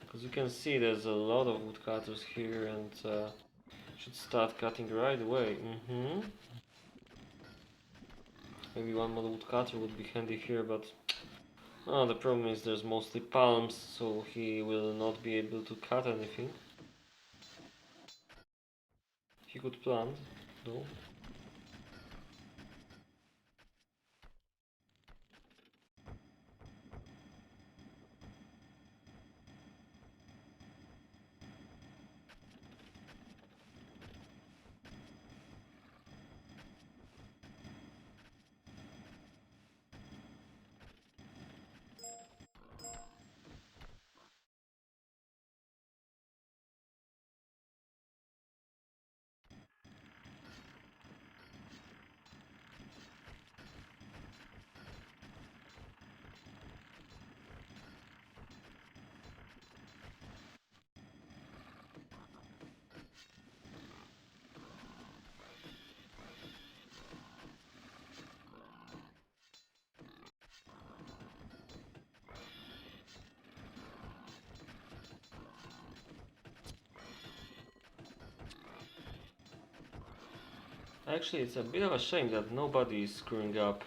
Because you can see there's a lot of woodcutters here and should start cutting right away. Maybe one more woodcutter would be handy here, but the problem is there's mostly palms, so he will not be able to cut anything. He could plant, though. Actually, it's a bit of a shame that nobody is screwing up.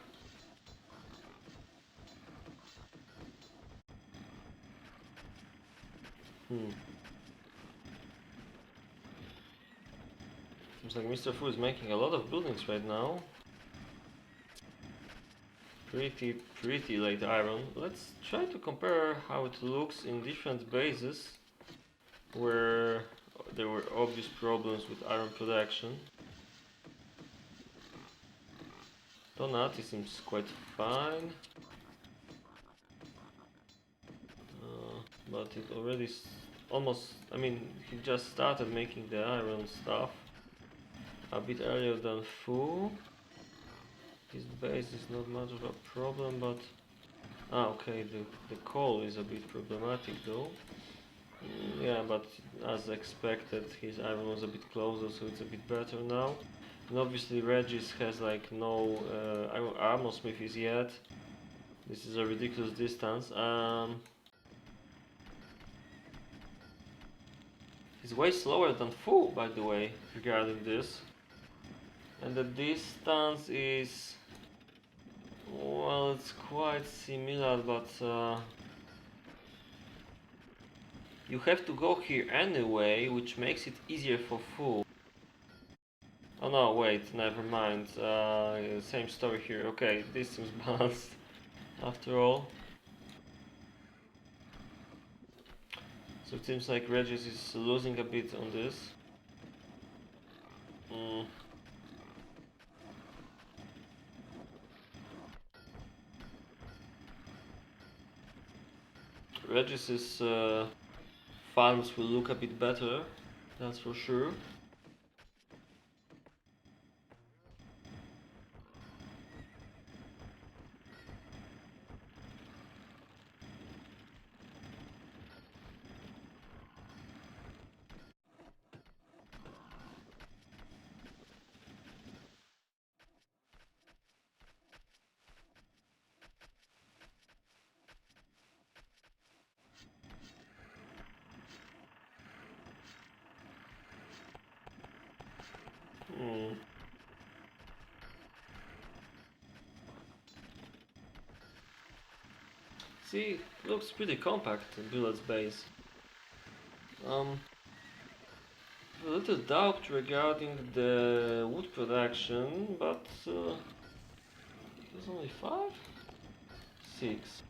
Seems like Mr. Fu is making a lot of buildings right now. Pretty late iron. Let's try to compare how it looks in different bases where there were obvious problems with iron production. Donati seems quite fine. but it already almost, I mean, he just started making the iron stuff a bit earlier than Fu. His base is not much of a problem, but okay, the coal is a bit problematic though. Yeah, but as expected, his iron was a bit closer, so it's a bit better now. And obviously Regis has like no armor smithies yet. This is a ridiculous distance. He's way slower than Fu, by the way, regarding this. And the distance is... well, it's quite similar, but you have to go here anyway, which makes it easier for Fu. Oh no, wait, never mind. Same story here. Okay, this seems balanced after all. So it seems like Regis is losing a bit on this. Regis's farms will look a bit better, that's for sure. See, looks pretty compact, Bullet's base. A little doubt regarding the wood production, but there's only 5? 6.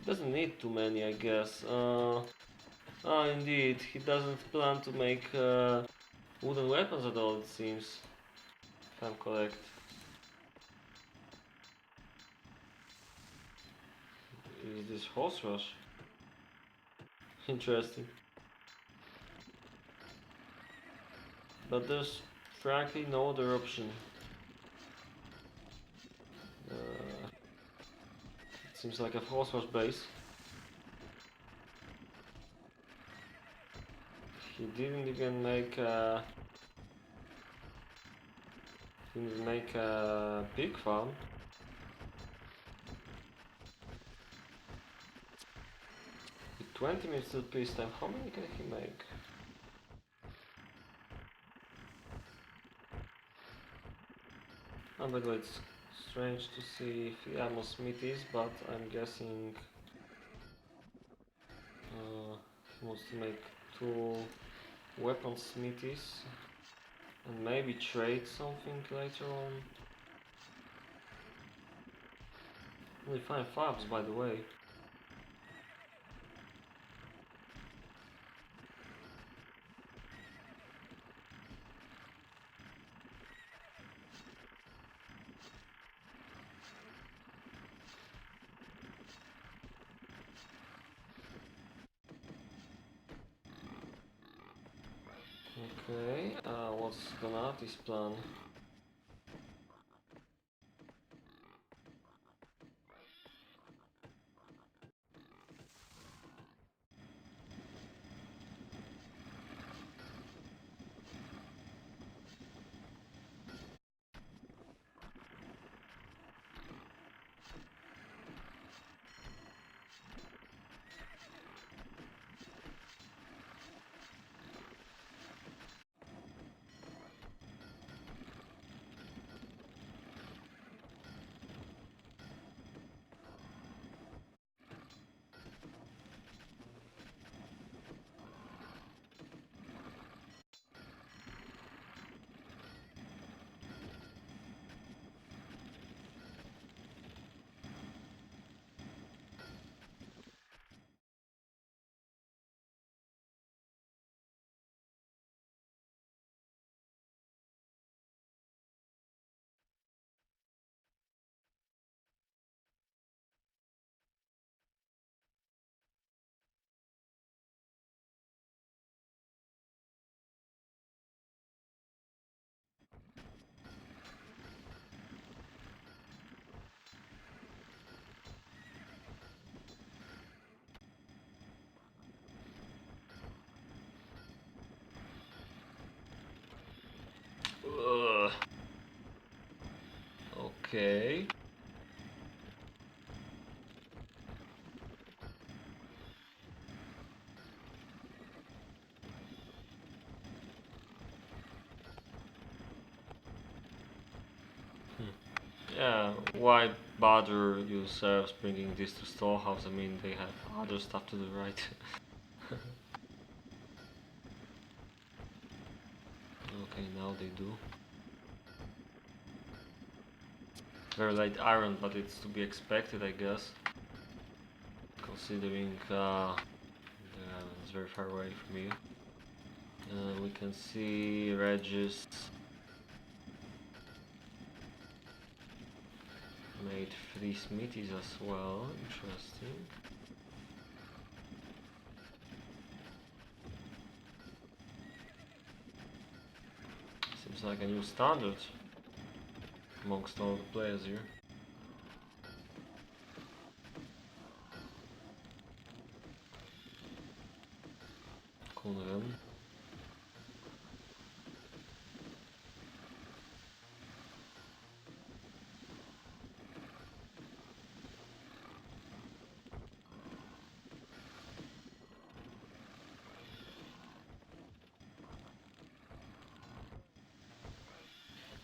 Doesn't need too many, I guess. Indeed, he doesn't plan to make wooden weapons at all, it seems. If I'm correct. Is this horse rush? Interesting. But there's frankly no other option. It seems like a horse rush base. He didn't even make a pig farm. With 20 minutes till peacetime, how many can he make? By the way, it's strange to see if he ammo smithies, but I'm guessing he wants to make 2 weapon smithies and maybe trade something later on. Only 5 farms, by the way. Okay, what's Donati's plan? Okay. Yeah, why bother yourselves bringing this to storehouse? I mean, they have other stuff to do, right? Okay, now they do. Very light iron, but it's to be expected, I guess. Considering it's very far away from you. We can see Regis made 3 smithies as well. Interesting. Seems like a new standard amongst all the players here. Kunren.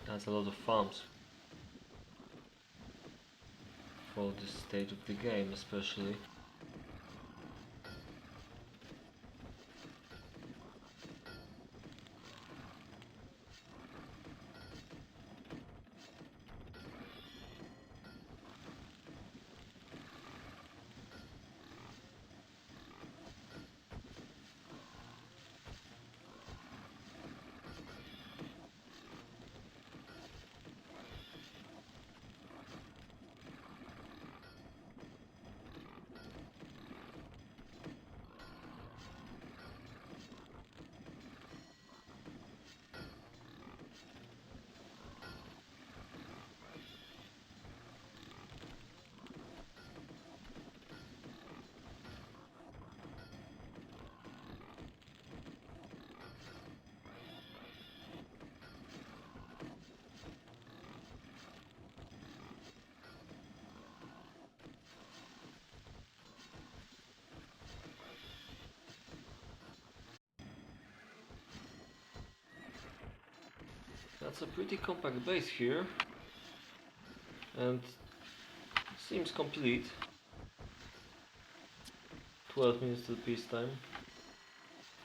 That's a lot of farms for this stage of the game, especially. That's a pretty compact base here, and seems complete. 12 minutes till peacetime.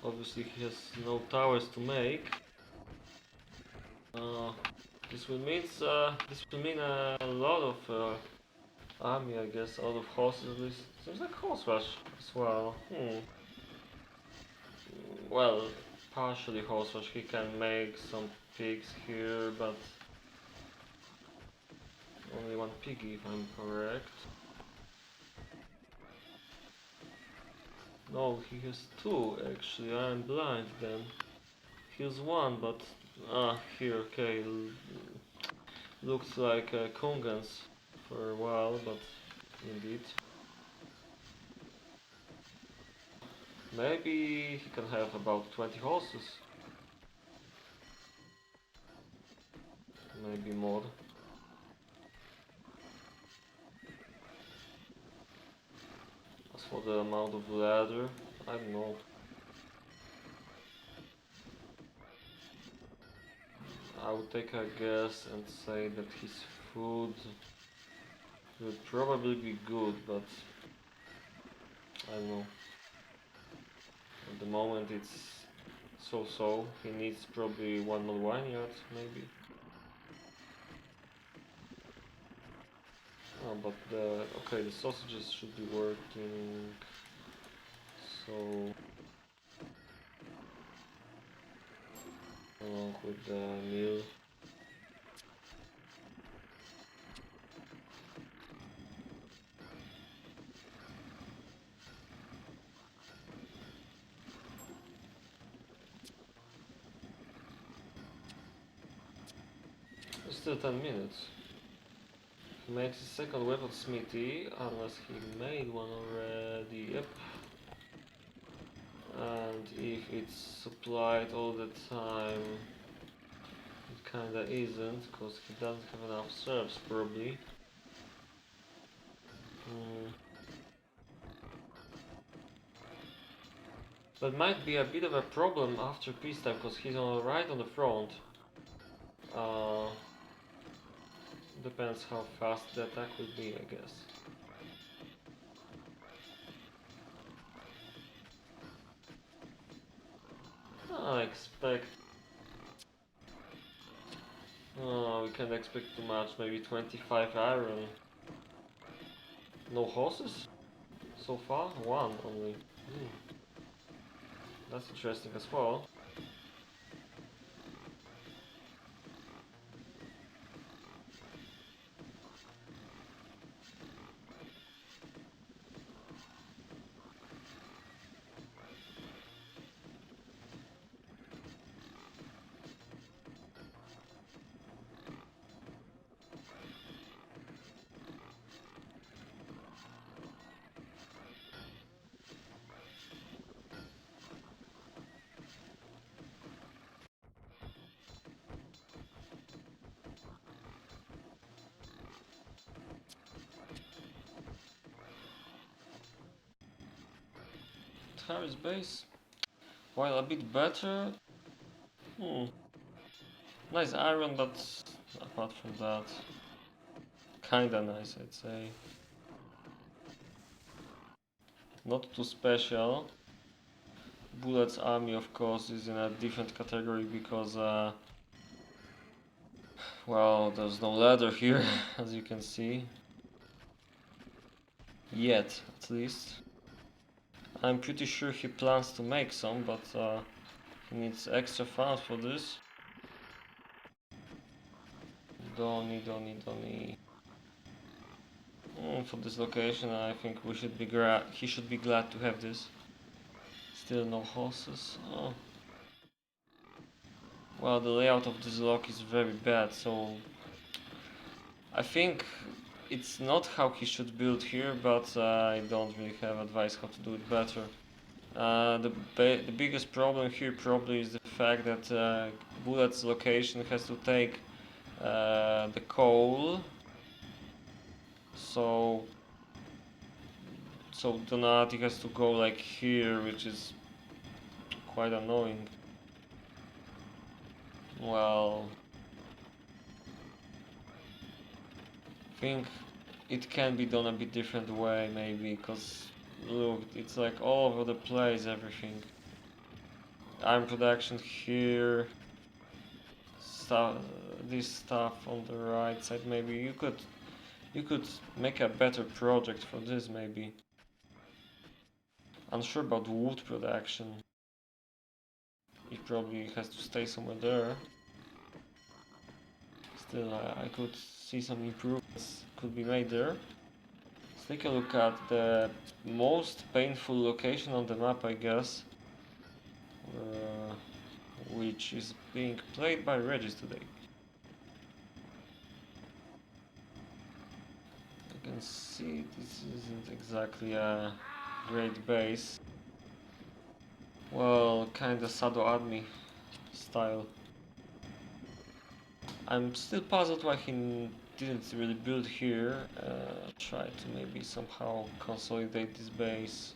Obviously he has no towers to make. This will mean a lot of army, I guess, a lot of horses at least. Seems like horse rush as well. Well, partially horse rush. He can make some pigs here, but only 1 piggy if I'm correct. No, he has 2 actually. I'm blind then. He has 1, but here, okay. Looks like Kungens for a while, but indeed. Maybe he can have about 20 horses. Maybe more. As for the amount of leather, I don't know. I would take a guess and say that his food would probably be good, but I don't know. At the moment it's so-so. He needs probably 1 more vineyard, maybe. Oh, but okay, the sausages should be working. So along with the meal. It's still 10 minutes. He makes his second weapon smithy, unless he made one already. Yep. And if it's supplied all the time, it kinda isn't, because he doesn't have enough serves probably. That might be a bit of a problem after peacetime, because he's right on the front. Depends how fast the attack will be, I guess. I expect... we can't expect too much, maybe 25 iron. No horses? So far? One only. That's interesting as well. Harry's base, while a bit better. Nice iron, but apart from that, kinda nice, I'd say. Not too special. Bullet's army, of course, is in a different category because, well, there's no ladder here, as you can see. Yet, at least. I'm pretty sure he plans to make some, but he needs extra funds for this. Donny. For this location, I think he should be glad to have this. Still no horses. Oh. Well, the layout of this lock is very bad, so I think it's not how he should build here, but I don't really have advice how to do it better. The biggest problem here probably is the fact that Bullet's location has to take the coal, so Donati has to go like here, which is quite annoying. Well, I think it can be done a bit different way maybe, because look, it's like all over the place, everything. Iron production here, this stuff on the right side. Maybe you could make a better project for this, maybe. Unsure about wood production. It probably has to stay somewhere there. Still, I could see some improvements could be made there. Let's take a look at the most painful location on the map, I guess, which is being played by Regis today. You can see this isn't exactly a great base. Well, kinda Sado Army style. I'm still puzzled why he didn't really build here. Try to maybe somehow consolidate this base.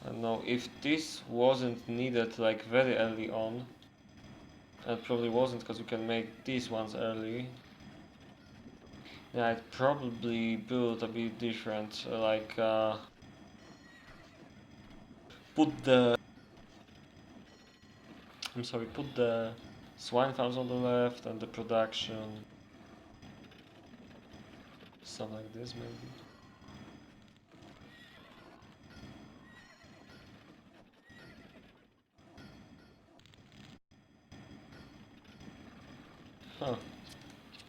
I don't know if this wasn't needed like very early on. It probably wasn't, because you can make these ones early. Yeah, I'd probably build a bit different, like put the swine farms on the left and the production. Something like this, maybe. Huh.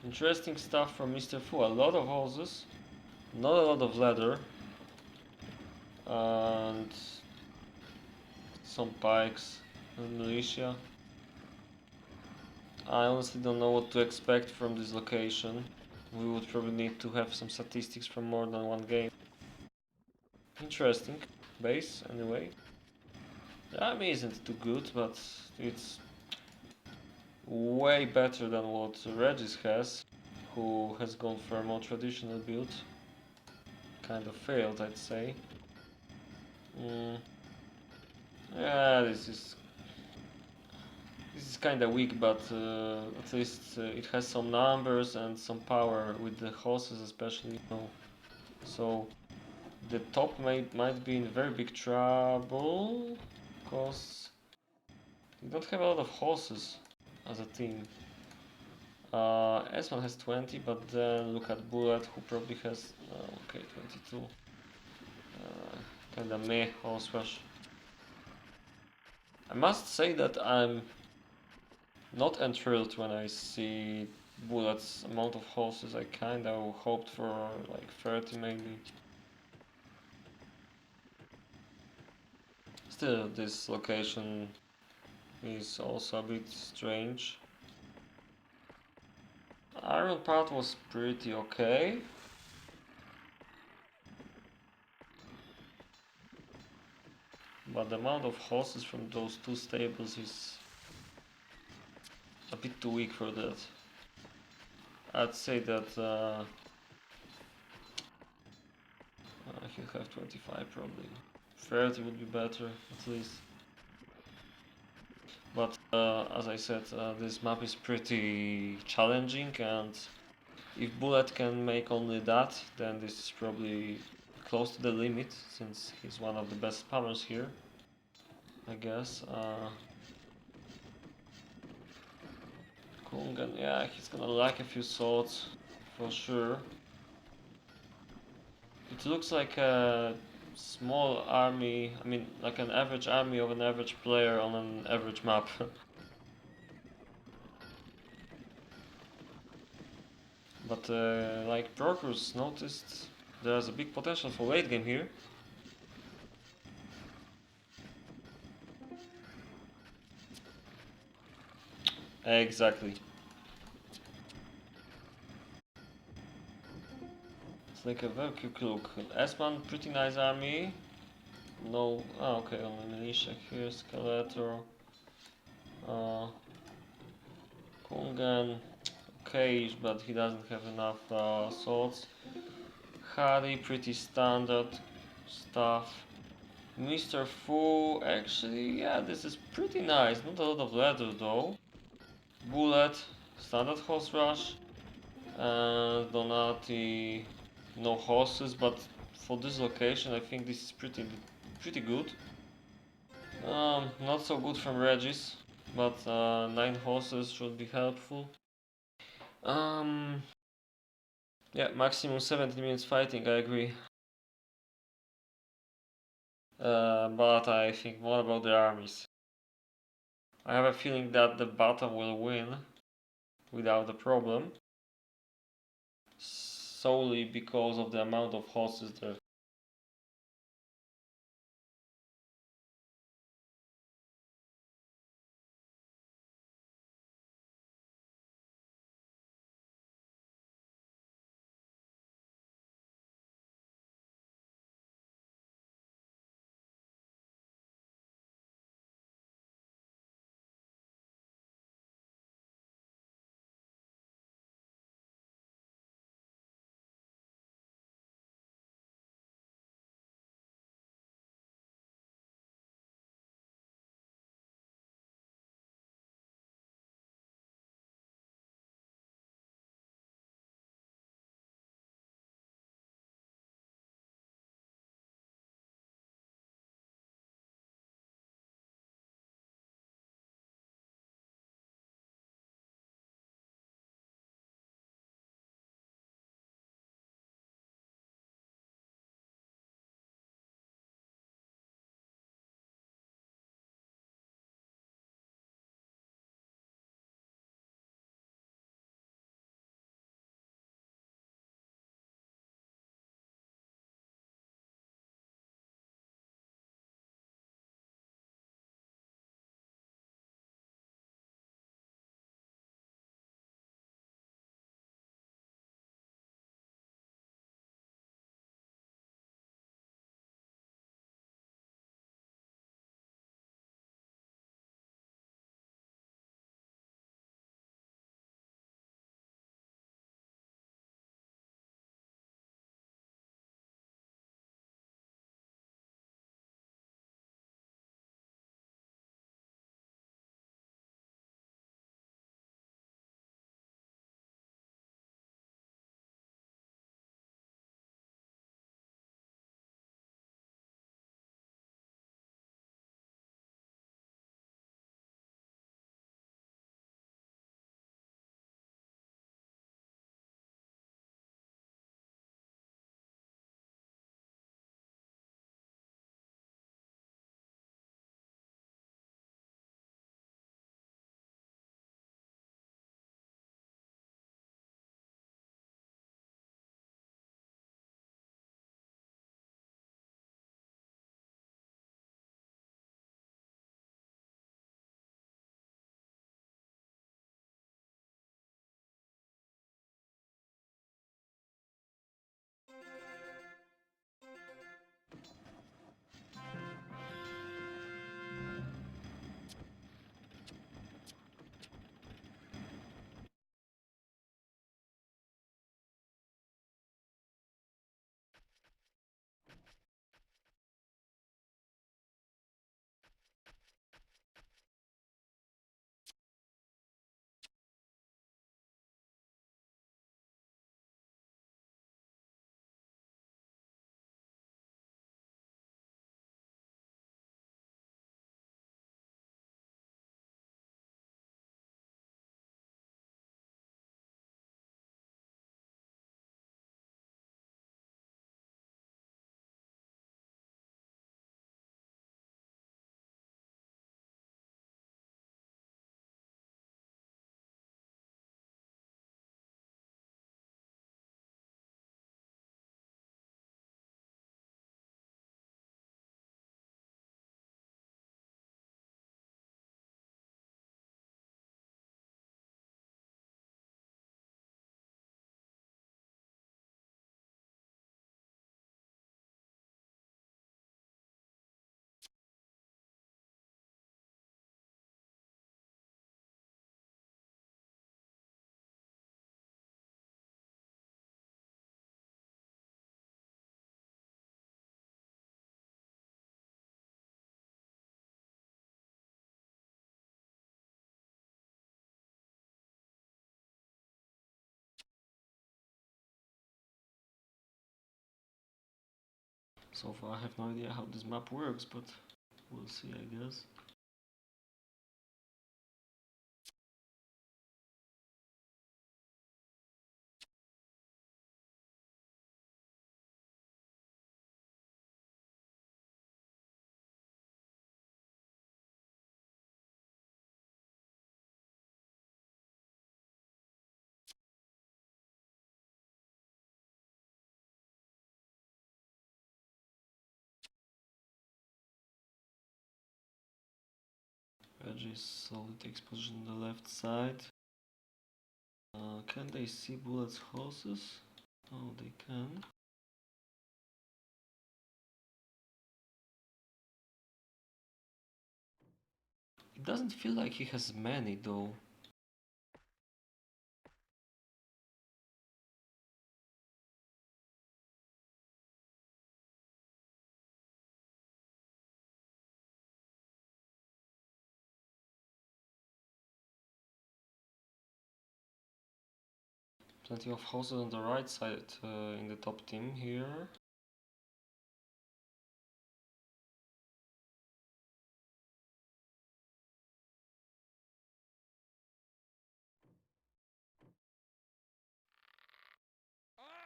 Interesting stuff from Mr. Fu. A lot of houses, not a lot of leather, and some pikes and militia. I honestly don't know what to expect from this location. We would probably need to have some statistics from more than one game. Interesting base, anyway. The army isn't too good, but it's way better than what Regis has, who has gone for a more traditional build. Kind of failed, I'd say. Yeah, this is kind of weak, but at least it has some numbers and some power with the horses, especially. So the top might be in very big trouble, because we don't have a lot of horses as a team. S1 has 20, but then look at Bullet, who probably has okay, 22. Kinda meh horse rush. I must say that I'm not enthralled when I see Bullet's amount of horses. I kinda hoped for like 30 maybe. Still, this location is also a bit strange. Iron part was pretty okay. But the amount of horses from those two stables is a bit too weak for that. I'd say that he'll have 25 probably. 30 would be better at least. But as I said, this map is pretty challenging, and if Bullet can make only that, then this is probably close to the limit, since he's one of the best spammers here, I guess. Kungan, yeah, he's gonna lack a few swords for sure. It looks like a small army, I mean, like an average army of an average player on an average map. But like Procrus noticed, there's a big potential for late game here. Exactly. It's like a very quick look. S1, pretty nice army. No, okay, only militia here, Skeletor. Kungan, okay, but he doesn't have enough swords. Harry, pretty standard stuff. Mr. Fu, actually, yeah, this is pretty nice. Not a lot of leather though. Bullet, standard horse rush. And Donati, no horses, but for this location I think this is pretty good. Not so good from Regis, but 9 horses should be helpful. Yeah, maximum 70 minutes fighting, I agree. But I think more about the armies. I have a feeling that the battle will win without a problem, solely because of the amount of horses there. So far I have no idea how this map works, but we'll see, I guess. Reggie slowly takes position on the left side. Can they see Bullet's horses? Oh, they can. It doesn't feel like he has many though. Plenty of horses on the right side in the top team here.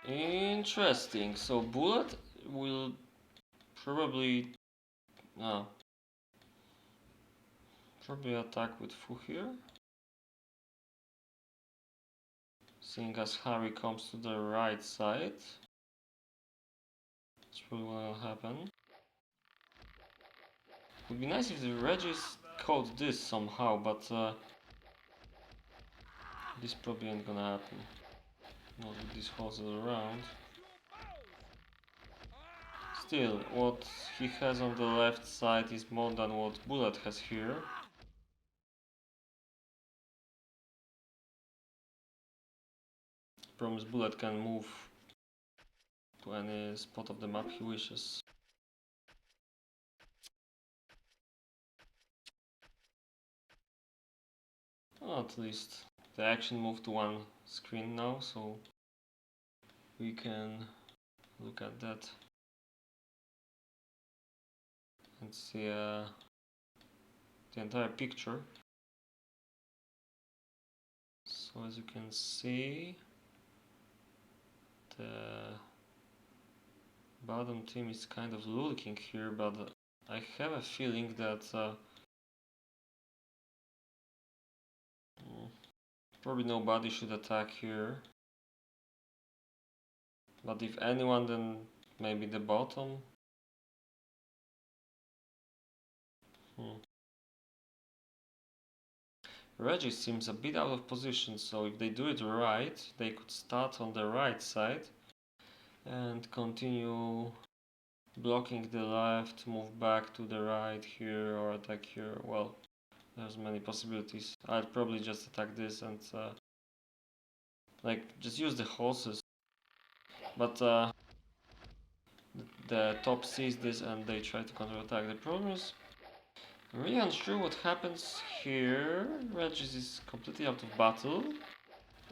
Interesting. So Bullet will probably probably attack with Fu here. Seeing as Harry comes to the right side. That's probably what will happen. Would be nice if the Regis caught this somehow, but this probably ain't gonna happen. Not with these horses around. Still, what he has on the left side is more than what Bullet has here. Promise Bullet can move to any spot of the map he wishes. Well, at least the action moved to one screen now, so we can look at that and see the entire picture. So as you can see, the bottom team is kind of lurking here, but I have a feeling that probably nobody should attack here. But if anyone, then maybe the bottom. Reggie seems a bit out of position, so if they do it right, they could start on the right side and continue blocking the left, move back to the right here or attack here. Well, there's many possibilities. I'd probably just attack this and like just use the horses. But the top sees this and they try to counterattack. The problem is I'm really unsure what happens here. Regis is completely out of battle.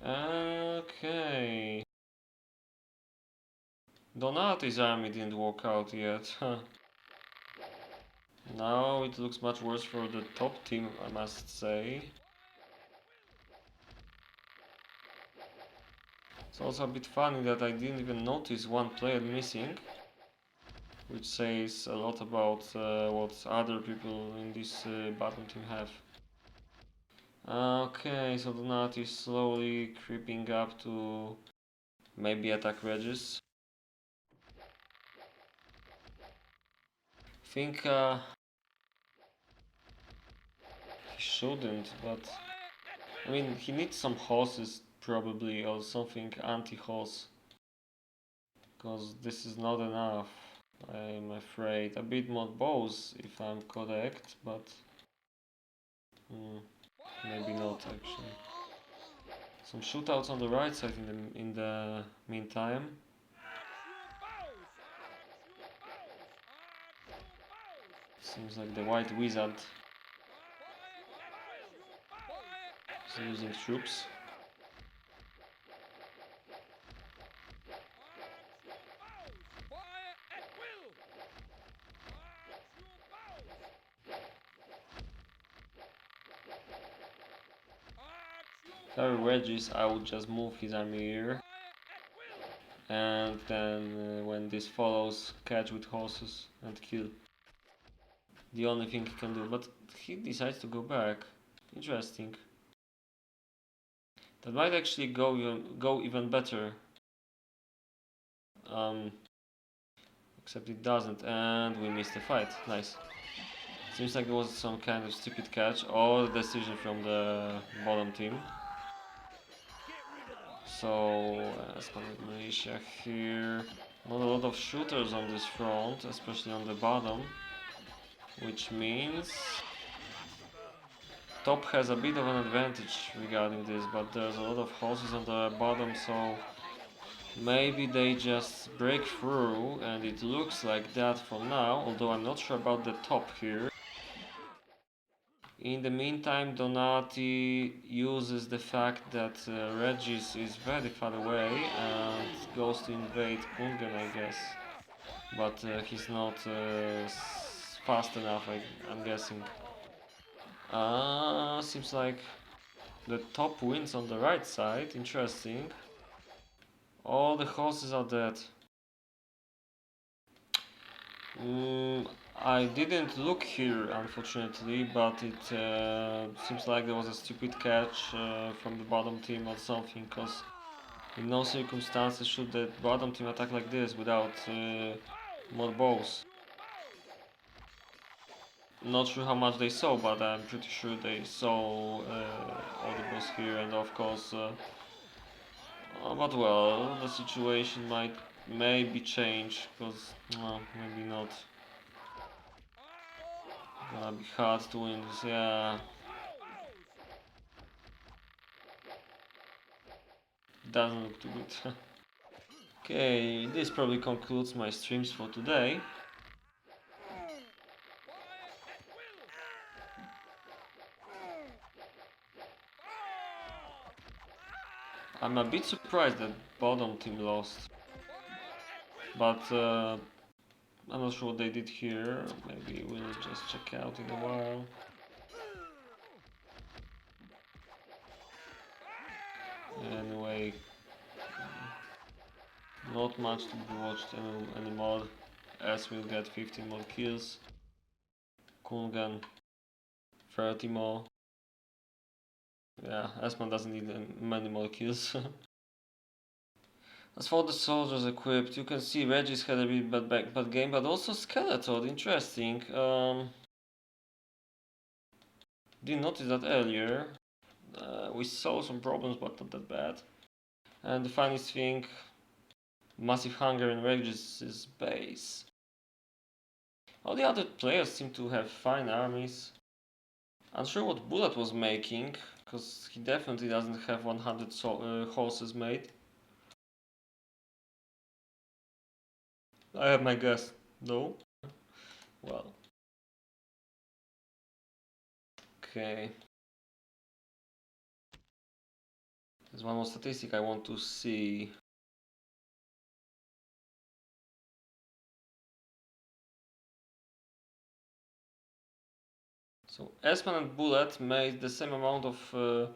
Okay. Donati's army didn't work out yet. Now it looks much worse for the top team, I must say. It's also a bit funny that I didn't even notice one player missing, which says a lot about what other people in this bottom team have. Okay, so Donati is slowly creeping up to maybe attack Regis. I think he shouldn't, but I mean he needs some horses probably, or something anti-horse, because this is not enough, I'm afraid. A bit more bows if I'm correct, but maybe not actually. Some shootouts on the right side in the meantime. Seems like the white wizard is losing troops. If I were Regis, I would just move his army here. And then when this follows, catch with horses and kill. The only thing he can do, but he decides to go back. Interesting. That might actually go even better. Except it doesn't, and we missed the fight. Nice. Seems like there was some kind of stupid catch or decision from the bottom team. So, Spanish militia here. Not a lot of shooters on this front, especially on the bottom. Which means top has a bit of an advantage regarding this, but there's a lot of horses on the bottom, so maybe they just break through, and it looks like that for now, although I'm not sure about the top here. In the meantime, Donati uses the fact that Regis is very far away and goes to invade Kungen, I guess. But he's not fast enough, I'm guessing. Seems like the top wins on the right side. Interesting. All the horses are dead. I didn't look here, unfortunately, but it seems like there was a stupid catch from the bottom team or something, because in no circumstances should the bottom team attack like this without more bows. Not sure how much they saw, but I'm pretty sure they saw all the bows here, and of course, but well, the situation might maybe change, because maybe not. Gonna be hard to win this, yeah. Doesn't look too good. Okay, this probably concludes my streams for today. I'm a bit surprised that bottom team lost. But I'm not sure what they did here. Maybe we'll just check out in a while. Anyway, not much to be watched anymore, as we'll get 15 more kills. Kungan 30 more. Yeah, Esman doesn't need many more kills. As for the soldiers equipped, you can see Regis had a bit bad game, but also Skeletor, interesting. Didn't notice that earlier. We saw some problems, but not that bad. And the funniest thing, massive hunger in Regis' base. All the other players seem to have fine armies. Unsure what Bullet was making, because he definitely doesn't have 100 horses made. I have my guess, though. Well. Okay. There's one more statistic I want to see. So Esman and Bullet made the same amount of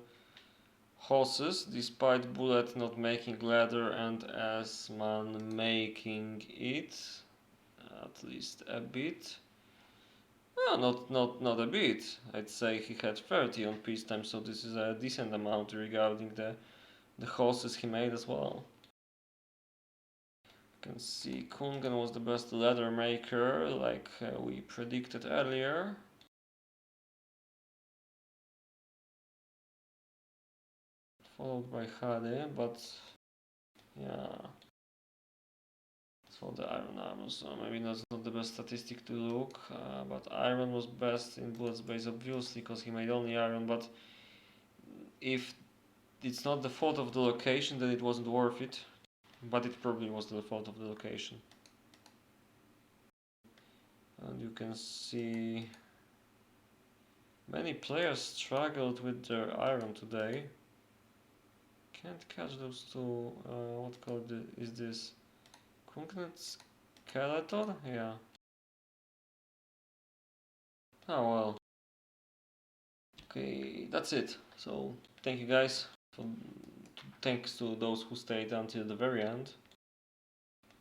horses, despite Bullet not making leather and Esman making it, at least a bit. No, not a bit. I'd say he had 30 on peacetime, so this is a decent amount regarding the horses he made as well. You can see Kungan was the best leather maker, like we predicted earlier. Followed by Hade, but yeah. For the iron armor, so maybe that's not the best statistic to look, but iron was best in Bullet's base, obviously, because he made only iron, but if it's not the fault of the location, then it wasn't worth it, but it probably was the fault of the location. And you can see many players struggled with their iron today. Can't catch those two. What color is this? Kunknet Skeletor? Yeah. Oh well. Okay, that's it. So, thank you guys So thanks to those who stayed until the very end.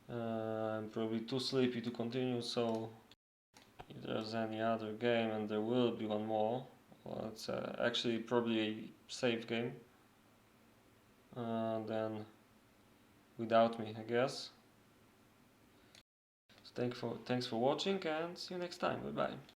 I'm probably too sleepy to continue, so if there's any other game, and there will be one more, well, it's actually probably a save game, then without me, I guess. So thanks for watching, and see you next time. Bye bye.